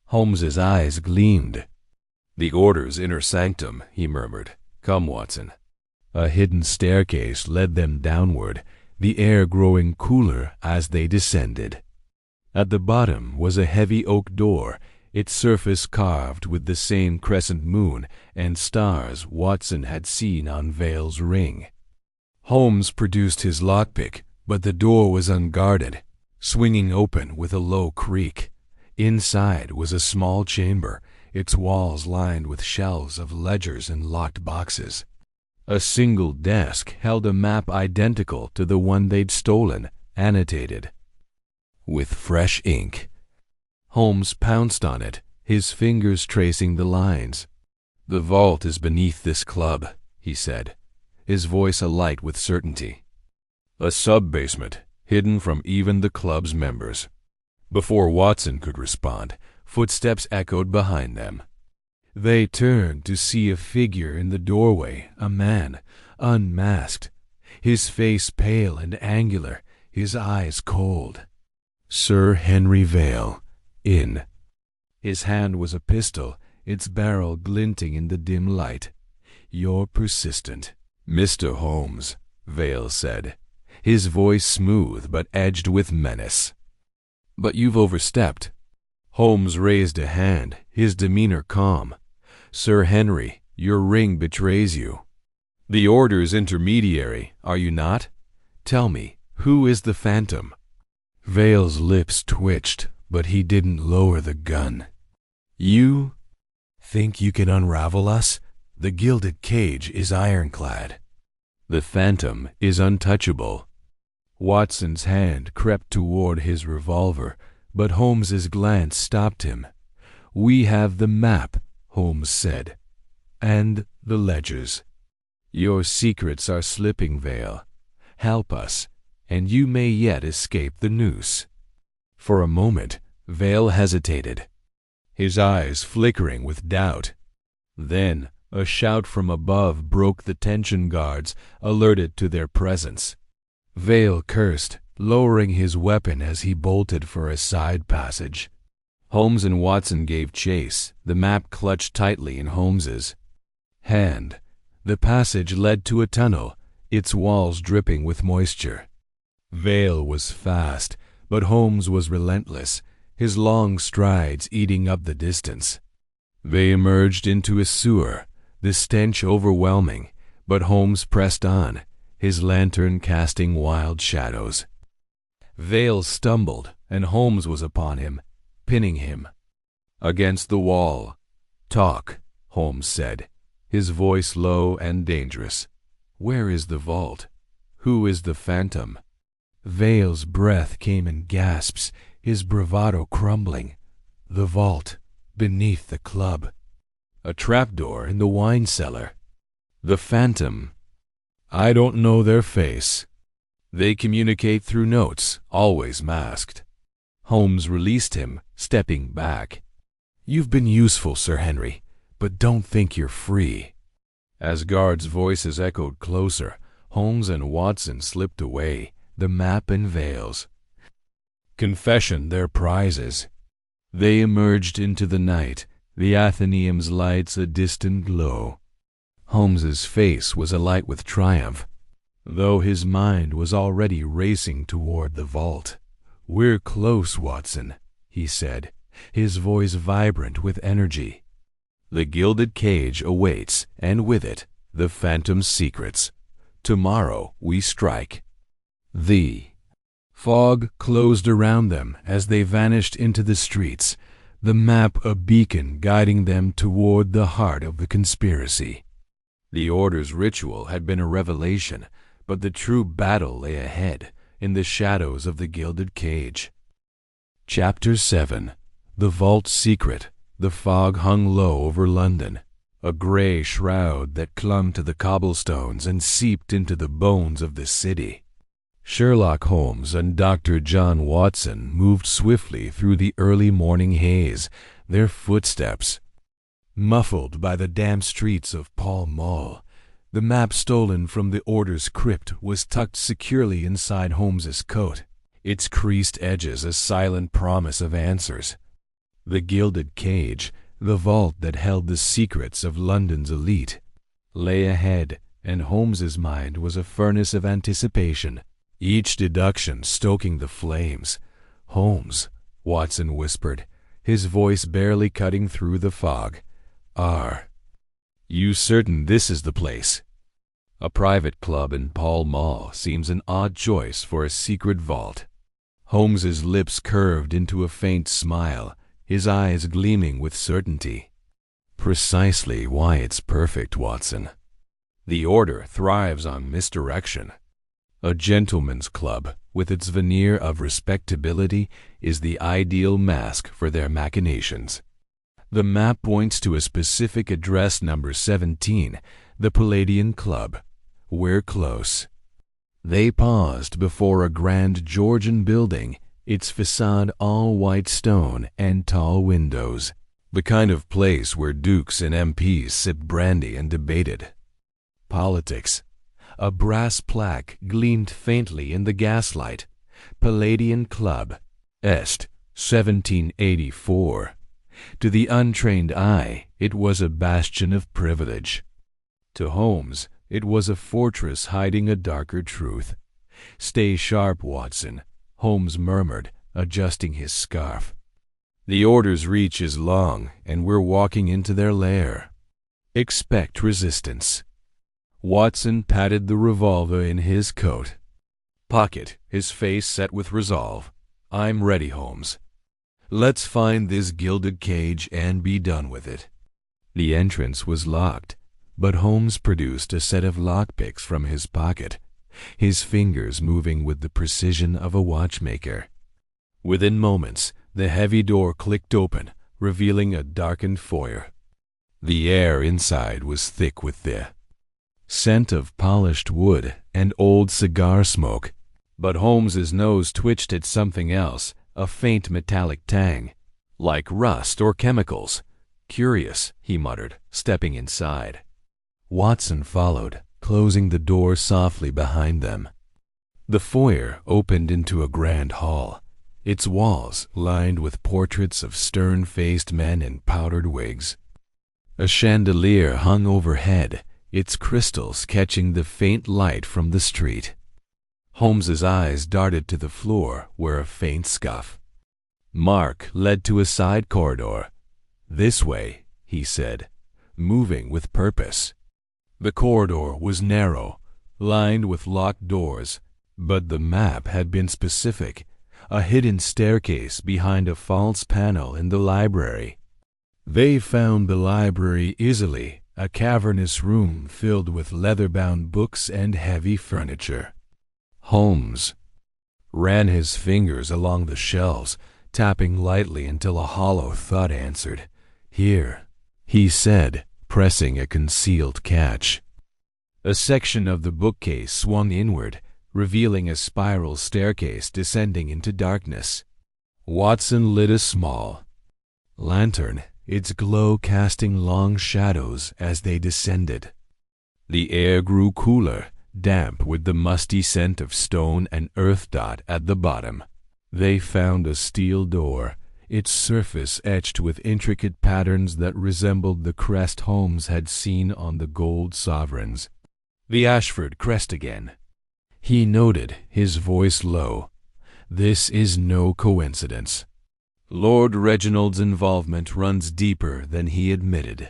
Holmes's eyes gleamed. "The order's inner sanctum," he murmured. "Come, Watson." A hidden staircase led them downward, the air growing cooler as they descended. At the bottom was a heavy oak door, its surface carved with the same crescent moon and stars Watson had seen on Vale's ring. Holmes produced his lockpick, but the door was unguarded, swinging open with a low creak. Inside was a small chamber, its walls lined with shelves of ledgers and locked boxes. A single desk held a map identical to the one they'd stolen, annotated with fresh ink. Holmes pounced on it, his fingers tracing the lines. "The vault is beneath this club," he said, his voice alight with certainty. "A sub-basement, hidden from even the club's members." Before Watson could respond, footsteps echoed behind them. They turned to see a figure in the doorway, a man, unmasked, his face pale and angular, his eyes cold. Sir Henry Vale, in. His hand was a pistol, its barrel glinting in the dim light. "You're persistent, Mr. Holmes," Vale said, his voice smooth but edged with menace. "But you've overstepped." Holmes raised a hand, his demeanor calm. "Sir Henry, your ring betrays you. The Order's intermediary, are you not? Tell me, who is the phantom?" Vale's lips twitched, but he didn't lower the gun. "You think you can unravel us? The Gilded Cage is ironclad. The phantom is untouchable." Watson's hand crept toward his revolver, but Holmes's glance stopped him. "We have the map," Holmes said, "and the ledgers. Your secrets are slipping, Vale. Help us, and you may yet escape the noose." For a moment, Vale hesitated, his eyes flickering with doubt. Then a shout from above broke the tension guards, alerted to their presence. Vale cursed, lowering his weapon as he bolted for a side passage. Holmes and Watson gave chase, the map clutched tightly in Holmes's hand. The passage led to a tunnel, its walls dripping with moisture. Vale was fast, but Holmes was relentless, his long strides eating up the distance. They emerged into a sewer, the stench overwhelming, but Holmes pressed on, his lantern casting wild shadows. Vale stumbled, and Holmes was upon him, pinning him against the wall. "Talk," Holmes said, his voice low and dangerous. "Where is the vault? Who is the phantom?" Vale's breath came in gasps, his bravado crumbling. "The vault, beneath the club. A trapdoor in the wine cellar. The phantom. I don't know their face. They communicate through notes, always masked." Holmes released him, stepping back. "You've been useful, Sir Henry, but don't think you're free." As guards' voices echoed closer, Holmes and Watson slipped away, the map in Vale's confession their prizes. They emerged into the night, the Athenaeum's lights a distant glow. Holmes's face was alight with triumph, though his mind was already racing toward the vault. "We're close, Watson," he said, his voice vibrant with energy. "The Gilded Cage awaits, and with it, the phantom's secrets. Tomorrow we strike." The fog closed around them as they vanished into the streets, the map a beacon guiding them toward the heart of the conspiracy. The Order's ritual had been a revelation, but the true battle lay ahead, in the shadows of the Gilded Cage. Chapter 7. The Vault's Secret. The fog hung low over London, a gray shroud that clung to the cobblestones and seeped into the bones of the city. Sherlock Holmes and Dr. John Watson moved swiftly through the early morning haze, their footsteps muffled by the damp streets of Pall Mall. The map stolen from the Order's crypt was tucked securely inside Holmes's coat, its creased edges a silent promise of answers. The Gilded Cage, the vault that held the secrets of London's elite, lay ahead, and Holmes's mind was a furnace of anticipation, each deduction stoking the flames. "Holmes," Watson whispered, his voice barely cutting through the fog. "Are you certain this is the place?" A private club in Pall Mall seems an odd choice for a secret vault. Holmes's lips curved into a faint smile, his eyes gleaming with certainty. "Precisely why it's perfect, Watson. The Order thrives on misdirection. A gentleman's club, with its veneer of respectability, is the ideal mask for their machinations. The map points to a specific address, number 17, the Palladian Club. We're close." They paused before a grand Georgian building, its facade all white stone and tall windows. The kind of place where dukes and MPs sipped brandy and debated politics. A brass plaque gleamed faintly in the gaslight. Palladian Club, Est, 1784. To the untrained eye, it was a bastion of privilege. To Holmes, it was a fortress hiding a darker truth. "Stay sharp, Watson," Holmes murmured, adjusting his scarf. "The Order's reach is long, and we're walking into their lair. Expect resistance." Watson patted the revolver in his coat pocket, his face set with resolve. "I'm ready, Holmes. Let's find this gilded cage and be done with it." The entrance was locked, but Holmes produced a set of lockpicks from his pocket, his fingers moving with the precision of a watchmaker. Within moments, the heavy door clicked open, revealing a darkened foyer. The air inside was thick with the scent of polished wood and old cigar smoke, but Holmes's nose twitched at something else, a faint metallic tang, like rust or chemicals. "Curious," he muttered, stepping inside. Watson followed, closing the door softly behind them. The foyer opened into a grand hall, its walls lined with portraits of stern-faced men in powdered wigs. A chandelier hung overhead, its crystals catching the faint light from the street. Holmes's eyes darted to the floor, where a faint scuff mark led to a side corridor. "This way," he said, moving with purpose. The corridor was narrow, lined with locked doors, but the map had been specific, a hidden staircase behind a false panel in the library. They found the library easily, a cavernous room filled with leather-bound books and heavy furniture. Holmes ran his fingers along the shelves, tapping lightly until a hollow thud answered. "Here," he said, pressing a concealed catch. A section of the bookcase swung inward, revealing a spiral staircase descending into darkness. Watson lit a small lantern, its glow casting long shadows as they descended. The air grew cooler, damp with the musty scent of stone and earth dot at the bottom. They found a steel door, its surface etched with intricate patterns that resembled the crest Holmes had seen on the gold sovereigns. "The Ashford crest again," he noted, his voice low. "This is no coincidence. Lord Reginald's involvement runs deeper than he admitted."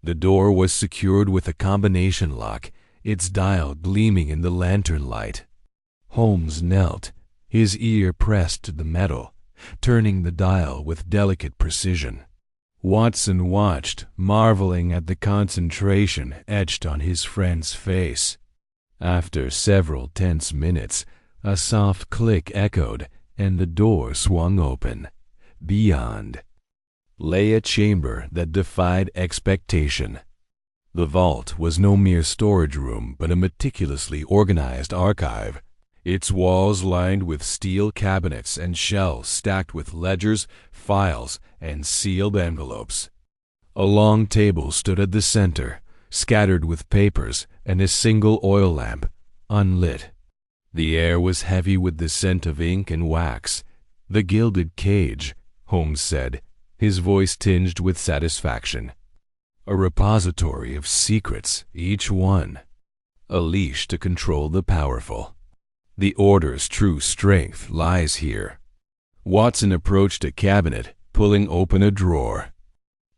The door was secured with a combination lock, its dial gleaming in the lantern light. Holmes knelt, his ear pressed to the metal, turning the dial with delicate precision. Watson watched, marveling at the concentration etched on his friend's face. After several tense minutes, a soft click echoed, and the door swung open. Beyond lay a chamber that defied expectation. The vault was no mere storage room, but a meticulously organized archive, its walls lined with steel cabinets and shelves stacked with ledgers, files, and sealed envelopes. A long table stood at the center, scattered with papers and a single oil lamp, unlit. The air was heavy with the scent of ink and wax. "The Gilded Cage," Holmes said, his voice tinged with satisfaction. "A repository of secrets, each one. A leash to control the powerful. The Order's true strength lies here." Watson approached a cabinet, pulling open a drawer.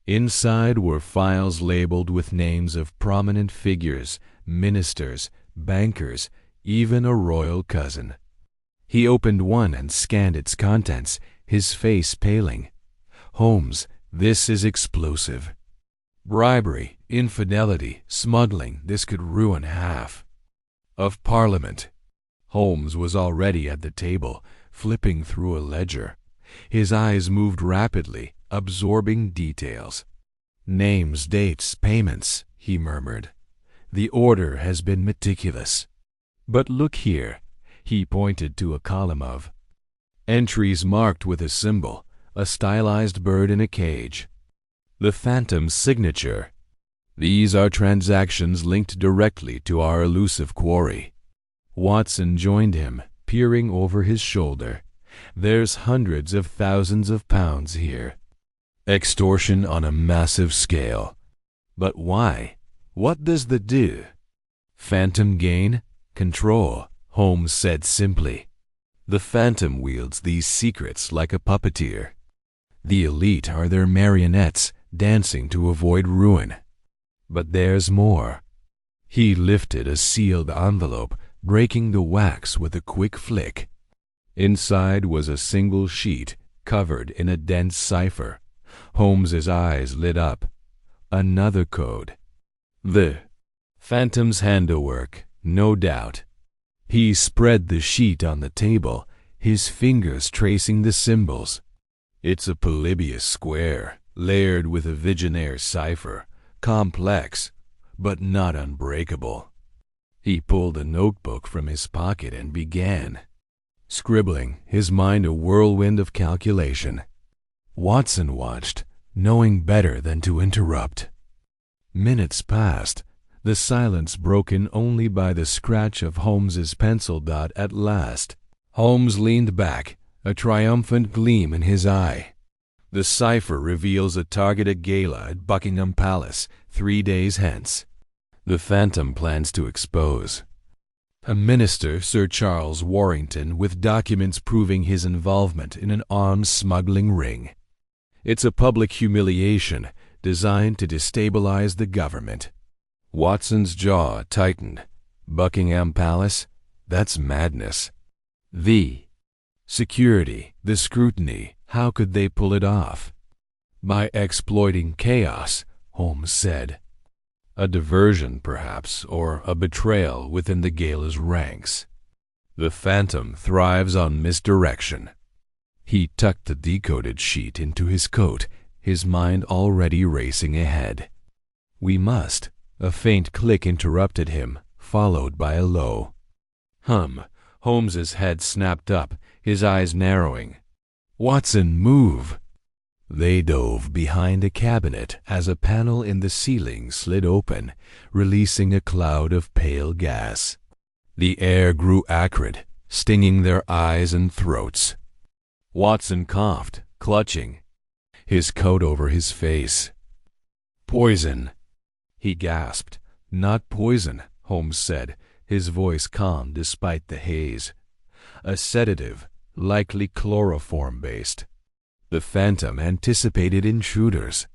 Inside were files labeled with names of prominent figures, ministers, bankers, even a royal cousin. He opened one and scanned its contents, his face paling. "Holmes, this is explosive. Bribery, infidelity, smuggling, this could ruin half of Parliament." Holmes was already at the table, flipping through a ledger. His eyes moved rapidly, absorbing details. "Names, dates, payments," he murmured. "The order has been meticulous. But look here." He pointed to a column of entries marked with a symbol, a stylized bird in a cage. "The Phantom's signature. These are transactions linked directly to our elusive quarry." Watson joined him, peering over his shoulder. "There's hundreds of thousands of pounds here. Extortion on a massive scale. But why? What does that do?" "Phantom gain? Control," Holmes said simply. "The Phantom wields these secrets like a puppeteer. The elite are their marionettes, dancing to avoid ruin. But there's more." He lifted a sealed envelope, breaking the wax with a quick flick. Inside was a single sheet, covered in a dense cipher. Holmes's eyes lit up. Another code. The Phantom's handiwork, no doubt. He spread the sheet on the table, his fingers tracing the symbols. "It's a Polybius square, layered with a Vigenère cipher, complex, but not unbreakable." He pulled a notebook from his pocket and began scribbling, his mind a whirlwind of calculation. Watson watched, knowing better than to interrupt. Minutes passed, the silence broken only by the scratch of Holmes's pencil dot. At last, Holmes leaned back, a triumphant gleam in his eye. "The cipher reveals a targeted gala at Buckingham Palace 3 days hence. The Phantom plans to expose a minister, Sir Charles Warrington, with documents proving his involvement in an arms smuggling ring. It's a public humiliation designed to destabilize the government." Watson's jaw tightened. "Buckingham Palace? That's madness. The security, the scrutiny, how could they pull it off?" "By exploiting chaos," Holmes said. "A diversion, perhaps, or a betrayal within the gala's ranks. The Phantom thrives on misdirection." He tucked the decoded sheet into his coat, his mind already racing ahead. "We must." A faint click interrupted him, followed by a low hum. Holmes's head snapped up, his eyes narrowing. "Watson, move!" They dove behind a cabinet as a panel in the ceiling slid open, releasing a cloud of pale gas. The air grew acrid, stinging their eyes and throats. Watson coughed, clutching his coat over his face. "Poison!" he gasped. "Not poison," Holmes said, his voice calm despite the haze. "A sedative, likely chloroform-based. The Phantom anticipated intruders."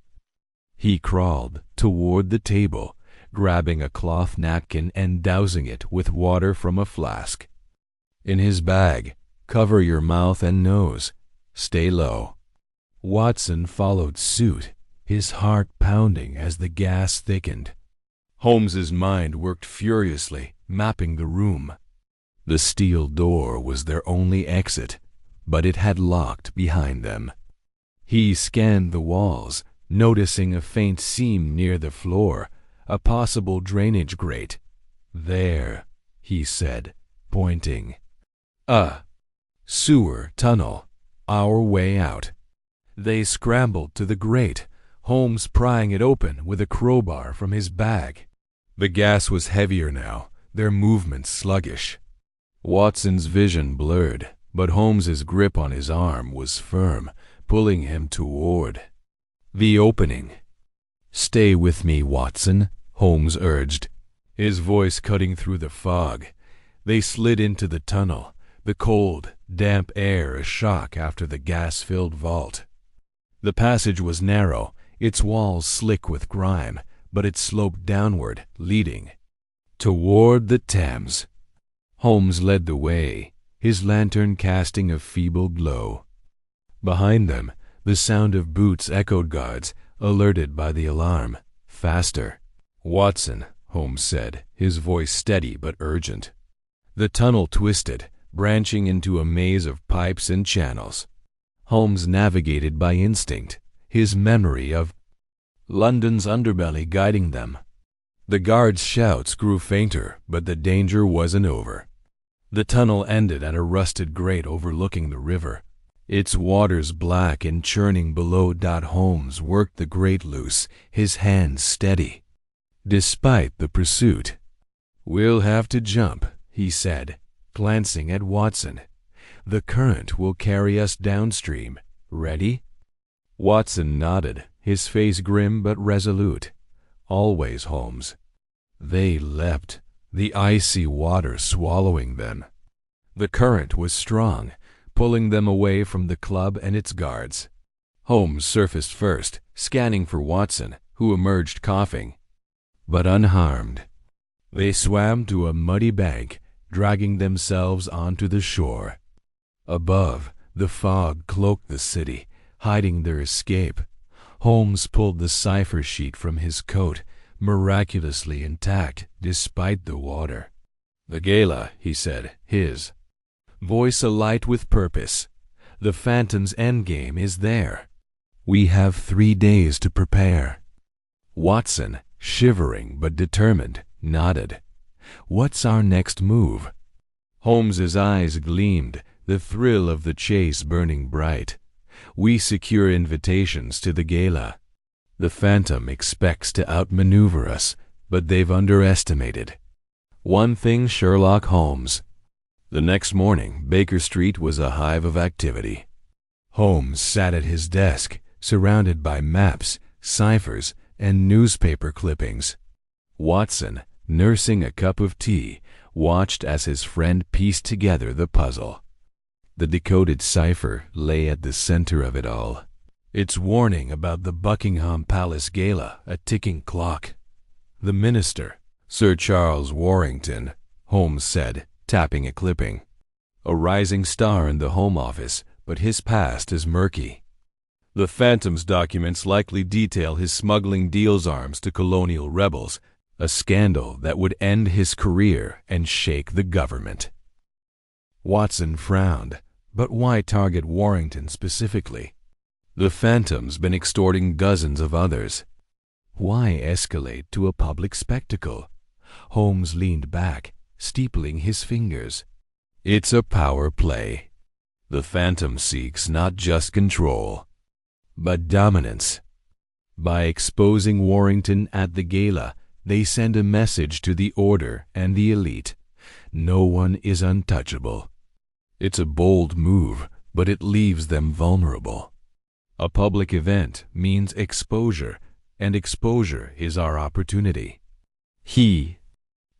He crawled toward the table, grabbing a cloth napkin and dousing it with water from a flask. "In his bag. Cover your mouth and nose. Stay low." Watson followed suit, his heart pounding as the gas thickened. Holmes's mind worked furiously, mapping the room. The steel door was their only exit, but it had locked behind them. He scanned the walls, noticing a faint seam near the floor, a possible drainage grate. "There," he said, pointing. "A sewer tunnel. Our way out." They scrambled to the grate, Holmes prying it open with a crowbar from his bag. The gas was heavier now, their movements sluggish. Watson's vision blurred, but Holmes's grip on his arm was firm, pulling him toward the opening. "Stay with me, Watson," Holmes urged, his voice cutting through the fog. They slid into the tunnel, the cold, damp air a shock after the gas-filled vault. The passage was narrow, its walls slick with grime, but it sloped downward, leading toward the Thames. Holmes led the way, his lantern casting a feeble glow. Behind them, the sound of boots echoed, guards, alerted by the alarm. Faster. Watson, Holmes said, his voice steady but urgent. The tunnel twisted, branching into a maze of pipes and channels. Holmes navigated by instinct, his memory of London's underbelly guiding them. The guards' shouts grew fainter, but the danger wasn't over. The tunnel ended at a rusted grate overlooking the river, its waters black and churning below. Holmes worked the grate loose, his hands steady, despite the pursuit. "We'll have to jump," he said, glancing at Watson. "The current will carry us downstream. Ready?" Watson nodded, his face grim but resolute. "Always, Holmes." They leapt, the icy water swallowing them. The current was strong, pulling them away from the club and its guards. Holmes surfaced first, scanning for Watson, who emerged coughing, but unharmed. They swam to a muddy bank, dragging themselves onto the shore. Above, the fog cloaked the city, hiding their escape. Holmes pulled the cipher sheet from his coat, miraculously intact despite the water. "The gala," he said, his voice alight with purpose. "The Phantom's endgame is there. We have 3 days to prepare." Watson, shivering but determined, nodded. "What's our next move?" Holmes's eyes gleamed, the thrill of the chase burning bright. "We secure invitations to the gala. The Phantom expects to outmaneuver us, but they've underestimated one thing, Sherlock Holmes." The next morning, Baker Street was a hive of activity. Holmes sat at his desk, surrounded by maps, ciphers, and newspaper clippings. Watson, nursing a cup of tea, watched as his friend pieced together the puzzle. The decoded cipher lay at the center of it all, its warning about the Buckingham Palace Gala a ticking clock. "The minister, Sir Charles Warrington," Holmes said, tapping a clipping. "A rising star in the Home Office, but his past is murky. The Phantom's documents likely detail his smuggling deals arms to colonial rebels, a scandal that would end his career and shake the government." Watson frowned. But why target Warrington specifically? The Phantom's been extorting dozens of others. Why escalate to a public spectacle? Holmes leaned back, steepling his fingers. "It's a power play. The Phantom seeks not just control, but dominance. By exposing Warrington at the gala, they send a message to the order and the elite. No one is untouchable. It's a bold move, but it leaves them vulnerable. A public event means exposure, and exposure is our opportunity." He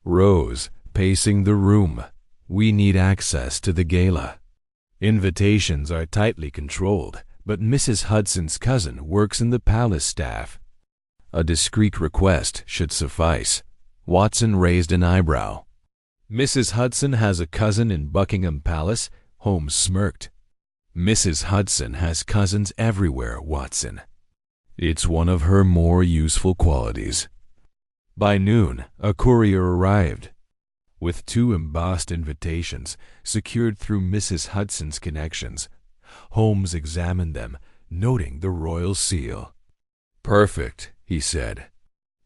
rose, pacing the room. "We need access to the gala. Invitations are tightly controlled, but Mrs. Hudson's cousin works in the palace staff. A discreet request should suffice." Watson raised an eyebrow. "Mrs. Hudson has a cousin in Buckingham Palace?" Holmes smirked. "Mrs. Hudson has cousins everywhere, Watson. It's one of her more useful qualities." By noon, a courier arrived with 2 embossed invitations secured through Mrs. Hudson's connections. Holmes examined them, noting the royal seal. "Perfect," he said.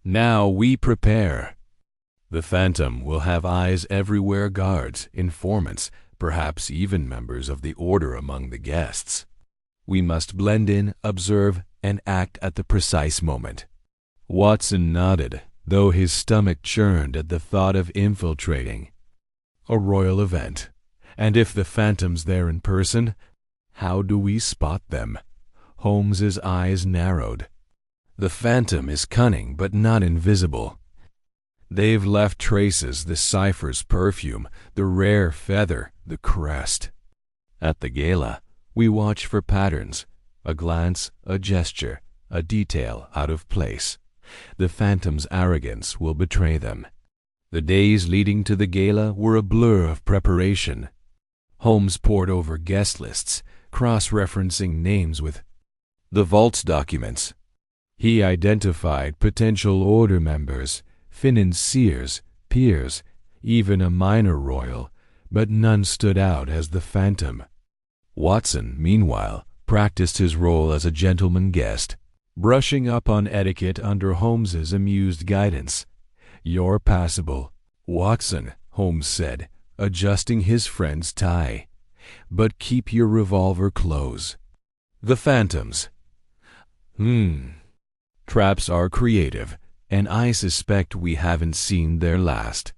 "Now we prepare. The Phantom will have eyes everywhere, guards, informants, perhaps even members of the order among the guests. We must blend in, observe, and act at the precise moment." Watson nodded, though his stomach churned at the thought of infiltrating a royal event. "And if the Phantom's there in person, how do we spot them?" Holmes's eyes narrowed. "The Phantom is cunning but not invisible. They've left traces, the cipher's perfume, the rare feather, the crest. At the gala, we watch for patterns, A glance, a gesture, a detail out of place. The phantom's arrogance will betray them. The days leading to the gala were a blur of preparation. Holmes pored over guest lists, cross-referencing names with the vault's documents. He identified potential order members, financiers, peers, even a minor royal, but none stood out as the phantom. Watson, meanwhile, practiced his role as a gentleman guest, brushing up on etiquette under Holmes's amused guidance. "You're passable, Watson," Holmes said, adjusting his friend's tie. "But keep your revolver close." The phantoms. Traps are creative, and I suspect we haven't seen their last.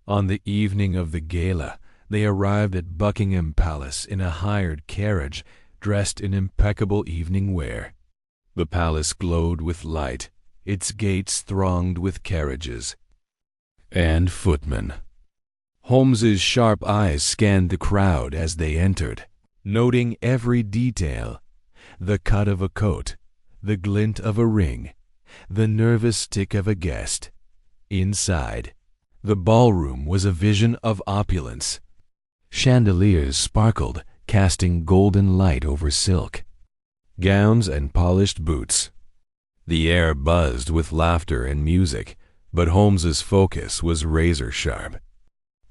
On the evening of the gala, they arrived at Buckingham Palace in a hired carriage, dressed in impeccable evening wear. The palace glowed with light, its gates thronged with carriages and footmen. Holmes's sharp eyes scanned the crowd as they entered, noting every detail: the cut of a coat, the glint of a ring, the nervous tick of a guest. Inside, the ballroom was a vision of opulence. Chandeliers sparkled, casting golden light over silk. Gowns and polished boots. The air buzzed with laughter and music, but Holmes's focus was razor-sharp.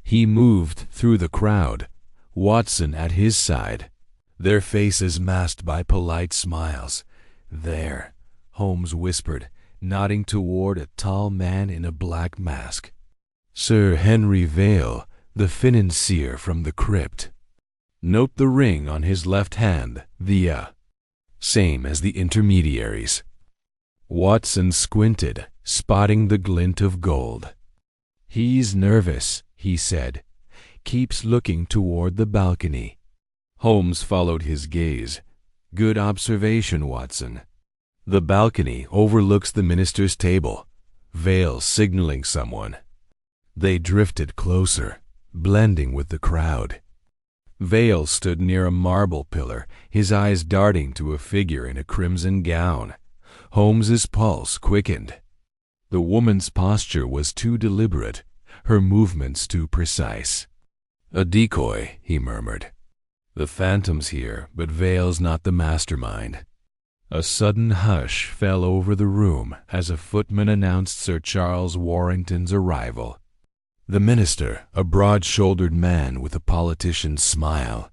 He moved through the crowd, Watson at his side, their faces masked by polite smiles. "There," Holmes whispered, nodding toward a tall man in a black mask. "Sir Henry Vale, the financier from the crypt. Note the ring on his left hand, the same as the intermediaries." Watson squinted, spotting the glint of gold. "He's nervous," he said. "Keeps looking toward the balcony." Holmes followed his gaze. "Good observation, Watson. The balcony overlooks the minister's table, Vale signaling someone." They drifted closer, blending with the crowd. Vale stood near a marble pillar, his eyes darting to a figure in a crimson gown. Holmes's pulse quickened. The woman's posture was too deliberate, her movements too precise. "A decoy," he murmured. "The phantom's here, but Vale's not the mastermind." A sudden hush fell over the room as a footman announced Sir Charles Warrington's arrival. The minister, a broad-shouldered man with a politician's smile,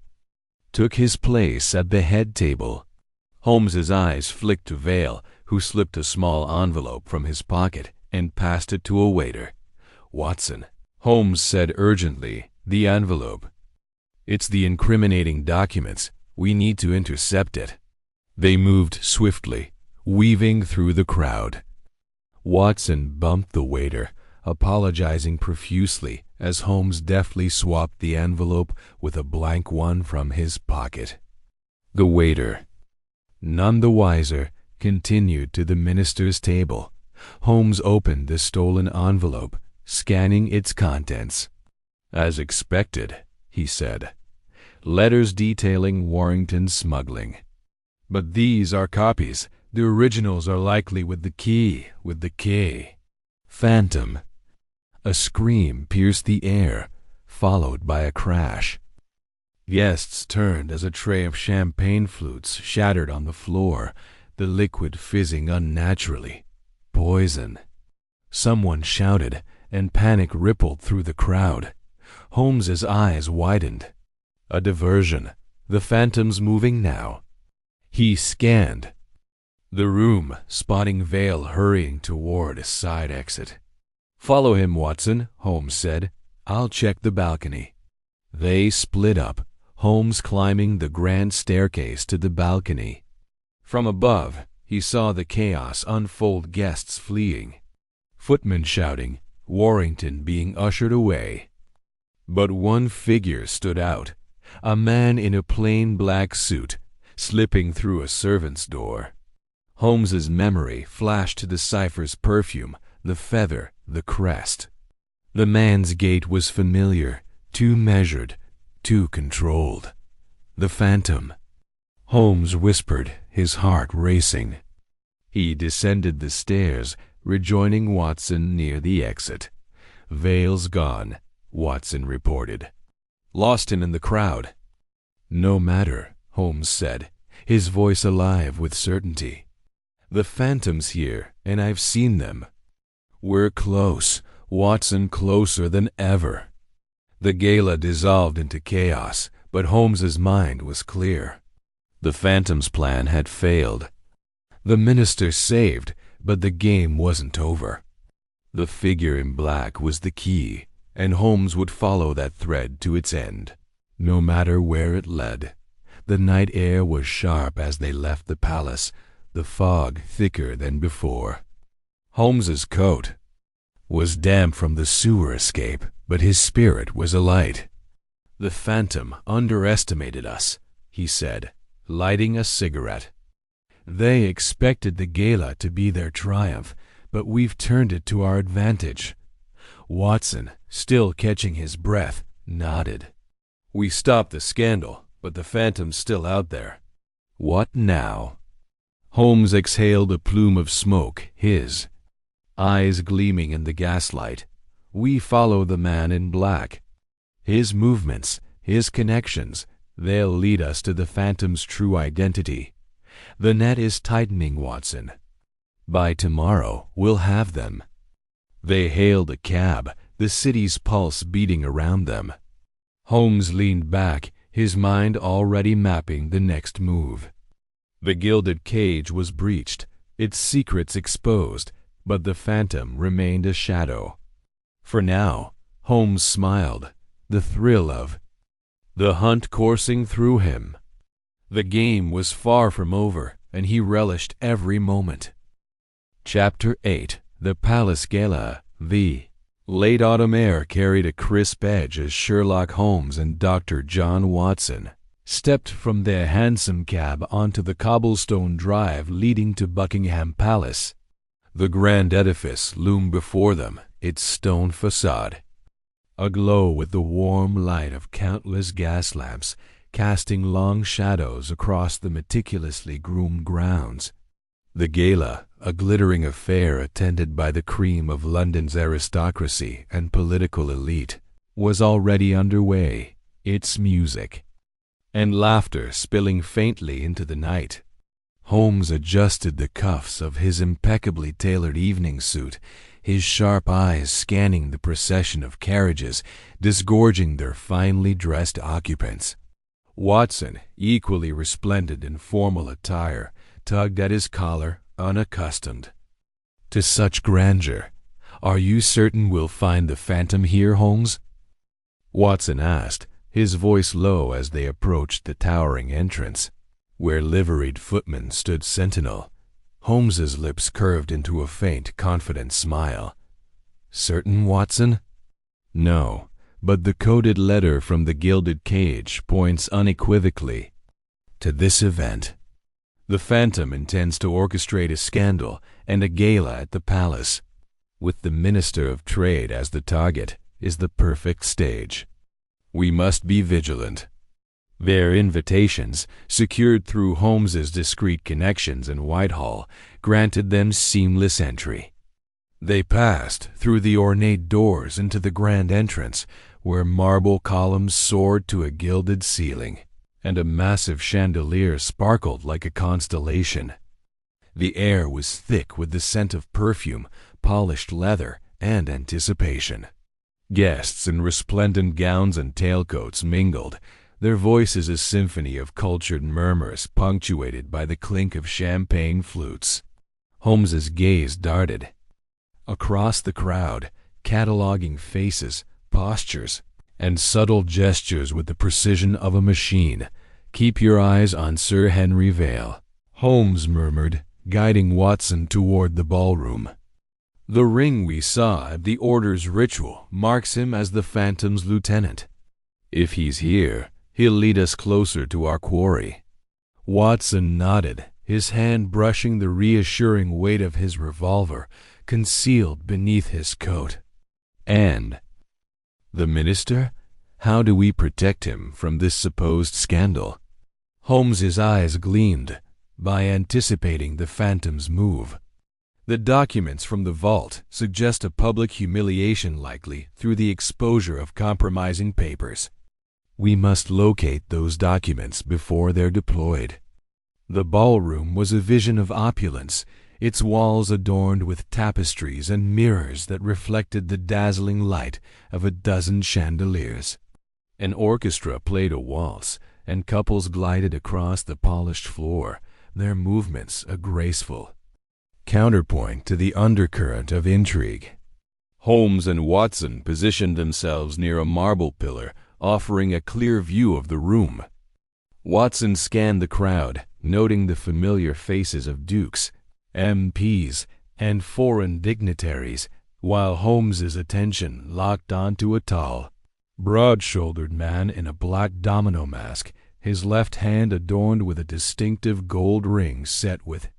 took his place at the head table. Holmes's eyes flicked to Vale, who slipped a small envelope from his pocket and passed it to a waiter. "Watson," Holmes said urgently, "the envelope. It's the incriminating documents. We need to intercept it." They moved swiftly, weaving through the crowd. Watson bumped the waiter, apologizing profusely as Holmes deftly swapped the envelope with a blank one from his pocket. The waiter, none the wiser, continued to the minister's table. Holmes opened the stolen envelope, scanning its contents. "As expected," he said. "Letters detailing Warrington's smuggling. But these are copies. The originals are likely with the key, Phantom." A scream pierced the air, followed by a crash. Guests turned as a tray of champagne flutes shattered on the floor, the liquid fizzing unnaturally. Poison. Someone shouted, and panic rippled through the crowd. Holmes's eyes widened. A diversion. The phantom's moving now. He scanned the room, spotting Vale hurrying toward a side exit. "Follow him, Watson," Holmes said. "I'll check the balcony." They split up, Holmes climbing the grand staircase to the balcony. From above, he saw the chaos unfold, guests fleeing, footmen shouting, Warrington being ushered away. But one figure stood out, a man in a plain black suit, slipping through a servant's door. Holmes's memory flashed to the cipher's perfume, the feather, the crest. The man's gait was familiar, too measured, too controlled. The phantom. Holmes whispered, his heart racing. He descended the stairs, rejoining Watson near the exit. "Veils gone," Watson reported. "Lost him in the crowd." "No matter," Holmes said, his voice alive with certainty. "The phantom's here, and I've seen them. We're close, Watson, closer than ever." The gala dissolved into chaos, but Holmes's mind was clear. The phantom's plan had failed. The minister saved, but the game wasn't over. The figure in black was the key, and Holmes would follow that thread to its end, no matter where it led. The night air was sharp as they left the palace, the fog thicker than before. Holmes's coat was damp from the sewer escape, but his spirit was alight. "The phantom underestimated us," he said, lighting a cigarette. "They expected the gala to be their triumph, but we've turned it to our advantage." Watson, still catching his breath, nodded. "We stopped the scandal, but the phantom's still out there." "What now?" Holmes exhaled a plume of smoke, his eyes gleaming in the gaslight. "We follow the man in black. His movements, his connections, they'll lead us to the phantom's true identity. The net is tightening, Watson. By tomorrow, we'll have them." They hailed a cab, the city's pulse beating around them. Holmes leaned back, his mind already mapping the next move. The Gilded Cage was breached, its secrets exposed, but the phantom remained a shadow. For now, Holmes smiled, the thrill of the hunt coursing through him. The game was far from over, and he relished every moment. Chapter 8. The Palace Gala. The late autumn air carried a crisp edge as Sherlock Holmes and Dr. John Watson stepped from their hansom cab onto the cobblestone drive leading to Buckingham Palace. The grand edifice loomed before them, its stone facade aglow with the warm light of countless gas lamps, casting long shadows across the meticulously groomed grounds. The gala, a glittering affair attended by the cream of London's aristocracy and political elite, was already underway, its music and laughter spilling faintly into the night. Holmes adjusted the cuffs of his impeccably tailored evening suit, his sharp eyes scanning the procession of carriages, disgorging their finely dressed occupants. Watson, equally resplendent in formal attire, tugged at his collar, unaccustomed to such grandeur. "Are you certain we'll find the phantom here, Holmes?" Watson asked, his voice low as they approached the towering entrance, where liveried footmen stood sentinel. Holmes's lips curved into a faint, confident smile. "Certain, Watson?" "No, but the coded letter from the Gilded Cage points unequivocally to this event. The phantom intends to orchestrate a scandal and a gala at the palace, with the Minister of Trade as the target, is the perfect stage. We must be vigilant." Their invitations, secured through Holmes's discreet connections in Whitehall, granted them seamless entry. They passed through the ornate doors into the grand entrance, where marble columns soared to a gilded ceiling, and a massive chandelier sparkled like a constellation. The air was thick with the scent of perfume, polished leather, and anticipation. Guests in resplendent gowns and tailcoats mingled, their voices a symphony of cultured murmurs punctuated by the clink of champagne flutes. Holmes's gaze darted across the crowd, cataloging faces, postures, and subtle gestures with the precision of a machine. "Keep your eyes on Sir Henry Vale," Holmes murmured, guiding Watson toward the ballroom. "The ring we saw at the Order's ritual marks him as the phantom's lieutenant. If he's here, he'll lead us closer to our quarry." Watson nodded, his hand brushing the reassuring weight of his revolver concealed beneath his coat. "And the minister? How do we protect him from this supposed scandal?" Holmes's eyes gleamed by anticipating the phantom's move. The documents from the vault suggest a public humiliation likely through the exposure of compromising papers. We must locate those documents before they're deployed. The ballroom was a vision of opulence, its walls adorned with tapestries and mirrors that reflected the dazzling light of a dozen chandeliers. An orchestra played a waltz, and couples glided across the polished floor, their movements a graceful counterpoint to the undercurrent of intrigue. Holmes and Watson positioned themselves near a marble pillar, offering a clear view of the room. Watson scanned the crowd, noting the familiar faces of dukes, MPs, and foreign dignitaries, while Holmes's attention locked onto a tall, broad-shouldered man in a black domino mask, his left hand adorned with a distinctive gold ring set with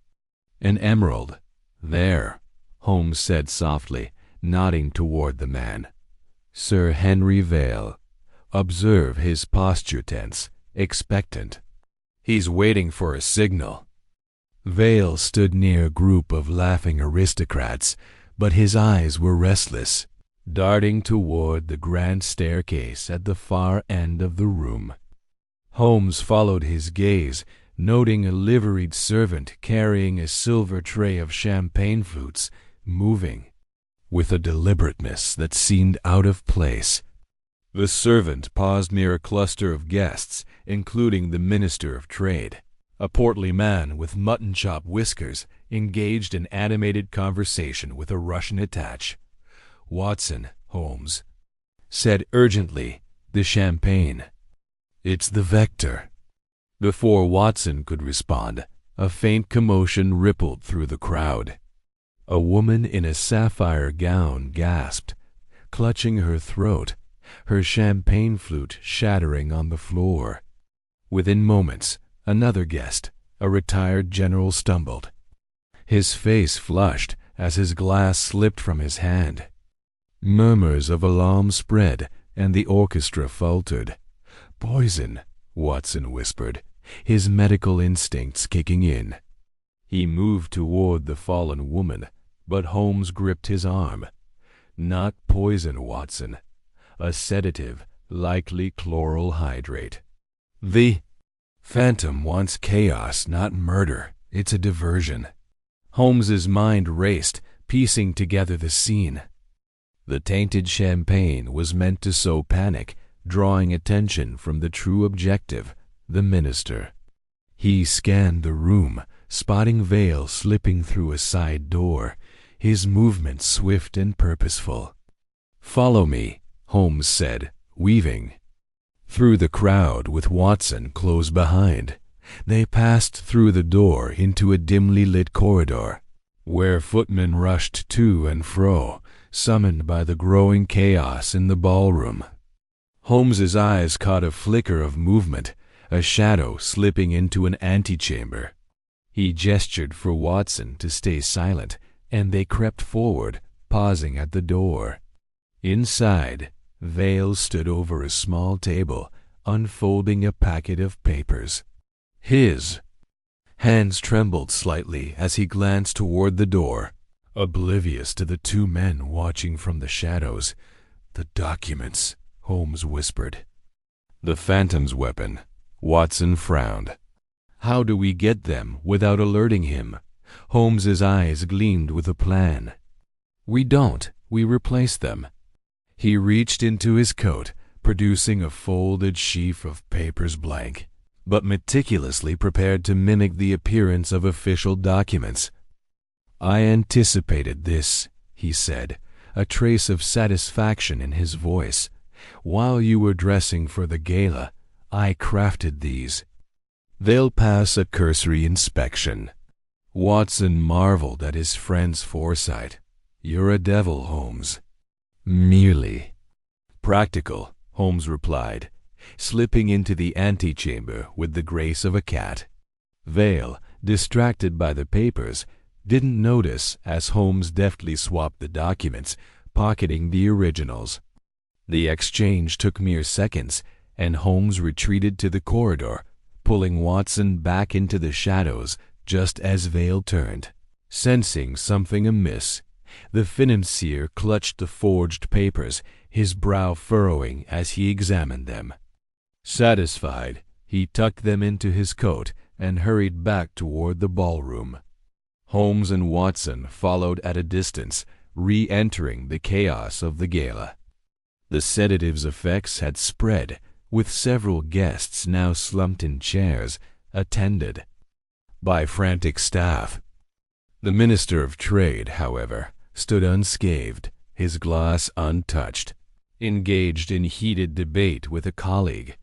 an emerald. "There," Holmes said softly, nodding toward the man. "Sir Henry Vale. Observe his posture tense, expectant. He's waiting for a signal." Vale stood near a group of laughing aristocrats, but his eyes were restless, darting toward the grand staircase at the far end of the room. Holmes followed his gaze, noting a liveried servant carrying a silver tray of champagne flutes, moving with a deliberateness that seemed out of place. The servant paused near a cluster of guests, including the Minister of Trade, a portly man with mutton-chop whiskers, engaged in animated conversation with a Russian attach. "Watson," Holmes said urgently, "the champagne." "It's the vector." Before Watson could respond, a faint commotion rippled through the crowd. A woman in a sapphire gown gasped, clutching her throat, her champagne flute shattering on the floor. Within moments, another guest, a retired general, stumbled. His face flushed as his glass slipped from his hand. Murmurs of alarm spread, and the orchestra faltered. "Poison," Watson whispered, his medical instincts kicking in. He moved toward the fallen woman, but Holmes gripped his arm. "Not poison, Watson. A sedative, likely chloral hydrate. The phantom wants chaos, not murder. It's a diversion." Holmes's mind raced, piecing together the scene. The tainted champagne was meant to sow panic, drawing attention from the true objective, the minister. He scanned the room, spotting Vale slipping through a side door, his movements swift and purposeful. "Follow me," Holmes said, weaving through the crowd with Watson close behind. They passed through the door into a dimly lit corridor, where footmen rushed to and fro, summoned by the growing chaos in the ballroom. Holmes's eyes caught a flicker of movement, a shadow slipping into an antechamber. He gestured for Watson to stay silent, and they crept forward, pausing at the door. Inside, Vale stood over a small table, unfolding a packet of papers. His hands trembled slightly as he glanced toward the door, oblivious to the two men watching from the shadows. "The documents," Holmes whispered. "The phantom's weapon." Watson frowned. "How do we get them without alerting him?" Holmes's eyes gleamed with a plan. "We don't. We replace them." He reached into his coat, producing a folded sheaf of papers, blank, but meticulously prepared to mimic the appearance of official documents. "I anticipated this," he said, a trace of satisfaction in his voice. "While you were dressing for the gala, I crafted these. They'll pass a cursory inspection." Watson marveled at his friend's foresight. "You're a devil, Holmes." "Merely practical," Holmes replied, slipping into the antechamber with the grace of a cat. Vale, distracted by the papers, didn't notice as Holmes deftly swapped the documents, pocketing the originals. The exchange took mere seconds, and Holmes retreated to the corridor, pulling Watson back into the shadows just as Vale turned. Sensing something amiss, the financier clutched the forged papers, his brow furrowing as he examined them. Satisfied, he tucked them into his coat and hurried back toward the ballroom. Holmes and Watson followed at a distance, re-entering the chaos of the gala. The sedative's effects had spread, with several guests now slumped in chairs, attended by frantic staff. The Minister of Trade, however, stood unscathed, his glass untouched, engaged in heated debate with a colleague.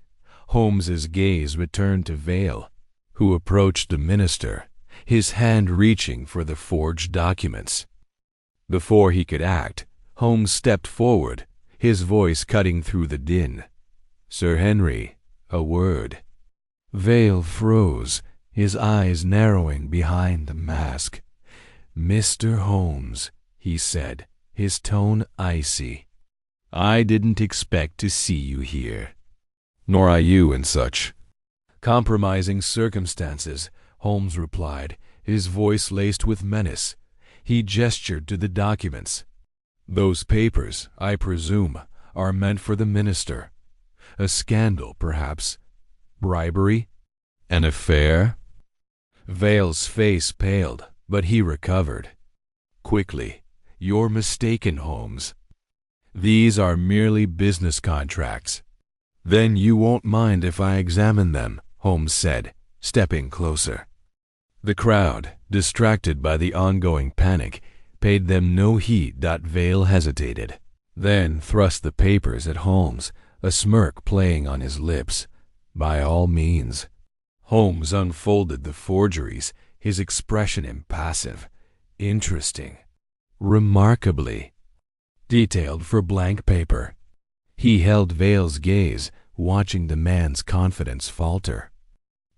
Holmes's gaze returned to Vale, who approached the minister, his hand reaching for the forged documents. Before he could act, Holmes stepped forward, his voice cutting through the din. "Sir Henry, a word." Vale froze, his eyes narrowing behind the mask. "Mr. Holmes," he said, his tone icy, "I didn't expect to see you here." "Nor I you and such." "Compromising circumstances," Holmes replied, his voice laced with menace. He gestured to the documents. "Those papers, I presume, are meant for the minister. A scandal, perhaps? Bribery? An affair?" Vale's face paled, but he recovered. Quickly, "You're mistaken, Holmes. These are merely business contracts." "Then you won't mind if I examine them," Holmes said, stepping closer. The crowd, distracted by the ongoing panic, paid them no heed. Vale hesitated, then thrust the papers at Holmes, a smirk playing on his lips. "By all means." Holmes unfolded the forgeries, his expression impassive, interesting, remarkably detailed for blank paper. He held Vale's gaze, watching the man's confidence falter.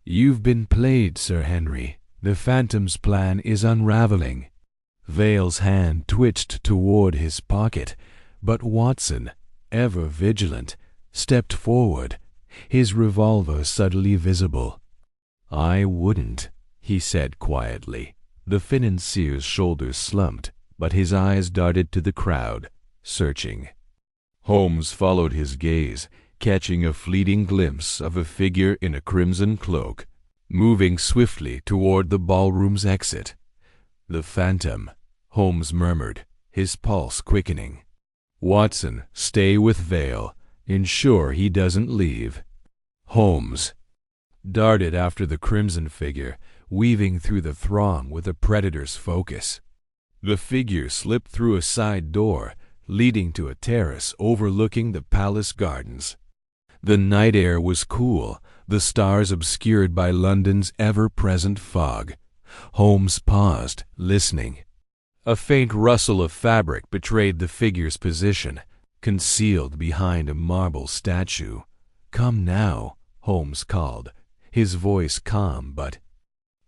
"You've been played, Sir Henry. The Phantom's plan is unraveling." Vale's hand twitched toward his pocket, but Watson, ever vigilant, stepped forward, his revolver subtly visible. "I wouldn't," he said quietly. The financier's shoulders slumped, but his eyes darted to the crowd, searching. Holmes followed his gaze, catching a fleeting glimpse of a figure in a crimson cloak, moving swiftly toward the ballroom's exit. "The Phantom," Holmes murmured, his pulse quickening. "Watson, stay with Vale. Ensure he doesn't leave." Holmes darted after the crimson figure, weaving through the throng with a predator's focus. The figure slipped through a side door, leading to a terrace overlooking the palace gardens. The night air was cool, the stars obscured by London's ever-present fog. Holmes paused, listening. A faint rustle of fabric betrayed the figure's position, concealed behind a marble statue. "Come now," Holmes called, his voice calm but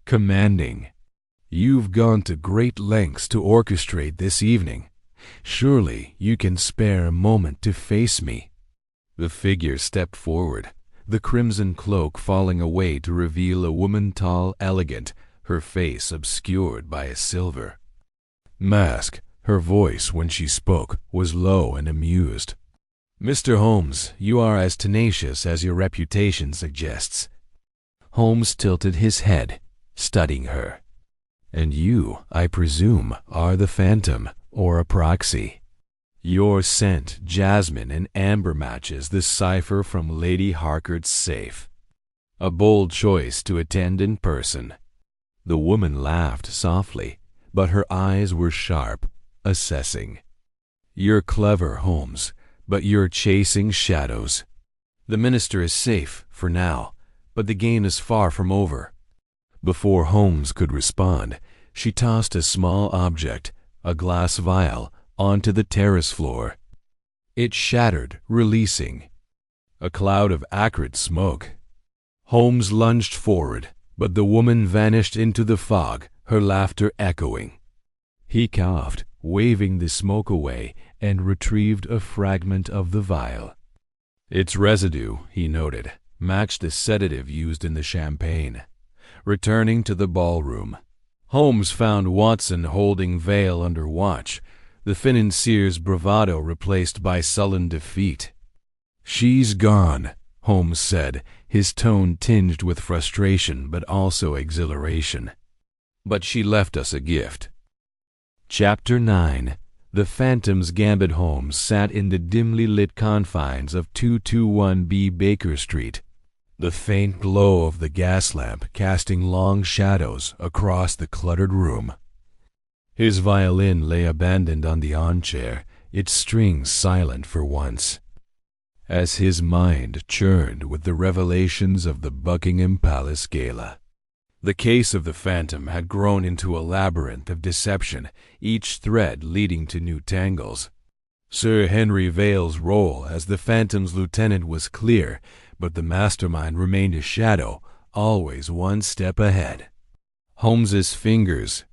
commanding. "You've gone to great lengths to orchestrate this evening. Surely you can spare a moment to face me." The figure stepped forward, the crimson cloak falling away to reveal a woman tall, elegant, her face obscured by a silver mask. Her voice, when she spoke, was low and amused. "Mr. Holmes, you are as tenacious as your reputation suggests." Holmes tilted his head, studying her. "And you, I presume, are the Phantom, or a proxy. Your scent, jasmine, and amber matches the cipher from Lady Harcourt's safe. A bold choice to attend in person." The woman laughed softly, but her eyes were sharp, assessing. "You're clever, Holmes, but you're chasing shadows. The minister is safe, for now, but the game is far from over." Before Holmes could respond, she tossed a small object, a glass vial, onto the terrace floor. It shattered, releasing a cloud of acrid smoke. Holmes lunged forward, but the woman vanished into the fog, her laughter echoing. He coughed, waving the smoke away, and retrieved a fragment of the vial. "Its residue," he noted, matched the sedative used in the champagne. Returning to the ballroom, Holmes found Watson holding Vale under watch, the financier's bravado replaced by sullen defeat. "She's gone," Holmes said, his tone tinged with frustration but also exhilaration. "But she left us a gift." Chapter 9. The Phantom's Gambit. Holmes sat in the dimly lit confines of 221B Baker Street, the faint glow of the gas lamp casting long shadows across the cluttered room. His violin lay abandoned on the armchair, its strings silent for once, as his mind churned with the revelations of the Buckingham Palace Gala. The case of the Phantom had grown into a labyrinth of deception, each thread leading to new tangles. Sir Henry Vale's role as the Phantom's lieutenant was clear, but the mastermind remained a shadow, always one step ahead. Holmes's fingers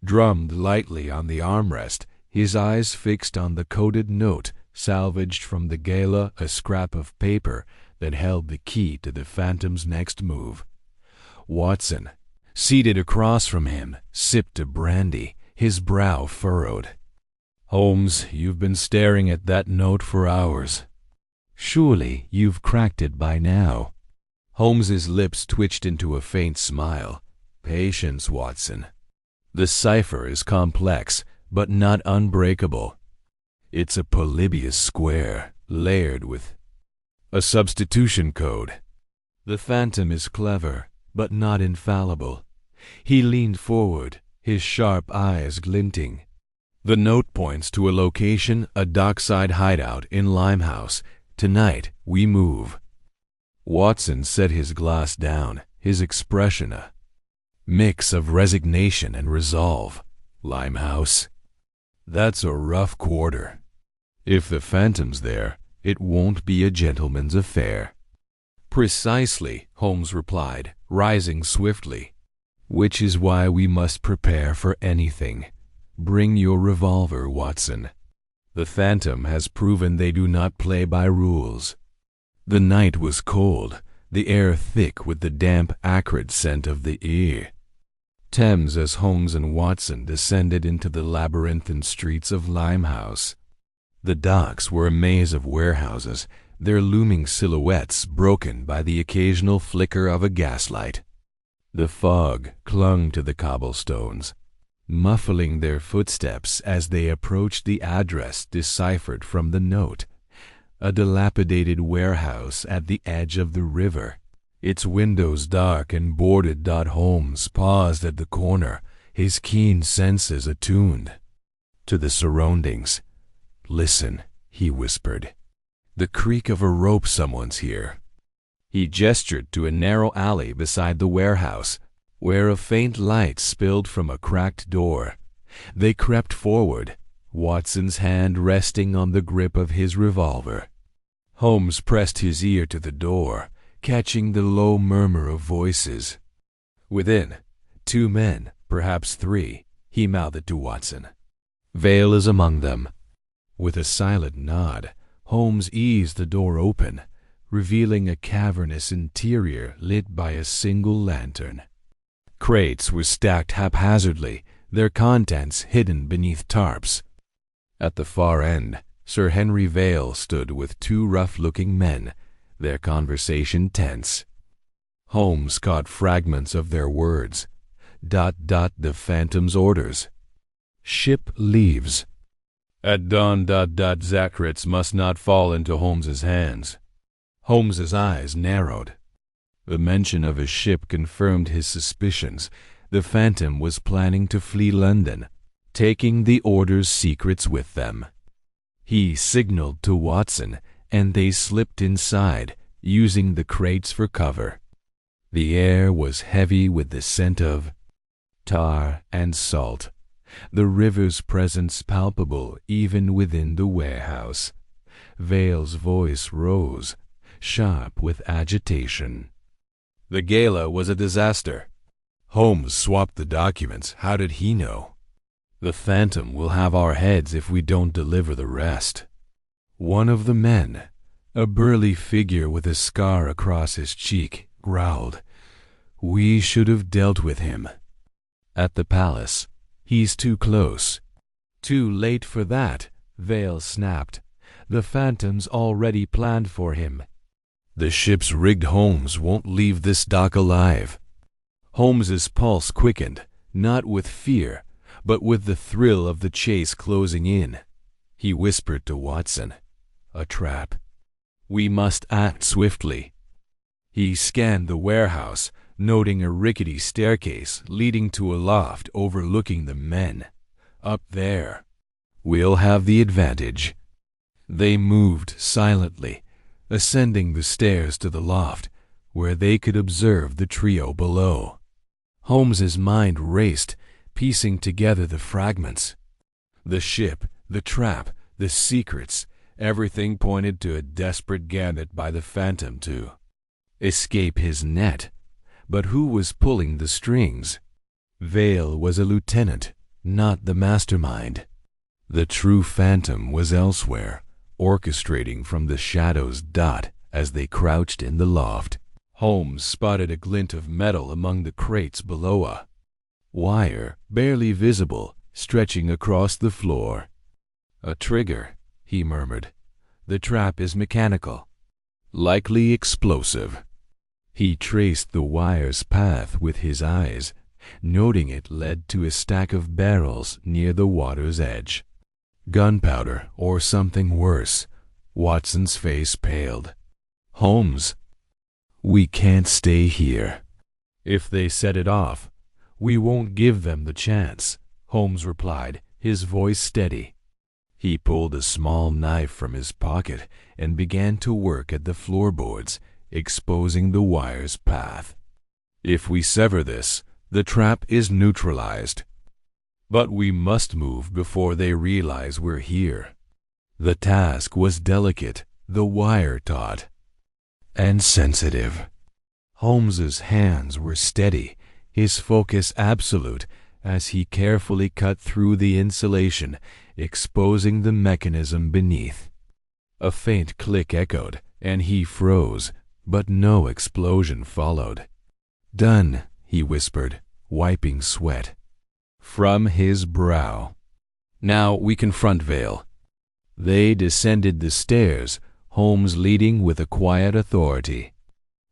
drummed lightly on the armrest, his eyes fixed on the coded note salvaged from the gala, a scrap of paper that held the key to the Phantom's next move. Watson, seated across from him, sipped a brandy, his brow furrowed. "Holmes, you've been staring at that note for hours. Surely you've cracked it by now." Holmes's lips twitched into a faint smile. "Patience, Watson. The cipher is complex, but not unbreakable. It's a Polybius square, layered with a substitution code. The Phantom is clever, but not infallible." He leaned forward, his sharp eyes glinting. "The note points to a location, a dockside hideout in Limehouse. Tonight we move." Watson set his glass down, his expression a mix of resignation and resolve. "Limehouse? That's a rough quarter. If the Phantom's there, it won't be a gentleman's affair." "Precisely," Holmes replied, rising swiftly. "Which is why we must prepare for anything. Bring your revolver, Watson. The Phantom has proven they do not play by rules." The night was cold, the air thick with the damp, acrid scent of the ear. Thames as Holmes and Watson descended into the labyrinthine streets of Limehouse. The docks were a maze of warehouses, their looming silhouettes broken by the occasional flicker of a gaslight. The fog clung to the cobblestones, muffling their footsteps as they approached the address deciphered from the note, a dilapidated warehouse at the edge of the river, its windows dark and boarded. Holmes paused at the corner, his keen senses attuned to the surroundings. "Listen," he whispered. "The creak of a rope. Someone's here." He gestured to a narrow alley beside the warehouse, where a faint light spilled from a cracked door. They crept forward, Watson's hand resting on the grip of his revolver. Holmes pressed his ear to the door, catching the low murmur of voices. Within, 2 men, perhaps 3, he mouthed to Watson. "Vale is among them." With a silent nod, Holmes eased the door open, revealing a cavernous interior lit by a single lantern. Crates were stacked haphazardly, their contents hidden beneath tarps. At the far end, Sir Henry Vale stood with 2 rough-looking men, their conversation tense. Holmes caught fragments of their words. The Phantom's orders. "Ship leaves. At dawn. Zachrits must not fall into Holmes's hands." Holmes's eyes narrowed. The mention of a ship confirmed his suspicions. The Phantom was planning to flee London, taking the order's secrets with them. He signaled to Watson, and they slipped inside, using the crates for cover. The air was heavy with the scent of tar and salt, the river's presence palpable even within the warehouse. Vale's voice rose, sharp with agitation. "The gala was a disaster. Holmes swapped the documents. How did he know? The Phantom will have our heads if we don't deliver the rest." One of the men, A burly figure with a scar across his cheek growled, "We should have dealt with him. At the palace. He's too close." "Too late for that," Vale snapped. "The phantom's already planned for him." "The ship's rigged Holmes won't leave this dock alive." Holmes's pulse quickened, not with fear, but with the thrill of the chase closing in. He whispered to Watson, "A trap. We must act swiftly." He scanned the warehouse, noting a rickety staircase leading to a loft overlooking the men. "Up there. We'll have the advantage." They moved silently, ascending the stairs to the loft, where they could observe the trio below. Holmes's mind raced, piecing together the fragments. The ship, the trap, the secrets, everything pointed to a desperate gambit by the phantom to escape his net. But who was pulling the strings? Vale was a lieutenant, not the mastermind. The true phantom was elsewhere, orchestrating from the shadows as they crouched in the loft. Holmes spotted a glint of metal among the crates below a wire, barely visible, stretching across the floor. "A trigger," he murmured. "The trap is mechanical. Likely explosive." He traced the wire's path with his eyes, noting it led to a stack of barrels near the water's edge. Gunpowder or something worse. Watson's face paled. "Holmes, we can't stay here." "If they set it off, we won't give them the chance," Holmes replied, his voice steady. He pulled a small knife from his pocket and began to work at the floorboards, exposing the wire's path. "If we sever this, the trap is neutralized. But we must move before they realize we're here." The task was delicate, the wire taut, and sensitive. Holmes's hands were steady, his focus absolute, as he carefully cut through the insulation, exposing the mechanism beneath. A faint click echoed, and he froze, but no explosion followed. "Done," he whispered, wiping sweat from his brow. "Now we confront Vale." They descended the stairs, Holmes leading with a quiet authority.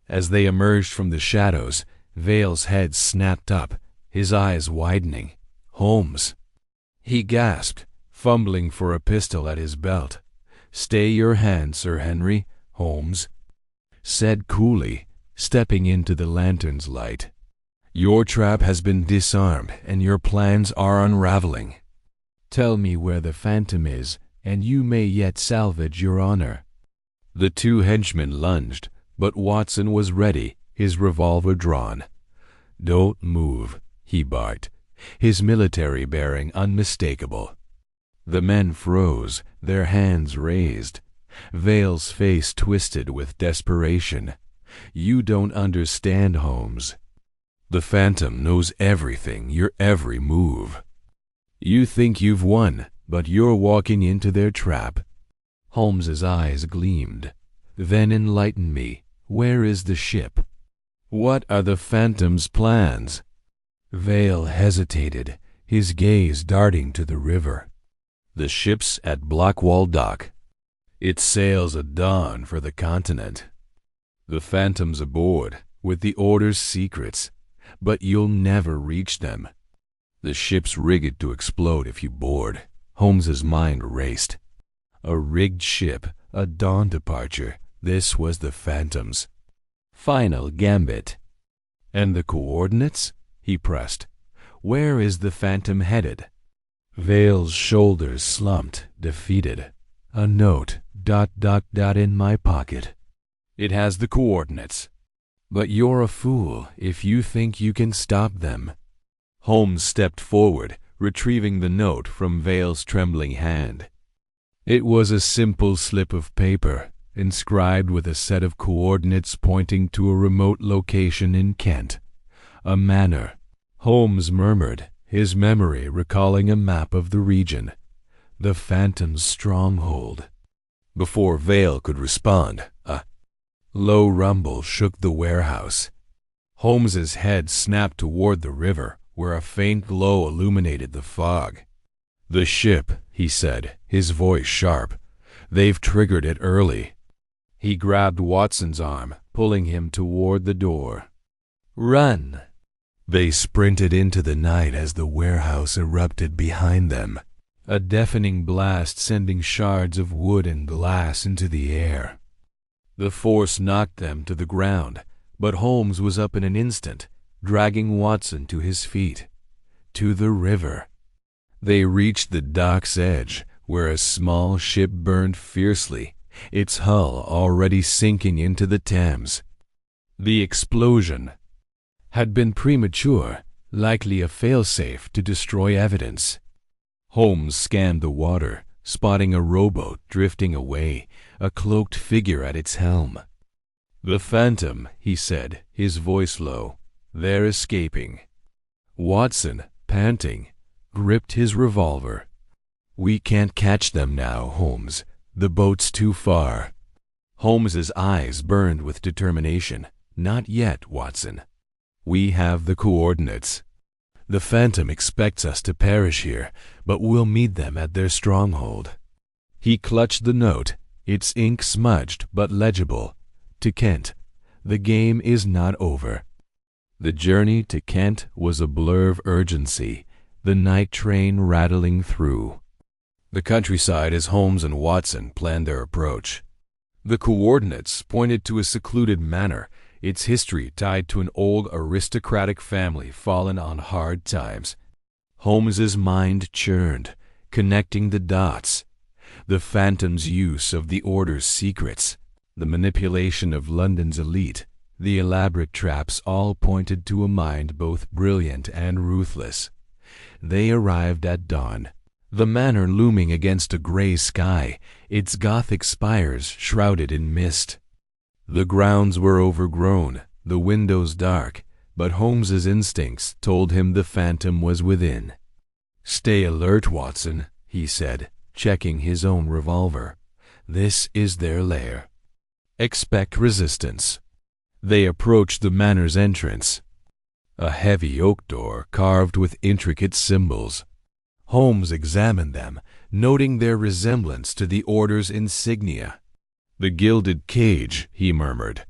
As they emerged from the shadows, Vale's head snapped up, his eyes widening. "Holmes!" He gasped, fumbling for a pistol at his belt. "Stay your hand, Sir Henry," Holmes said coolly, stepping into the lantern's light. "Your trap has been disarmed, and your plans are unraveling. Tell me where the phantom is, and you may yet salvage your honor." The two henchmen lunged, but Watson was ready, his revolver drawn. "Don't move," he barked, his military bearing unmistakable. The men froze, their hands raised. Vale's face twisted with desperation. "You don't understand, Holmes. The phantom knows everything, your every move. You think you've won, but you're walking into their trap." Holmes's eyes gleamed. "Then enlighten me. Where is the ship? What are the phantom's plans?" Vale hesitated, his gaze darting to the river. "The ship's at Blockwall Dock. It sails at dawn for the continent. The phantom's aboard, with the order's secrets, but you'll never reach them. The ship's rigged to explode if you board." Holmes's mind raced. A rigged ship, a dawn departure. This was the phantom's final gambit. "And the coordinates?" he pressed. "Where is the phantom headed?" Vale's shoulders slumped, defeated. "A note, ... in my pocket. It has the coordinates. But you're a fool if you think you can stop them." Holmes stepped forward, retrieving the note from Vale's trembling hand. It was a simple slip of paper, inscribed with a set of coordinates pointing to a remote location in Kent. A manor. Holmes murmured, his memory recalling a map of the region. The phantom's stronghold. Before Vale could respond, a low rumble shook the warehouse. Holmes's head snapped toward the river, where a faint glow illuminated the fog. "The ship," he said, his voice sharp. "They've triggered it early." He grabbed Watson's arm, pulling him toward the door. "Run!" They sprinted into the night as the warehouse erupted behind them, a deafening blast sending shards of wood and glass into the air. The force knocked them to the ground, but Holmes was up in an instant, dragging Watson to his feet. To the river. They reached the dock's edge, where a small ship burned fiercely, its hull already sinking into the Thames. The explosion had been premature, likely a failsafe to destroy evidence. Holmes scanned the water, spotting a rowboat drifting away, a cloaked figure at its helm. "The Phantom," he said, his voice low. "They're escaping." Watson, panting, gripped his revolver. "We can't catch them now, Holmes. The boat's too far." Holmes's eyes burned with determination. "Not yet, Watson. We have the coordinates. The Phantom expects us to perish here, but we'll meet them at their stronghold." He clutched the note, its ink smudged but legible. To Kent. "The game is not over." The journey to Kent was a blur of urgency, the night train rattling through the countryside as Holmes and Watson planned their approach. The coordinates pointed to a secluded manor, its history tied to an old aristocratic family fallen on hard times. Holmes's mind churned, connecting the dots. The Phantom's use of the Order's secrets, the manipulation of London's elite, the elaborate traps all pointed to a mind both brilliant and ruthless. They arrived at dawn, the manor looming against a gray sky, its Gothic spires shrouded in mist. The grounds were overgrown, the windows dark, but Holmes's instincts told him the Phantom was within. "Stay alert, Watson," he said, checking his own revolver. "This is their lair. Expect resistance." They approached the manor's entrance, a heavy oak door carved with intricate symbols. Holmes examined them, noting their resemblance to the Order's insignia. "The Gilded Cage," he murmured.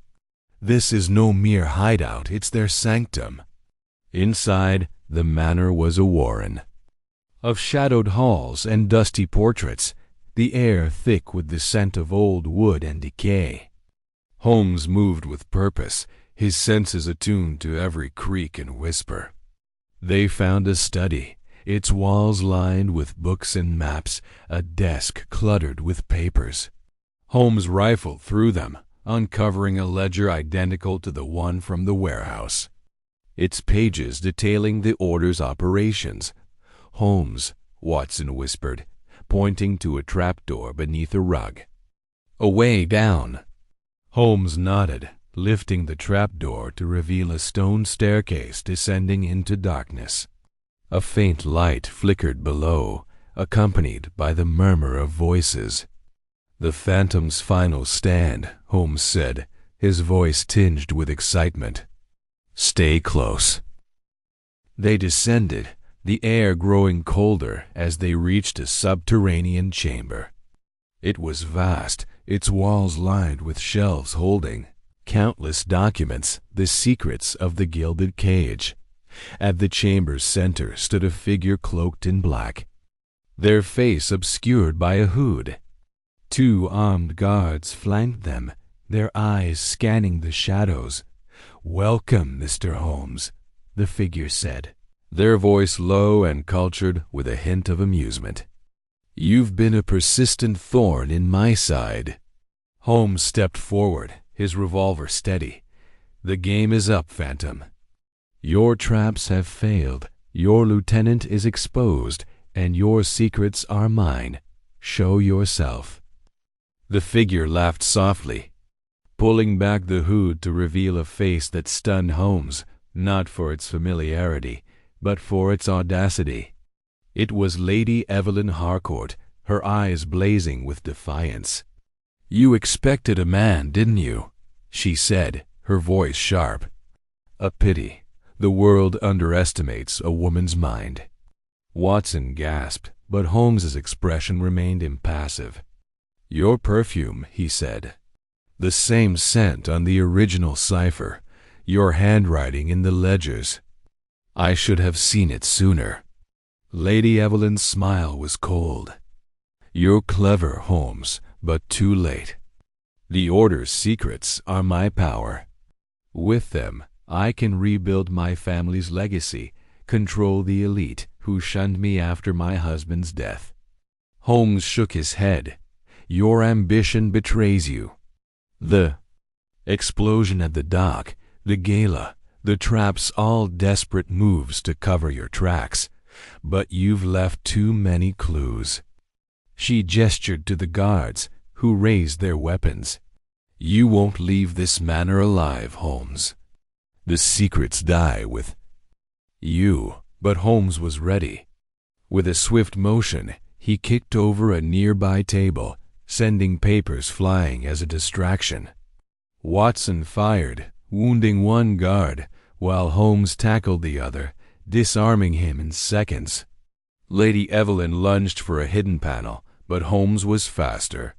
"This is no mere hideout, it's their sanctum." Inside, the manor was a warren of shadowed halls and dusty portraits, the air thick with the scent of old wood and decay. Holmes moved with purpose, his senses attuned to every creak and whisper. They found a study, its walls lined with books and maps, a desk cluttered with papers. Holmes rifled through them, uncovering a ledger identical to the one from the warehouse, its pages detailing the Order's operations. "Holmes," Watson whispered, pointing to a trapdoor beneath a rug. "A way down." Holmes nodded, lifting the trapdoor to reveal a stone staircase descending into darkness. A faint light flickered below, accompanied by the murmur of voices. "The Phantom's final stand," Holmes said, his voice tinged with excitement. "Stay close." They descended, the air growing colder as they reached a subterranean chamber. It was vast, its walls lined with shelves holding countless documents, the secrets of the Gilded Cage. At the chamber's center stood a figure cloaked in black, their face obscured by a hood. Two armed guards flanked them, their eyes scanning the shadows. "Welcome, Mr. Holmes," the figure said, their voice low and cultured with a hint of amusement. "You've been a persistent thorn in my side." Holmes stepped forward, his revolver steady. "The game is up, Phantom. Your traps have failed, your lieutenant is exposed, and your secrets are mine. Show yourself." The figure laughed softly, pulling back the hood to reveal a face that stunned Holmes, not for its familiarity, but for its audacity. It was Lady Evelyn Harcourt, her eyes blazing with defiance. "You expected a man, didn't you?" she said, her voice sharp. A pity. The world underestimates a woman's mind. Watson gasped, but Holmes's expression remained impassive. "Your perfume," he said. "The same scent on the original cipher. Your handwriting in the ledgers. I should have seen it sooner." Lady Evelyn's smile was cold. "You're clever, Holmes, but too late. The Order's secrets are my power. With them, I can rebuild my family's legacy, control the elite who shunned me after my husband's death." Holmes shook his head. "Your ambition betrays you. The explosion at the dock, the gala, the traps, all desperate moves to cover your tracks. But you've left too many clues." She gestured to the guards, who raised their weapons. "You won't leave this manor alive, Holmes. The secrets die with you." But Holmes was ready. With a swift motion, he kicked over a nearby table, sending papers flying as a distraction. Watson fired, wounding one guard, while Holmes tackled the other, disarming him in seconds. Lady Evelyn lunged for a hidden panel, but Holmes was faster.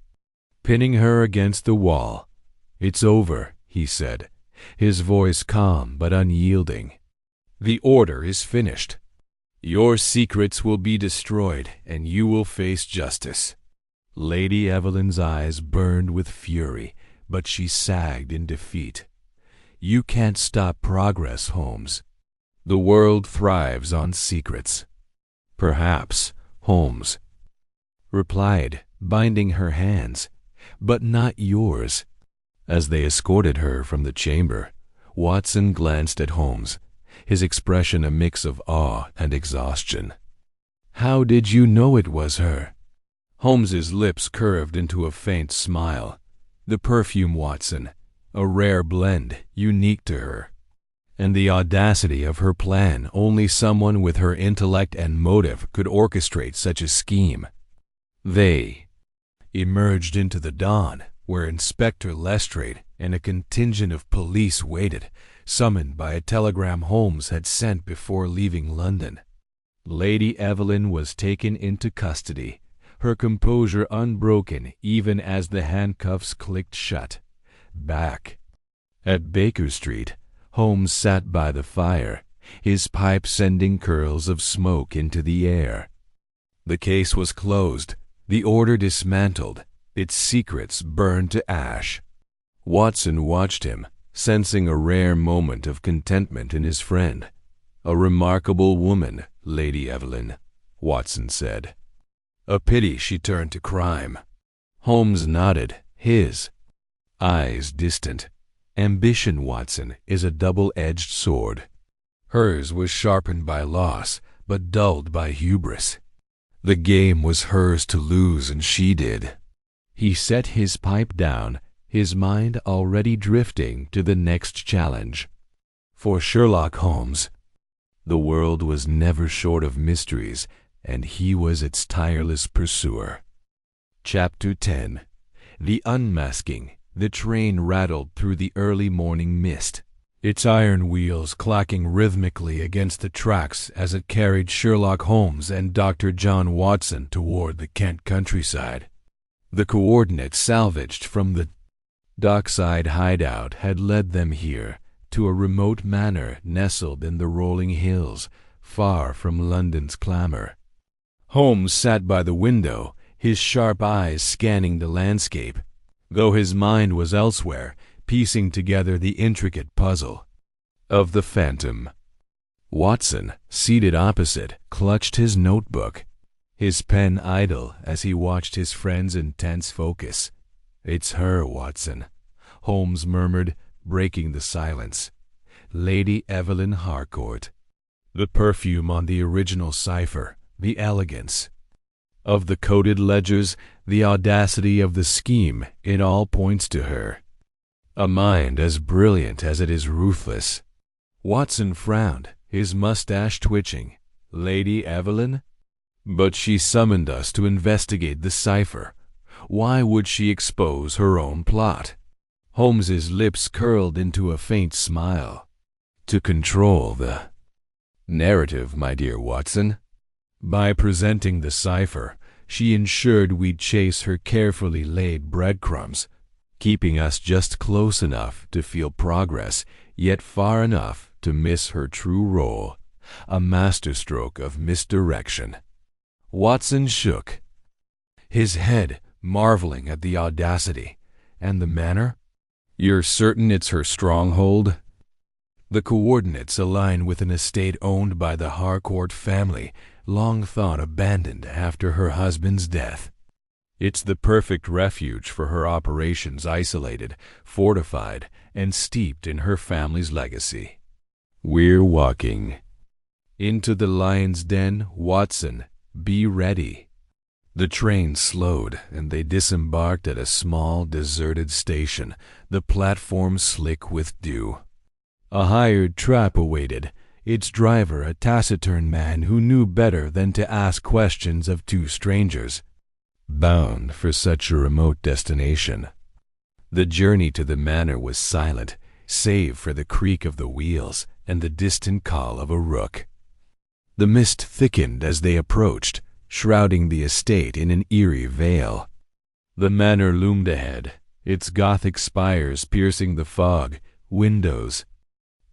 Pinning her against the wall. "It's over," he said, his voice calm but unyielding. "The Order is finished. Your secrets will be destroyed, and you will face justice." Lady Evelyn's eyes burned with fury, but she sagged in defeat. "You can't stop progress, Holmes. The world thrives on secrets." "Perhaps," Holmes replied, binding her hands, "but not yours." As they escorted her from the chamber, Watson glanced at Holmes, his expression a mix of awe and exhaustion. "How did you know it was her?" Holmes's lips curved into a faint smile. "The perfume, Watson, a rare blend, unique to her. And the audacity of her plan, only someone with her intellect and motive could orchestrate such a scheme." They emerged into the dawn, where Inspector Lestrade and a contingent of police waited, summoned by a telegram Holmes had sent before leaving London. Lady Evelyn was taken into custody, her composure unbroken even as the handcuffs clicked shut. Back at Baker Street, Holmes sat by the fire, his pipe sending curls of smoke into the air. The case was closed, the Order dismantled, its secrets burned to ash. Watson watched him, sensing a rare moment of contentment in his friend. "A remarkable woman, Lady Evelyn," Watson said. "A pity she turned to crime." Holmes nodded, his eyes distant. "Ambition, Watson, is a double-edged sword. Hers was sharpened by loss, but dulled by hubris. The game was hers to lose, and she did." He set his pipe down, his mind already drifting to the next challenge. For Sherlock Holmes, the world was never short of mysteries, and he was its tireless pursuer. Chapter 10. The Unmasking. The train rattled through the early morning mist, its iron wheels clacking rhythmically against the tracks as it carried Sherlock Holmes and Dr. John Watson toward the Kent countryside. The coordinates salvaged from the dockside hideout had led them here, to a remote manor nestled in the rolling hills, far from London's clamor. Holmes sat by the window, his sharp eyes scanning the landscape, though his mind was elsewhere, piecing together the intricate puzzle of the phantom. Watson, seated opposite, clutched his notebook, his pen idle as he watched his friend's intense focus. "It's her, Watson," Holmes murmured, breaking the silence. "Lady Evelyn Harcourt. The perfume on the original cipher, the elegance of the coded ledgers, the audacity of the scheme, it all points to her. A mind as brilliant as it is ruthless." Watson frowned, his mustache twitching. "Lady Evelyn? But she summoned us to investigate the cipher. Why would she expose her own plot? Holmes's lips curled into a faint smile. To control the narrative, my dear Watson. By presenting the cipher, she ensured we'd chase her carefully laid breadcrumbs, keeping us just close enough to feel progress, yet far enough to miss her true role, a masterstroke of misdirection. Watson shook, his head marveling at the audacity. And the manor? You're certain it's her stronghold? The coordinates align with an estate owned by the Harcourt family, long thought abandoned after her husband's death. It's the perfect refuge for her operations, isolated, fortified, and steeped in her family's legacy. We're walking into the lion's den, Watson. Be ready. The train slowed, and they disembarked at a small, deserted station, the platform slick with dew. A hired trap awaited, its driver a taciturn man who knew better than to ask questions of two strangers, bound for such a remote destination. The journey to the manor was silent, save for the creak of the wheels and the distant call of a rook. The mist thickened as they approached, shrouding the estate in an eerie veil. The manor loomed ahead, its Gothic spires piercing the fog, windows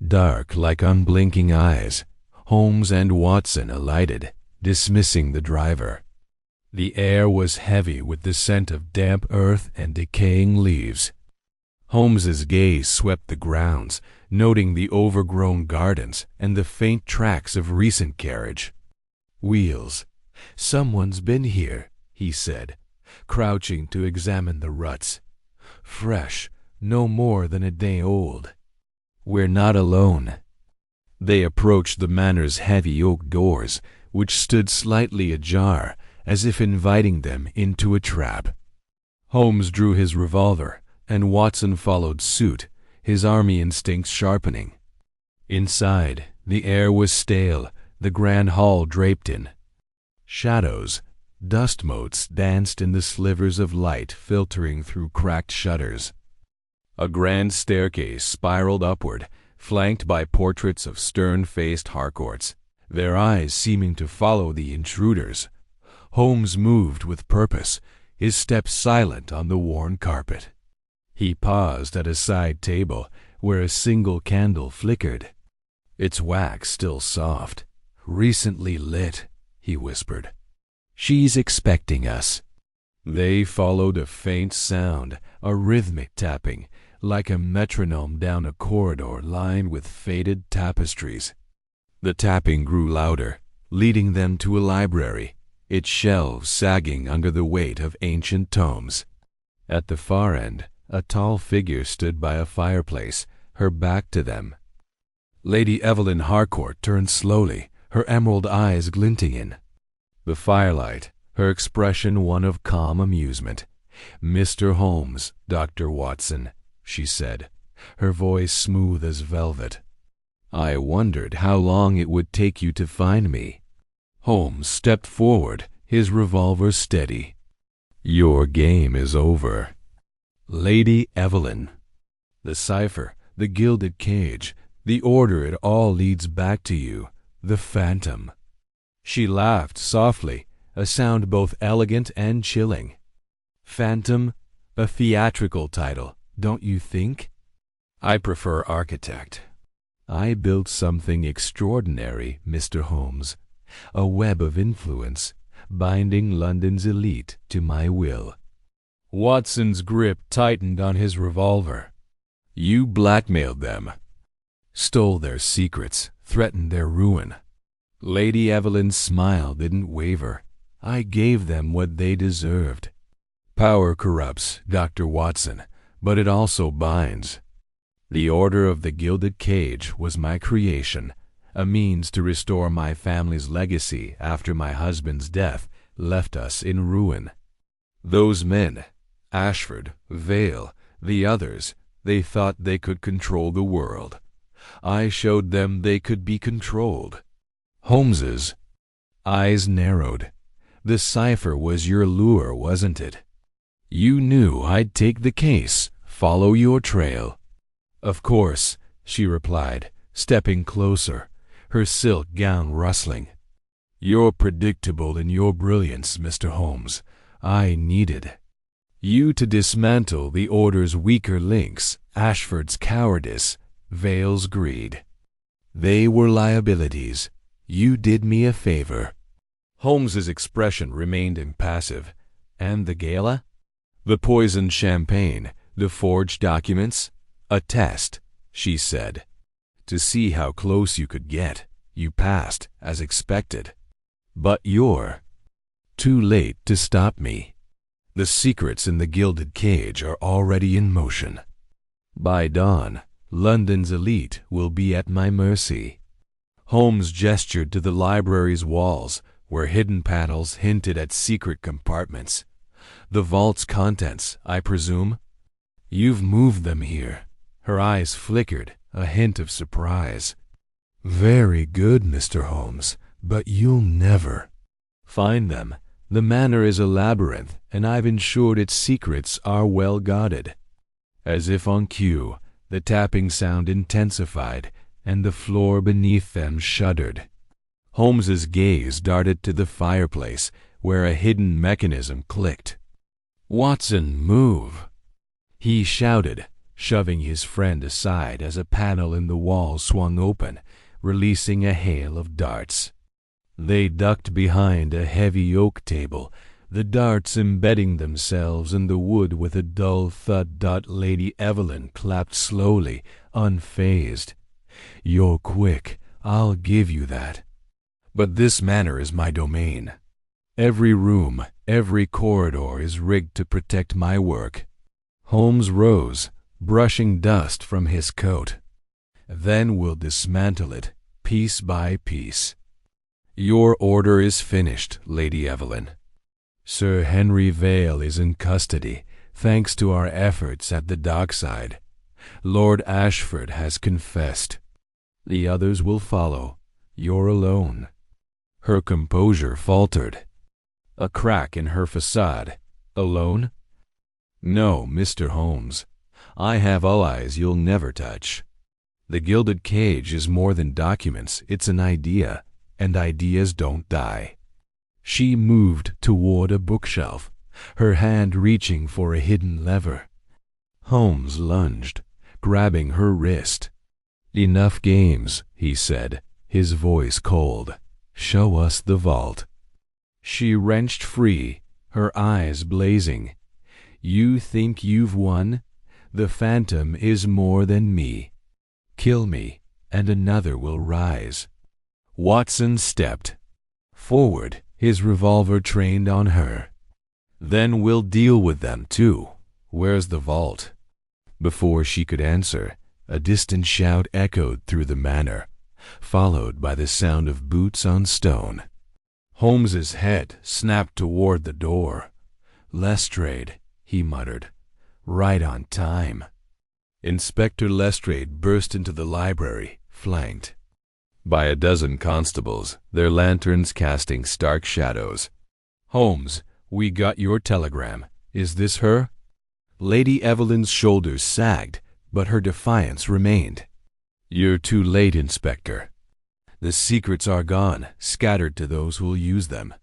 dark like unblinking eyes. Holmes and Watson alighted, dismissing the driver. The air was heavy with the scent of damp earth and decaying leaves. Holmes's gaze swept the grounds, noting the overgrown gardens and the faint tracks of recent carriage. Wheels. Someone's been here, he said, crouching to examine the ruts. Fresh, no more than a day old. We're not alone. They approached the manor's heavy oak doors, which stood slightly ajar, as if inviting them into a trap. Holmes drew his revolver, and Watson followed suit, his army instincts sharpening. Inside, the air was stale, the grand hall draped in shadows. Dust motes danced in the slivers of light filtering through cracked shutters. A grand staircase spiraled upward, flanked by portraits of stern-faced Harcourts, their eyes seeming to follow the intruders. Holmes moved with purpose, his steps silent on the worn carpet. He paused at a side table where a single candle flickered, its wax still soft. Recently lit, he whispered. She's expecting us. They followed a faint sound, a rhythmic tapping, like a metronome down a corridor lined with faded tapestries. The tapping grew louder, leading them to a library, its shelves sagging under the weight of ancient tomes. At the far end, a tall figure stood by a fireplace, her back to them. Lady Evelyn Harcourt turned slowly, her emerald eyes glinting in the firelight, her expression one of calm amusement. "Mr. Holmes, Dr. Watson," she said, her voice smooth as velvet. "I wondered how long it would take you to find me." Holmes stepped forward, his revolver steady. "Your game is over." Lady Evelyn. The cipher, the gilded cage, the order, it all leads back to you, the phantom. She laughed softly, a sound both elegant and chilling. Phantom, a theatrical title, don't you think? I prefer architect. I built something extraordinary, Mr. Holmes, a web of influence, binding London's elite to my will. Watson's grip tightened on his revolver. You blackmailed them, stole their secrets, threatened their ruin. Lady Evelyn's smile didn't waver. I gave them what they deserved. Power corrupts, Dr. Watson, but it also binds. The Order of the Gilded Cage was my creation, a means to restore my family's legacy after my husband's death left us in ruin. Those men, Ashford, Vale, the others, they thought they could control the world. I showed them they could be controlled. Holmes's eyes narrowed. The cipher was your lure, wasn't it? You knew I'd take the case, follow your trail. Of course, she replied, stepping closer, her silk gown rustling. You're predictable in your brilliance, Mr. Holmes. I needed you to dismantle the Order's weaker links, Ashford's cowardice, Vale's greed. They were liabilities. You did me a favor. Holmes's expression remained impassive. And the gala? The poisoned champagne, the forged documents? A test, she said. To see how close you could get, you passed, as expected. But you're too late to stop me. The secrets in the Gilded Cage are already in motion. By dawn, London's elite will be at my mercy. Holmes gestured to the library's walls, where hidden panels hinted at secret compartments. The vault's contents, I presume? You've moved them here. Her eyes flickered, a hint of surprise. Very good, Mr. Holmes, but you'll never find them. The manor is a labyrinth, and I've ensured its secrets are well guarded. As if on cue, the tapping sound intensified, and the floor beneath them shuddered. Holmes's gaze darted to the fireplace, where a hidden mechanism clicked. Watson, move! He shouted, shoving his friend aside as a panel in the wall swung open, releasing a hail of darts. They ducked behind a heavy oak table, the darts embedding themselves in the wood with a dull thud. Lady Evelyn clapped slowly, unfazed. You're quick, I'll give you that. But this manor is my domain. Every room, every corridor is rigged to protect my work. Holmes rose, brushing dust from his coat. Then we'll dismantle it, piece by piece. Your order is finished, Lady Evelyn. Sir Henry Vale is in custody, thanks to our efforts at the dockside. Lord Ashford has confessed. The others will follow. You're alone. Her composure faltered. A crack in her facade. Alone? No, Mr. Holmes. I have allies you'll never touch. The Gilded Cage is more than documents, it's an idea, and ideas don't die. She moved toward a bookshelf, her hand reaching for a hidden lever. Holmes lunged, grabbing her wrist. Enough games, he said, his voice cold. Show us the vault. She wrenched free, her eyes blazing. You think you've won? The phantom is more than me. Kill me, and another will rise. Watson stepped forward, his revolver trained on her. Then we'll deal with them, too. Where's the vault? Before she could answer, a distant shout echoed through the manor, followed by the sound of boots on stone. Holmes's head snapped toward the door. Lestrade, he muttered. Right on time. Inspector Lestrade burst into the library, flanked by a dozen constables, their lanterns casting stark shadows. Holmes, we got your telegram. Is this her? Lady Evelyn's shoulders sagged, but her defiance remained. You're too late, Inspector. The secrets are gone, scattered to those who'll use them.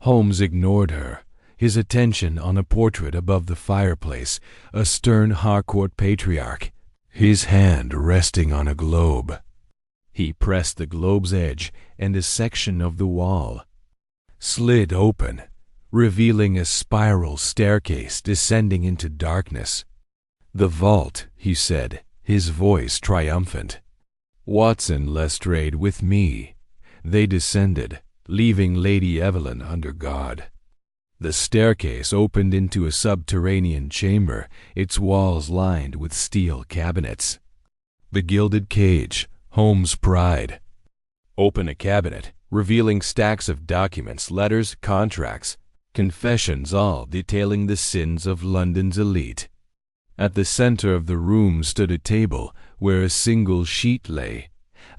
Holmes ignored her, his attention on a portrait above the fireplace, a stern Harcourt patriarch, his hand resting on a globe. He pressed the globe's edge, and a section of the wall slid open, revealing a spiral staircase descending into darkness. The vault, he said, his voice triumphant. Watson, Lestrade, with me. They descended, leaving Lady Evelyn under guard. The staircase opened into a subterranean chamber, its walls lined with steel cabinets. The Gilded Cage, Holmes' pride. Open a cabinet, revealing stacks of documents, letters, contracts, confessions, all detailing the sins of London's elite. At the center of the room stood a table where a single sheet lay,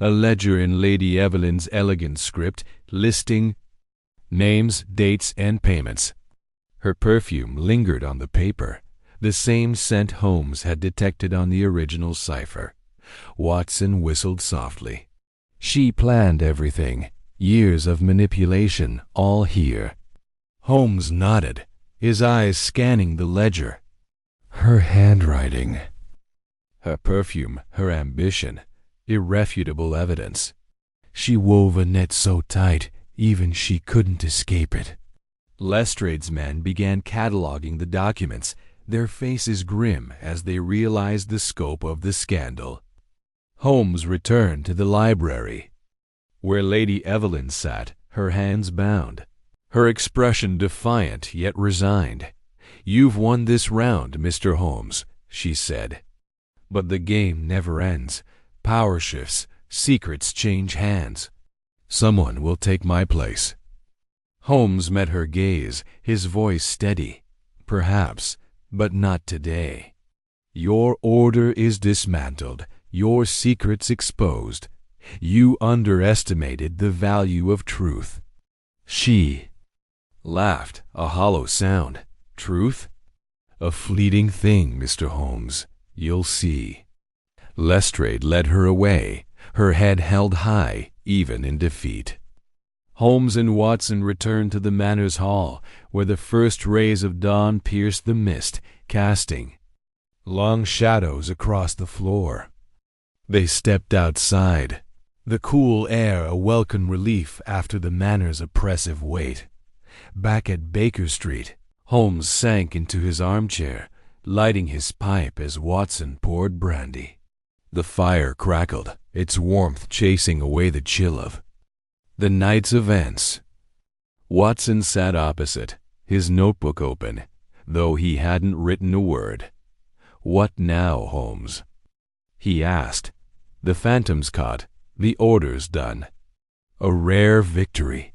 a ledger in Lady Evelyn's elegant script listing names, dates, and payments. Her perfume lingered on the paper, the same scent Holmes had detected on the original cipher. Watson whistled softly. She planned everything, years of manipulation, all here. Holmes nodded, his eyes scanning the ledger. Her handwriting. Her perfume, her ambition, irrefutable evidence. She wove a net so tight, even she couldn't escape it. Lestrade's men began cataloguing the documents, their faces grim as they realized the scope of the scandal. Holmes returned to the library, where Lady Evelyn sat, her hands bound, her expression defiant yet resigned. "You've won this round, Mr. Holmes," she said. "But the game never ends. Power shifts, secrets change hands. Someone will take my place." Holmes met her gaze, his voice steady. "Perhaps, but not today. Your order is dismantled, your secrets exposed. You underestimated the value of truth." She laughed, a hollow sound. "Truth? A fleeting thing, Mr. Holmes. You'll see." Lestrade led her away, her head held high, even in defeat. Holmes and Watson returned to the Manor's hall, where the first rays of dawn pierced the mist, casting long shadows across the floor. They stepped outside, the cool air a welcome relief after the Manor's oppressive weight. Back at Baker Street, Holmes sank into his armchair, lighting his pipe as Watson poured brandy. The fire crackled, its warmth chasing away the chill of the night's events. Watson sat opposite, his notebook open, though he hadn't written a word. "What now, Holmes?" he asked. "The phantom's caught, the order's done." A rare victory.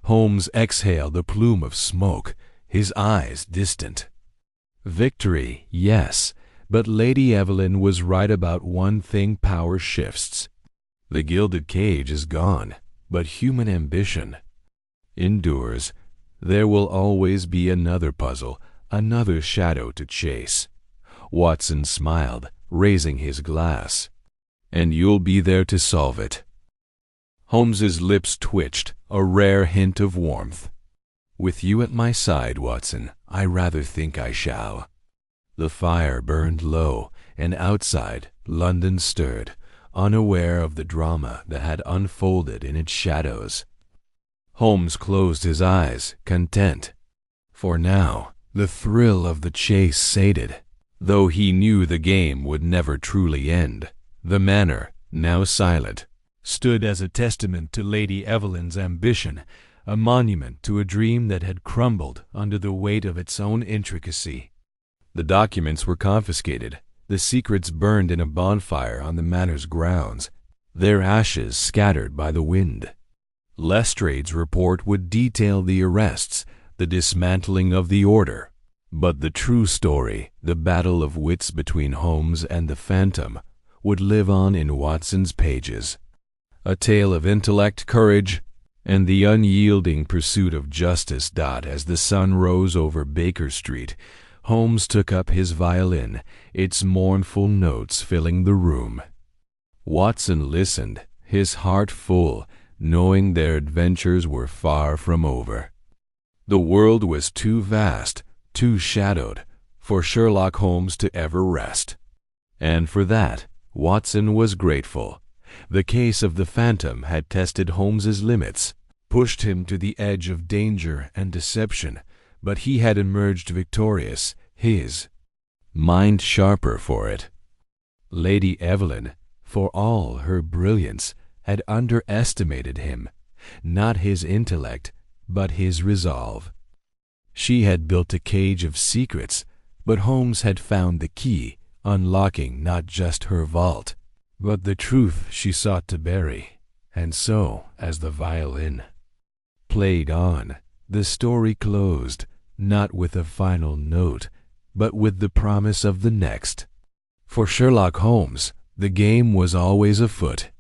Holmes exhaled a plume of smoke, his eyes distant. Victory, yes, but Lady Evelyn was right about one thing: power shifts. The Gilded Cage is gone, but human ambition endures. There will always be another puzzle, another shadow to chase. Watson smiled, raising his glass. "And you'll be there to solve it." Holmes's lips twitched, a rare hint of warmth. "With you at my side, Watson, I rather think I shall." The fire burned low, and outside, London stirred, unaware of the drama that had unfolded in its shadows. Holmes closed his eyes, content. For now, the thrill of the chase sated, though he knew the game would never truly end. The Manor, now silent, stood as a testament to Lady Evelyn's ambition, a monument to a dream that had crumbled under the weight of its own intricacy. The documents were confiscated, the secrets burned in a bonfire on the Manor's grounds, their ashes scattered by the wind. Lestrade's report would detail the arrests, the dismantling of the order. But the true story, the battle of wits between Holmes and the Phantom, would live on in Watson's pages. A tale of intellect, courage, and the unyielding pursuit of justice. As the sun rose over Baker Street, Holmes took up his violin, its mournful notes filling the room. Watson listened, his heart full, knowing their adventures were far from over. The world was too vast, too shadowed, for Sherlock Holmes to ever rest. And for that, Watson was grateful. The case of the Phantom had tested Holmes's limits, pushed him to the edge of danger and deception, but he had emerged victorious, his mind sharper for it. Lady Evelyn, for all her brilliance, had underestimated him, not his intellect, but his resolve. She had built a cage of secrets, but Holmes had found the key, unlocking not just her vault, but the truth she sought to bury. And so, as the violin played on, the story closed, not with a final note, but with the promise of the next. For Sherlock Holmes, the game was always afoot,